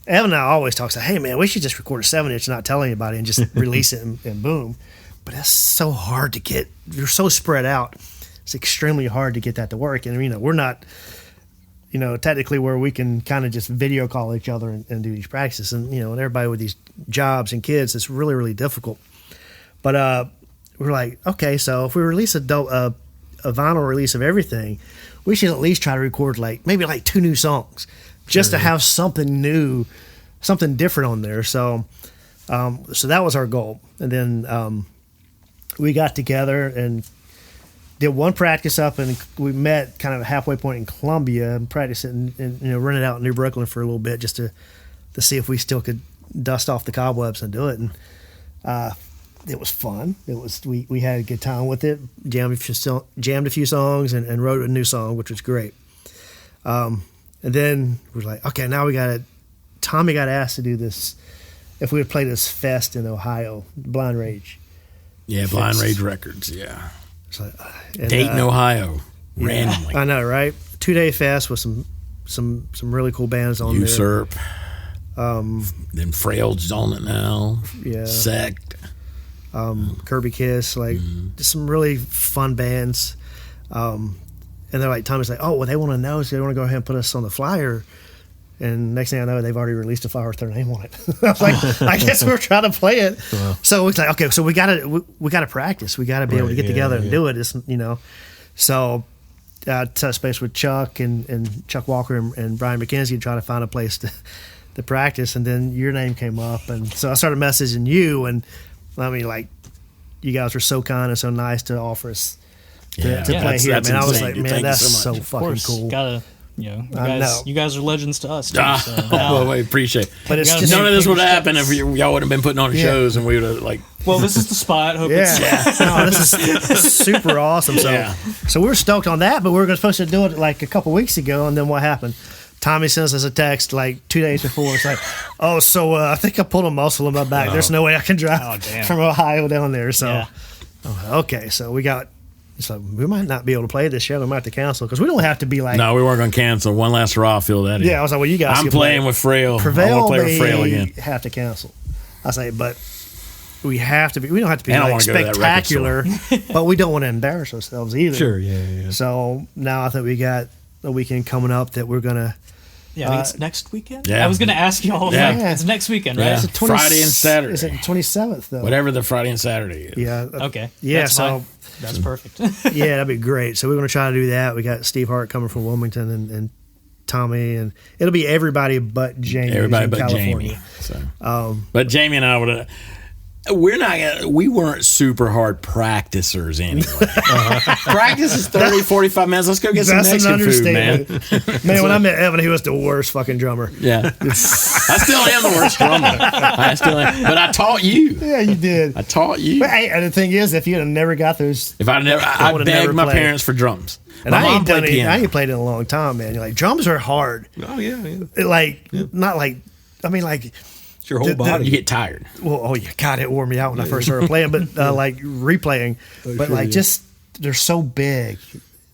Evan and I always talk, say, "Hey man, we should just record a 7-inch and not tell anybody and just release it and boom." But that's so hard to get. You're so spread out. It's extremely hard to get that to work. And we're not, technically where we can kind of just video call each other and do these practices. And and everybody with these jobs and kids, it's really, really difficult. But we're like, okay, so if we release a vinyl release of everything, we should at least try to record maybe 2 new songs, just to have something new, something different on there. So that was our goal. And then we got together and did one practice up, and we met kind of a halfway point in Columbia and practiced it and run it out in New Brooklyn for a little bit just to see if we still could dust off the cobwebs and do it. And it was fun. It was we had a good time with it. Jammed a few songs and wrote a new song, which was great. And then we were like, okay, now Tommy got asked to do this. If we would play this fest in Ohio, Blind Rage. Yeah, Blind Rage Records. Yeah. Like, Dayton, Ohio, randomly. I know, right? 2-day fest with some really cool bands on Usurp. Then Frail's on it now. Yeah. Sect. Kirby Kiss, just some really fun bands. And they're like, Tommy's like, oh, well, they want to know, so they want to go ahead and put us on the flyer. And next thing I know, they've already released a flyer with their name on it. I was like, I guess we're trying to play it. Wow. So it's like, okay, so we gotta practice. We gotta be able to get together and do it. It's, So I touched base with Chuck and Chuck Walker and Brian McKenzie to try to find a place to practice. And then your name came up, and so I started messaging you, and I mean, like, you guys were so kind and so nice to offer us to Yeah. play That's- here, that's man. I was insane, like, dude. man, Thank you that's so so much. fucking cool. Gotta, you I know. guys are legends to us too. So, Well, we appreciate it. But it's gotta just None of this would have Steps. happened if y'all would have been putting on Yeah. shows and we would have, like, well, this is the spot. Hope it's no, this is super awesome. So, Yeah. so we're stoked on that, but we were supposed to do it like a couple weeks ago, and then what happened? Tommy sends us a text like 2 days before. It's like, oh, so I think I pulled a muscle in my back. There's no way I can drive Oh, damn. from Ohio down there. So, Yeah. okay, so we got. So we might not be able to play this show. We might have to cancel because we don't have to be like. no, we weren't going to cancel. One last hurrah, feel that in. Yeah, I was like, well, you guys. I'm can play. playing with Frail. I Prevail. want to play with They Frail again. have to cancel. I say, but we have to be. We don't have to be And I like wanna go to that record spectacular, but we don't want to embarrass ourselves either. Sure, yeah. So now I think we got a weekend coming up that we're gonna. Yeah, I think it's next weekend. yeah. I was gonna ask you all. Yeah. Yeah. It's next weekend, right? Yeah. It's the 20 Friday and Saturday. Is it 27th though? Whatever the Friday and Saturday is. Yeah. Okay. Yeah. That's So fine. That's perfect. yeah, that'd be great. So we're gonna try to do that. We got Steve Hart coming from Wilmington and Tommy, and it'll be everybody but Jamie. Everybody who's in but California. Jamie. So. But Jamie and I would have. We weren't super hard practicers anyway. Practice is 30, 45 minutes. Let's go get some That's an Mexican food, man. understatement. Man, when I met Evan, he was the worst fucking drummer. Yeah. I still am the worst drummer. I still am. But I taught you. Yeah, you did. I taught you. But hey, and the thing is, if you had never got those, If I never, I would've begged never my played. parents for drums. and My I mom ain't done played it, piano. I ain't played in a long time, man. You're like, drums are hard. Oh, yeah. Like, not like, I mean, like, It's your whole You body. get tired. well, oh yeah, God, it wore me out when I first started playing, but like replaying, but sure, like yeah. just they're so big,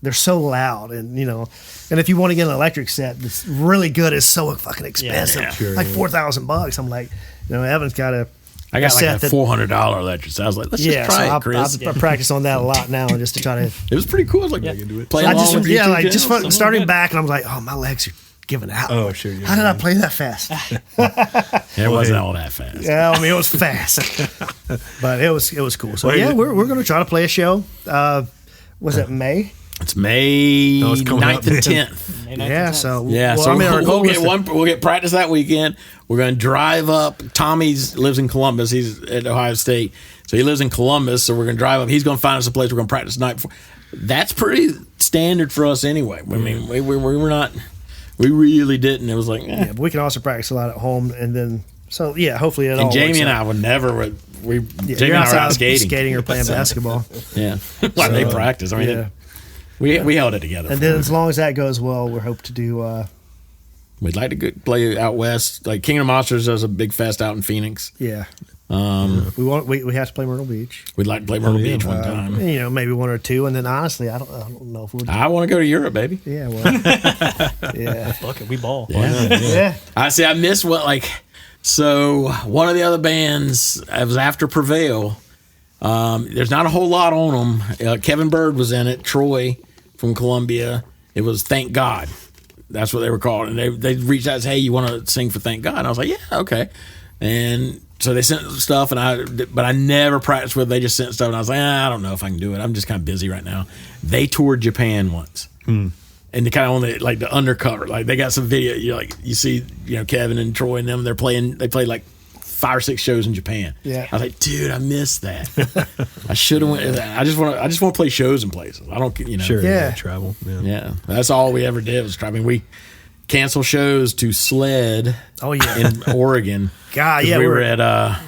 they're so loud, and and if you want to get an electric set that's really good, it's so fucking expensive, Yeah. Sure, like yeah. $4,000. I'm like, Evan's got a. I got like set a that- $400 electric. So I was like, let's Yeah, just try so it, Chris. I practice on that a lot now, just to try to. It was pretty cool. I was like, play I along just with you two like gents. just Something starting good. back, and I'm like, oh, my legs are giving out. Oh, sure, yeah, How did I play that fast? It wasn't all that fast. Yeah, I mean it was fast, but it was cool. So Well, yeah, you- we're gonna try to play a show. Was it May? It's May Oh, it's coming 9th up, and man. 10th. May 9th Yeah, and 10th. so Yeah, well, so I mean, our we'll goal get is to- we'll get practice that weekend. We're going to drive up. Tommy's lives in Columbus. He's at Ohio State, so he lives in Columbus. So we're going to drive up. He's going to find us a place. We're going to practice the night before. That's pretty standard for us anyway. I mean, we were not. We really didn't. It was like, Yeah, but we can also practice a lot at home, and then so yeah, hopefully it all. And Jamie works and out. I would never. We Yeah, Jamie you're and I were out outside skating. or playing basketball, Yeah, like they practice. I mean, yeah. we held it together. And then as long as that goes well, we hope to do. We'd like to play out west. Like Kingdom Monsters does a big fest out in Phoenix. Yeah, we have to play Myrtle Beach. We'd like to play Myrtle yeah. Beach one time. Maybe one or two, and then honestly, I don't know if we'll. I want to go to Europe, baby. Yeah, well, yeah, Fuck it, we ball. yeah. I see. I missed what So one of the other bands. It was after Prevail. There's not a whole lot on them. Kevin Bird was in it. Troy from Columbia. It was Thank God. That's what they were called. And they reached out and said, hey, you want to sing for Thank God? And I was like, yeah, okay. And so they sent stuff, but I never practiced with it. They just sent stuff, and I was like, I don't know if I can do it. I'm just kind of busy right now. They toured Japan once. And they kind of only like the undercover, like they got some video. You see, Kevin and Troy and them. They played like 5 or 6 shows in Japan. Yeah. I was like, dude, I missed that. I should have went. I just want to play shows in places. I don't, Sure, Yeah. travel. Yeah. Yeah, that's all we ever did was try. I mean, we canceled shows to Sled. Oh, yeah. in Oregon. God, 'Cause yeah, we we're- were at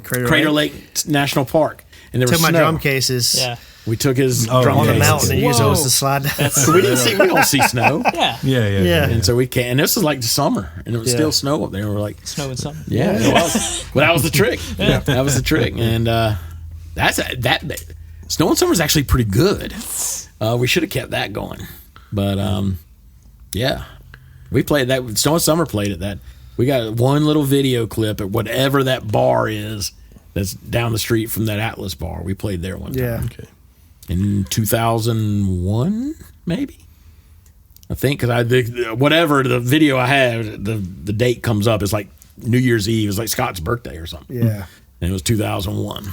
Crater Lake National Park, and there was Took my snow. drum cases. Yeah. We took his Oh, drum On the cases. mountain and use Whoa. those to slide down. We don't see snow. Yeah. Yeah. And so we can't. And this is like the summer, and it was Yeah. still snow up there. And we're like, Snow and something. yeah, it was. Well, that was the trick. Yeah, that was the trick. And that Snow and Summer is actually pretty good. We should have kept that going, but yeah, we played that. Snow and Summer played at that. We got one little video clip at whatever that bar is that's down the street from that Atlas bar. We played there one time. Yeah. Okay. In 2001, maybe. I think because whatever the video I have, the date comes up. It's like New Year's Eve. It's like Scott's birthday or something. Yeah. And it was 2001.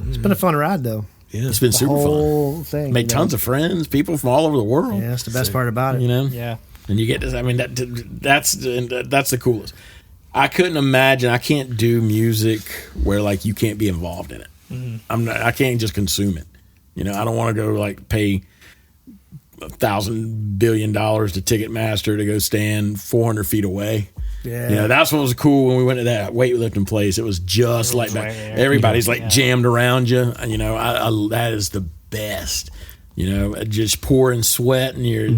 It's been a fun ride, though. Yeah. It's been The super fun. whole thing. Made tons of friends, people from all over the world. Yeah, that's the best part about it. You know, Yeah. and you get this. I mean, that's the coolest. I couldn't imagine. I can't do music where like you can't be involved in it. I can't just consume it. You know, I don't want to go like pay $1,000 billion to Ticketmaster to go stand 400 feet away. Yeah. You know, that's what was cool when we went to that weightlifting place. It was just like that. Everybody's like jammed around you. You know, I that is the best. You know, just pouring sweat and you're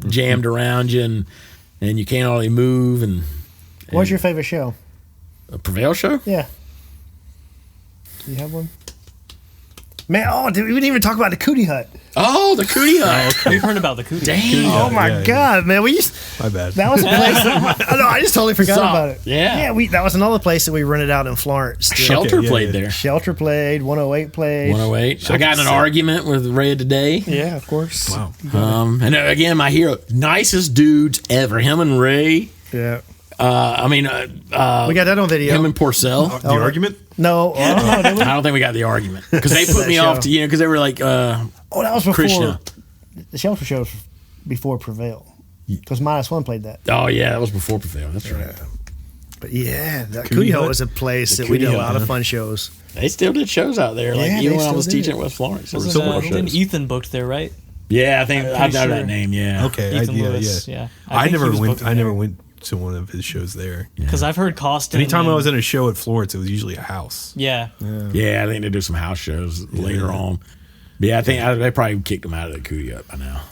jammed around you and you can't hardly move. And What's your favorite show? a Prevail show? Yeah. Do you have one? Man, dude, we didn't even talk about the Cootie Hut. Oh, the Cootie Hut. We've heard about the Cootie. Damn. Oh my God, man! My bad. That was a place. I just totally forgot about it. Yeah. That was another place that we rented out in Florence. Shelter yeah, played yeah. there. Shelter played. 108 played. 108. I got in an argument with Ray today. Yeah, of course. Wow. And again, my hero, nicest dudes ever. Him and Ray. Yeah. We We got that on video. him and Porcell. The argument? No. I don't think we got the argument because they put That me off show. to because they were like, that was before Krishna. the Shelter show was before Prevail. Because -1 played that. oh yeah, that was before Prevail. That's right. But yeah, that Cootie Cootie Hut Hut? was a place The that we did Cootie a Hut, lot of huh? fun shows. They still did shows out there. Like Yeah, even they when I still was did. teaching at West Florence, there were Wasn't some more then shows. Ethan booked there, right? Yeah, I think I know pretty that sure. name. Yeah. Okay. Ethan yeah, Lewis. yeah. Yeah. I think he never was went. booking I never there. went to one of his shows there. Because I've heard Costin. Anytime I and- was in a show at Florence, it was usually a house. Yeah. Yeah, I think they do some house shows later on. But yeah, I think they probably kicked him out of the Cootie Hut by now.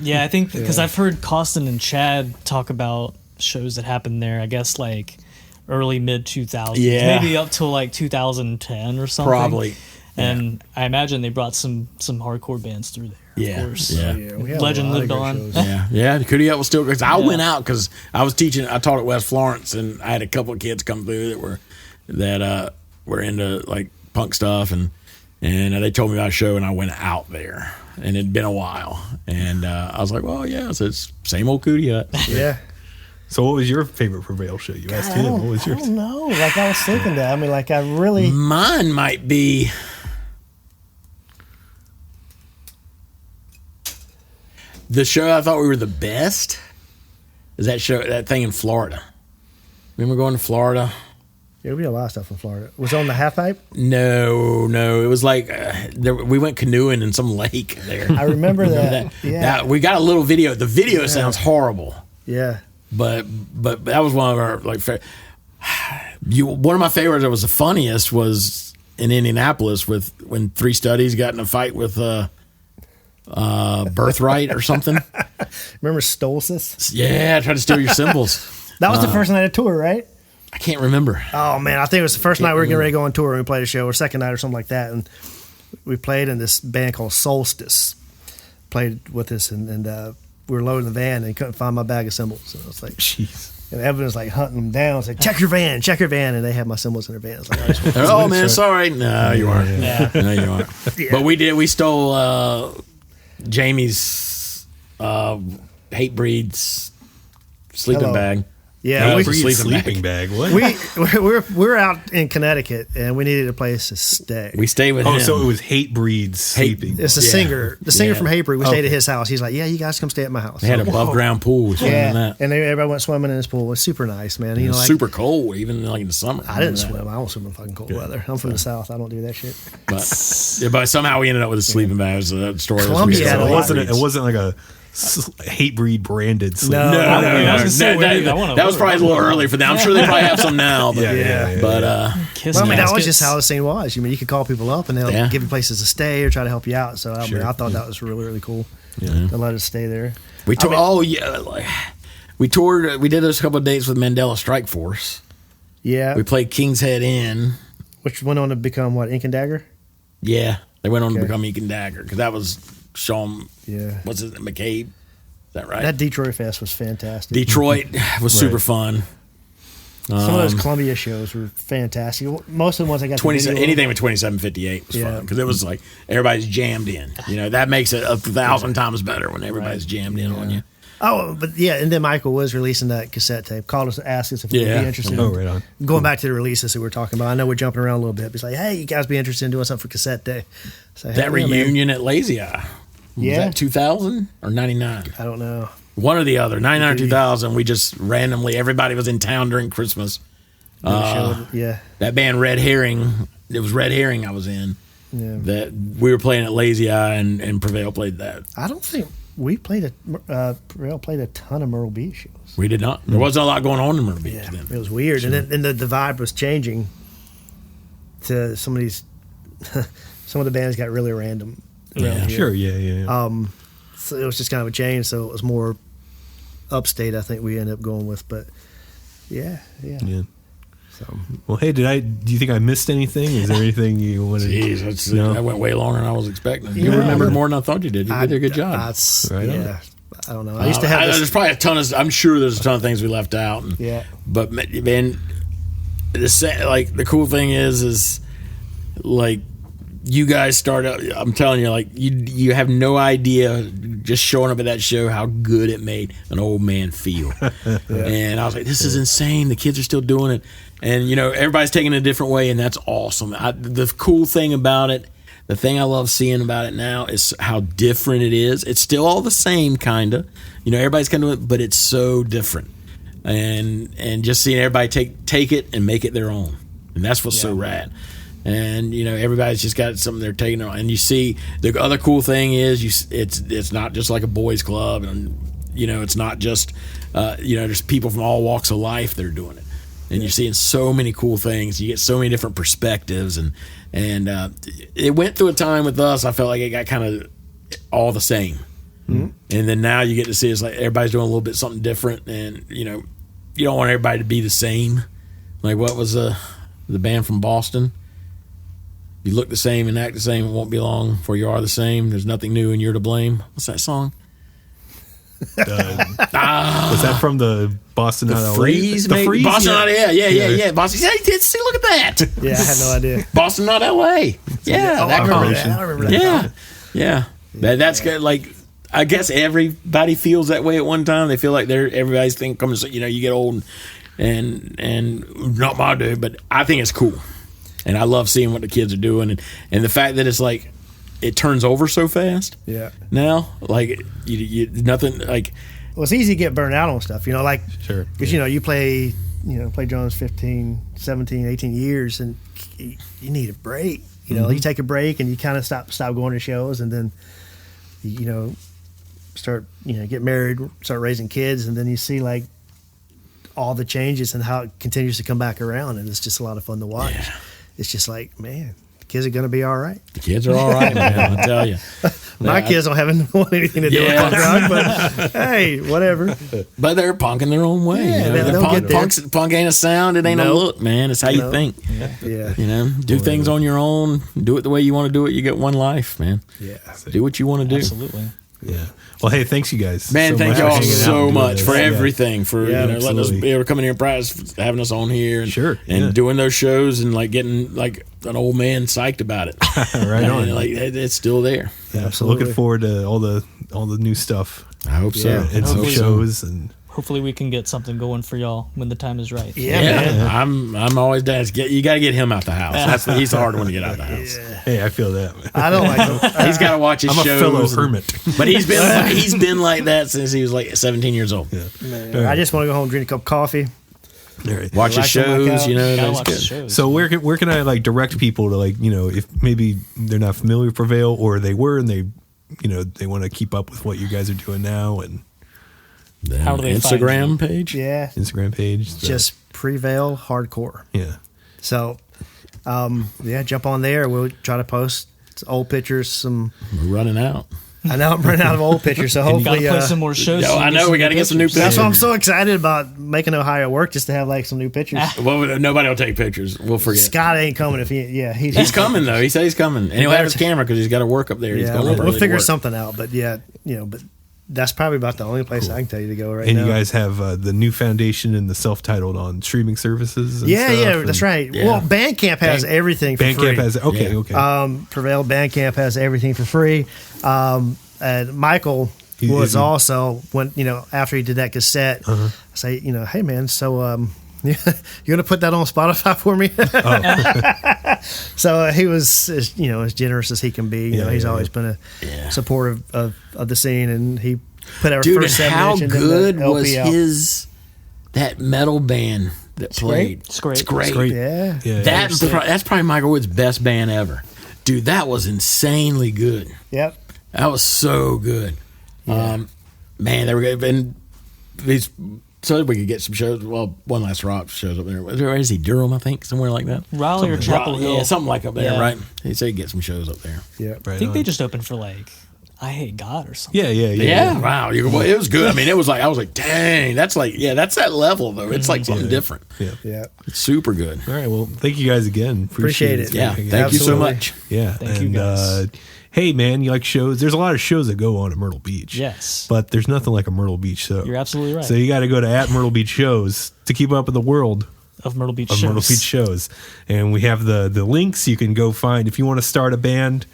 Yeah, I think because I've heard Costin and Chad talk about shows that happened there, I guess like early mid 2000s. Yeah. Maybe up till like 2010 or something. Probably. And I imagine they brought some hardcore bands through there. Yeah, Of course. yeah. We had a Legend lot of lived great on. shows. Yeah, the Cootie Hut was still because I Yeah. went out because I was teaching. I taught at West Florence, and I had a couple of kids come through that were into like punk stuff, and they told me about a show, and I went out there, and it'd been a while, and I was like, well, yeah, so it's same old Cootie Hut. Yeah. So, what was your favorite Prevail show? You asked him. What was I yours? don't know. Like I was thinking that. I mean, like I really. Mine might be. The show I thought we were the best is that thing in Florida. Remember going to Florida? Yeah, we did a lot of stuff in Florida. Was it on the half pipe? No. It was like we went canoeing in some lake there. I remember that. Yeah. That- we got a little video. The video sounds horrible, Yeah. but that was one of our like. One of my favorites that was the funniest was in Indianapolis when Three Studies got in a fight with Birthright or something. Remember Stolcis? Yeah, tried to steal your cymbals. That was the first night of tour, right? I can't remember. Oh man, I think it was the first night we were getting ready to go on tour and we played a show, or second night or something like that, and we played in this band called Solstice. Played with us, and we were loading the van and couldn't find my bag of cymbals. And I was like, Jeez. and Evan was like hunting them down. It's like, check your van, and they had my cymbals in their van. I was like, I just want Oh man, sorry. No, you aren't. Yeah. No, you aren't. Yeah. But we stole Jamie's Hate Breed's sleeping Hello. bag. yeah, Hey, we, Breed. Sleeping bag. What? we're out in Connecticut and we needed a place to stay. We stayed with him. so it was Hate Breed's sleeping. It's the Yeah. singer, the singer Yeah. from Hatebreed. We stayed Okay. at his house. He's like, yeah, you guys come stay at my house. They had an above ground pool. We swam in yeah, that. and everybody went swimming in his pool. It was super nice, man. It You know, was like, super cold, even like in the summer. I didn't Remember that. swim. I don't swim in fucking cold weather. I'm from the South. I don't do that shit. But somehow we ended up with a sleeping bag. It was a story. Columbia had So a it lot. wasn't like a Hate Breed branded sleeping No, bag. No, I was gonna say, I wanna that was order probably a little early for them. I'm sure they probably have some now. But, Yeah. Kiss Well, I mean, that was baskets. just how the scene was. You mean, you could call people up and they'll Yeah. give you places to stay or try to help you out. So I, mean, Sure. I thought that was really, really cool. Yeah. They let us stay there. we toured. We toured. We did those couple of dates with Mandela Strike Force. Yeah, We played King's Head Inn. which went on to become what, Ink and Dagger? Yeah, they went on to Okay. become Eek and Dagger because that was Sean. Yeah. What's his name? McCabe? Is that right? That Detroit Fest was fantastic. Detroit was super Right. fun. Some of those Columbia shows were fantastic. Most of the ones I got to 27, video- anything with 2758 was Yeah. fun because it was like everybody's jammed in. You know that makes it 1,000 times better when everybody's jammed in on you. Oh, but yeah, and then Michael was releasing that cassette tape. Called us, asked us if we would Yeah. be interested. Oh, right on. Going back to the releases that we were talking about. I know we're jumping around a little bit. But he's like, hey, you guys be interested in doing something for cassette day? So, That hell yeah, man. reunion at Lazy Eye. Was Yeah. that 2000 or 99? I don't know. One or the other. 99 or 2000. We just randomly, everybody was in town during Christmas. Yeah. That band Red Herring, it was Red Herring I was in. Yeah. That we were playing at Lazy Eye, and Prevail played that. I don't think we played Prevail played a ton of Myrtle Beach shows. We did not. There wasn't a lot going on in Myrtle Beach then. It was weird, and then the vibe was changing. To some of these, some of the bands got really random. around here. Sure, yeah. So it was just kind of a change. So it was more upstate. I think we ended up going with, but yeah. So Well, hey, do you think I missed anything? Is there anything you wanted? Jeez, No? that went way longer than I was expecting. You Yeah. remembered more than I thought you did. You did a good job. Right on. yeah. I don't know. I used to have There's this. probably a ton of. I'm sure there's a ton of things we left out. Yeah. But man, like the cool thing is like you guys start out. I'm telling you, like you have no idea just showing up at that show how good it made an old man feel. And I was like, this is insane. The kids are still doing it, and everybody's taking it a different way, and that's awesome. The cool thing about it. The thing I love seeing about it now is how different it is. It's still all the same, kind of. Everybody's kind of, but it's so different. And just seeing everybody take it and make it their own, and that's what's so rad. And everybody's just got something they're taking on. And you see the other cool thing is it's not just like a boys club, and it's not just there's people from all walks of life that are doing it. And you're seeing so many cool things. You get so many different perspectives, and it went through a time with us. I felt like it got kind of all the same, and then now you get to see it's like everybody's doing a little bit something different, and you don't want everybody to be the same. Like what was the band from Boston? You look the same and act the same. It won't be long before you are the same. There's nothing new, and you're to blame. What's that song? Was that from the Boston? The Freeze, The Freeze, Boston, yeah. Boston. Yeah, see, look at that. Yeah, I had no idea. Boston, not L.A. Yeah, I remember that. I remember that. Yeah. That's good. Like, I guess everybody feels that way at one time. They feel like everybody's thing comes. You get old, and not my day, but I think it's cool, and I love seeing what the kids are doing, and the fact that it's like. It turns over so fast. Yeah. Now, like you nothing like. Well, it's easy to get burned out on stuff, like Sure. because you play drums 15, 17, 18 years, and you need a break. You take a break and you kind of stop going to shows, and then start get married, start raising kids, and then you see like all the changes and how it continues to come back around, and it's just a lot of fun to watch. Yeah. It's just like, man, the kids are going to be all right. The kids are all right, man. I tell you. My kids don't have anything to do with punk rock, but hey, whatever. But they're punking their own way. Yeah, They're they'll get there. punk ain't a sound. It ain't a look, man. It's how you think. Yeah. Do things on your own. Do it the way you want to do it. You get one life, man. Yeah. Do what you want to do. Absolutely. Yeah. Well, hey, thanks you guys. Man, so thank much for y'all hanging out so and doing much this. for Yeah. everything, for letting us absolutely. be able to come in here and practice, having us on here, and, Sure, and doing those shows, and like getting like an old man psyched about it. Right on. And, like it's still there. Yeah, Absolutely. Looking forward to all the new stuff I hope so. Yeah. and some Hopefully. shows and. Hopefully, we can get something going for y'all when the time is right. Yeah, Yeah, man. I'm always down. You got to get him out the house. He's the hard one to get out of the house. Hey, I feel that. Man. I don't like them. He's got to watch his I'm a shows. fellow and- hermit. But he's been like that since he was like 17 years old. I just want to go home and drink a cup of coffee. All right. Watch his Relax on my shows, couch. you know. Gotta That's watch the good. shows. So where can I like direct people to like if maybe they're not familiar with Prevail or they were and they they want to keep up with what you guys are doing now and How do they find Instagram page? Yeah. Instagram page. So, Just Prevail Hardcore. yeah. So, jump on there. We'll try to post old pictures. We're running out. I know I'm running out of old pictures, so Gotta hopefully, play some more shows. Yo, so you I know, we gotta get some new pictures. that's pictures. why I'm so excited about making Ohio work, just to have like some new pictures. Well, nobody will take pictures. We'll forget. Scott ain't coming if He's coming though. He said he's coming, and he'll have his camera because he's got to work up there. He's Yeah, going up we'll early to figure work. something out. But but that's probably about the only place I can tell you to go right And now. you guys have the new foundation and the self-titled on streaming services. And yeah, stuff, that's right. Yeah. Well, Bandcamp has everything for free. Bandcamp has okay. Prevail Bandcamp has everything for free. And Michael was also when after he did that cassette, I say hey man, so you gonna put that on Spotify for me? So he was as generous as he can be. He's always been a supporter of the scene, and he put our Dude, first and 7 how inch and then good the was LP out. that metal band that played. Scrape. Great. Yeah. Yeah. That's probably Michael Wood's best band ever. Dude, that was insanely good. Yep. That was so good. Man, they were good. And these, so we could get some shows. Well, One Last Rock shows up there. Where is he? Durham, I think, somewhere like that. Raleigh or Chapel Hill. Yeah, something like up there, Yeah. right? He said he'd get some shows up there. Yep. Right I think on. they just opened for like I Hate God or something. Yeah, wow. It was good. I mean, it was like, I was like, dang, that's like, that's that level, though. It's like something different. Yeah. Yep. It's super good. All right. Well, thank you guys again. Appreciate it. Yeah, Again. thank you so Absolutely. much. Yeah. Thank you, guys. Hey, man, you like shows? There's a lot of shows that go on at Myrtle Beach. Yes. But there's nothing like a Myrtle Beach show. You're absolutely right. So you got to go to at Myrtle Beach shows to keep up with the world of Myrtle Beach of shows. Myrtle Beach shows. And we have the links you can go find if you want to start a band.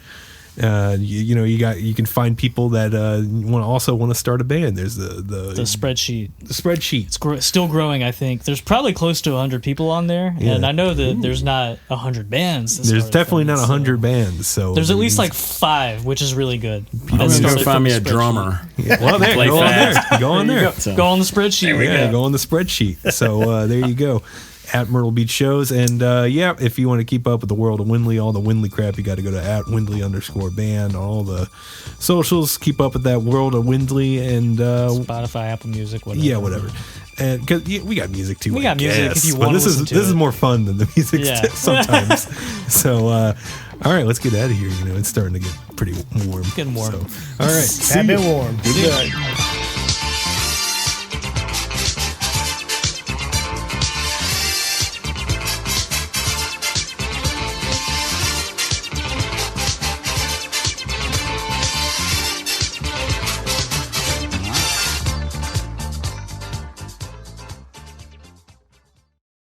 You can find people that also want to start a band. There's the spreadsheet. The spreadsheet. It's still growing, I think. There's probably close to 100 people on there. Yeah. And I know that there's not 100 bands. There's definitely not 100 bands. So there's at least like 5, which is really good. I'm going to go started find from me the a spreadsheet. drummer. Well, there, Play go on fast. there. Go on there. So- Go on the spreadsheet. Yeah, go on the spreadsheet. So there you go. At Myrtle Beach shows. And if you want to keep up with the world of Windley, all the Windley crap, you got to go to at Windley_band on all the socials. Keep up with that world of Windley and Spotify, Apple Music, whatever. yeah, whatever. And because we got music too. We I got music guess. if you But wanna this listen is to this is it. more fun than the music Yeah. sometimes. So all right, let's get out of here. It's starting to get pretty warm. Getting warm. So, all right, see Have ya. been warm. Good night.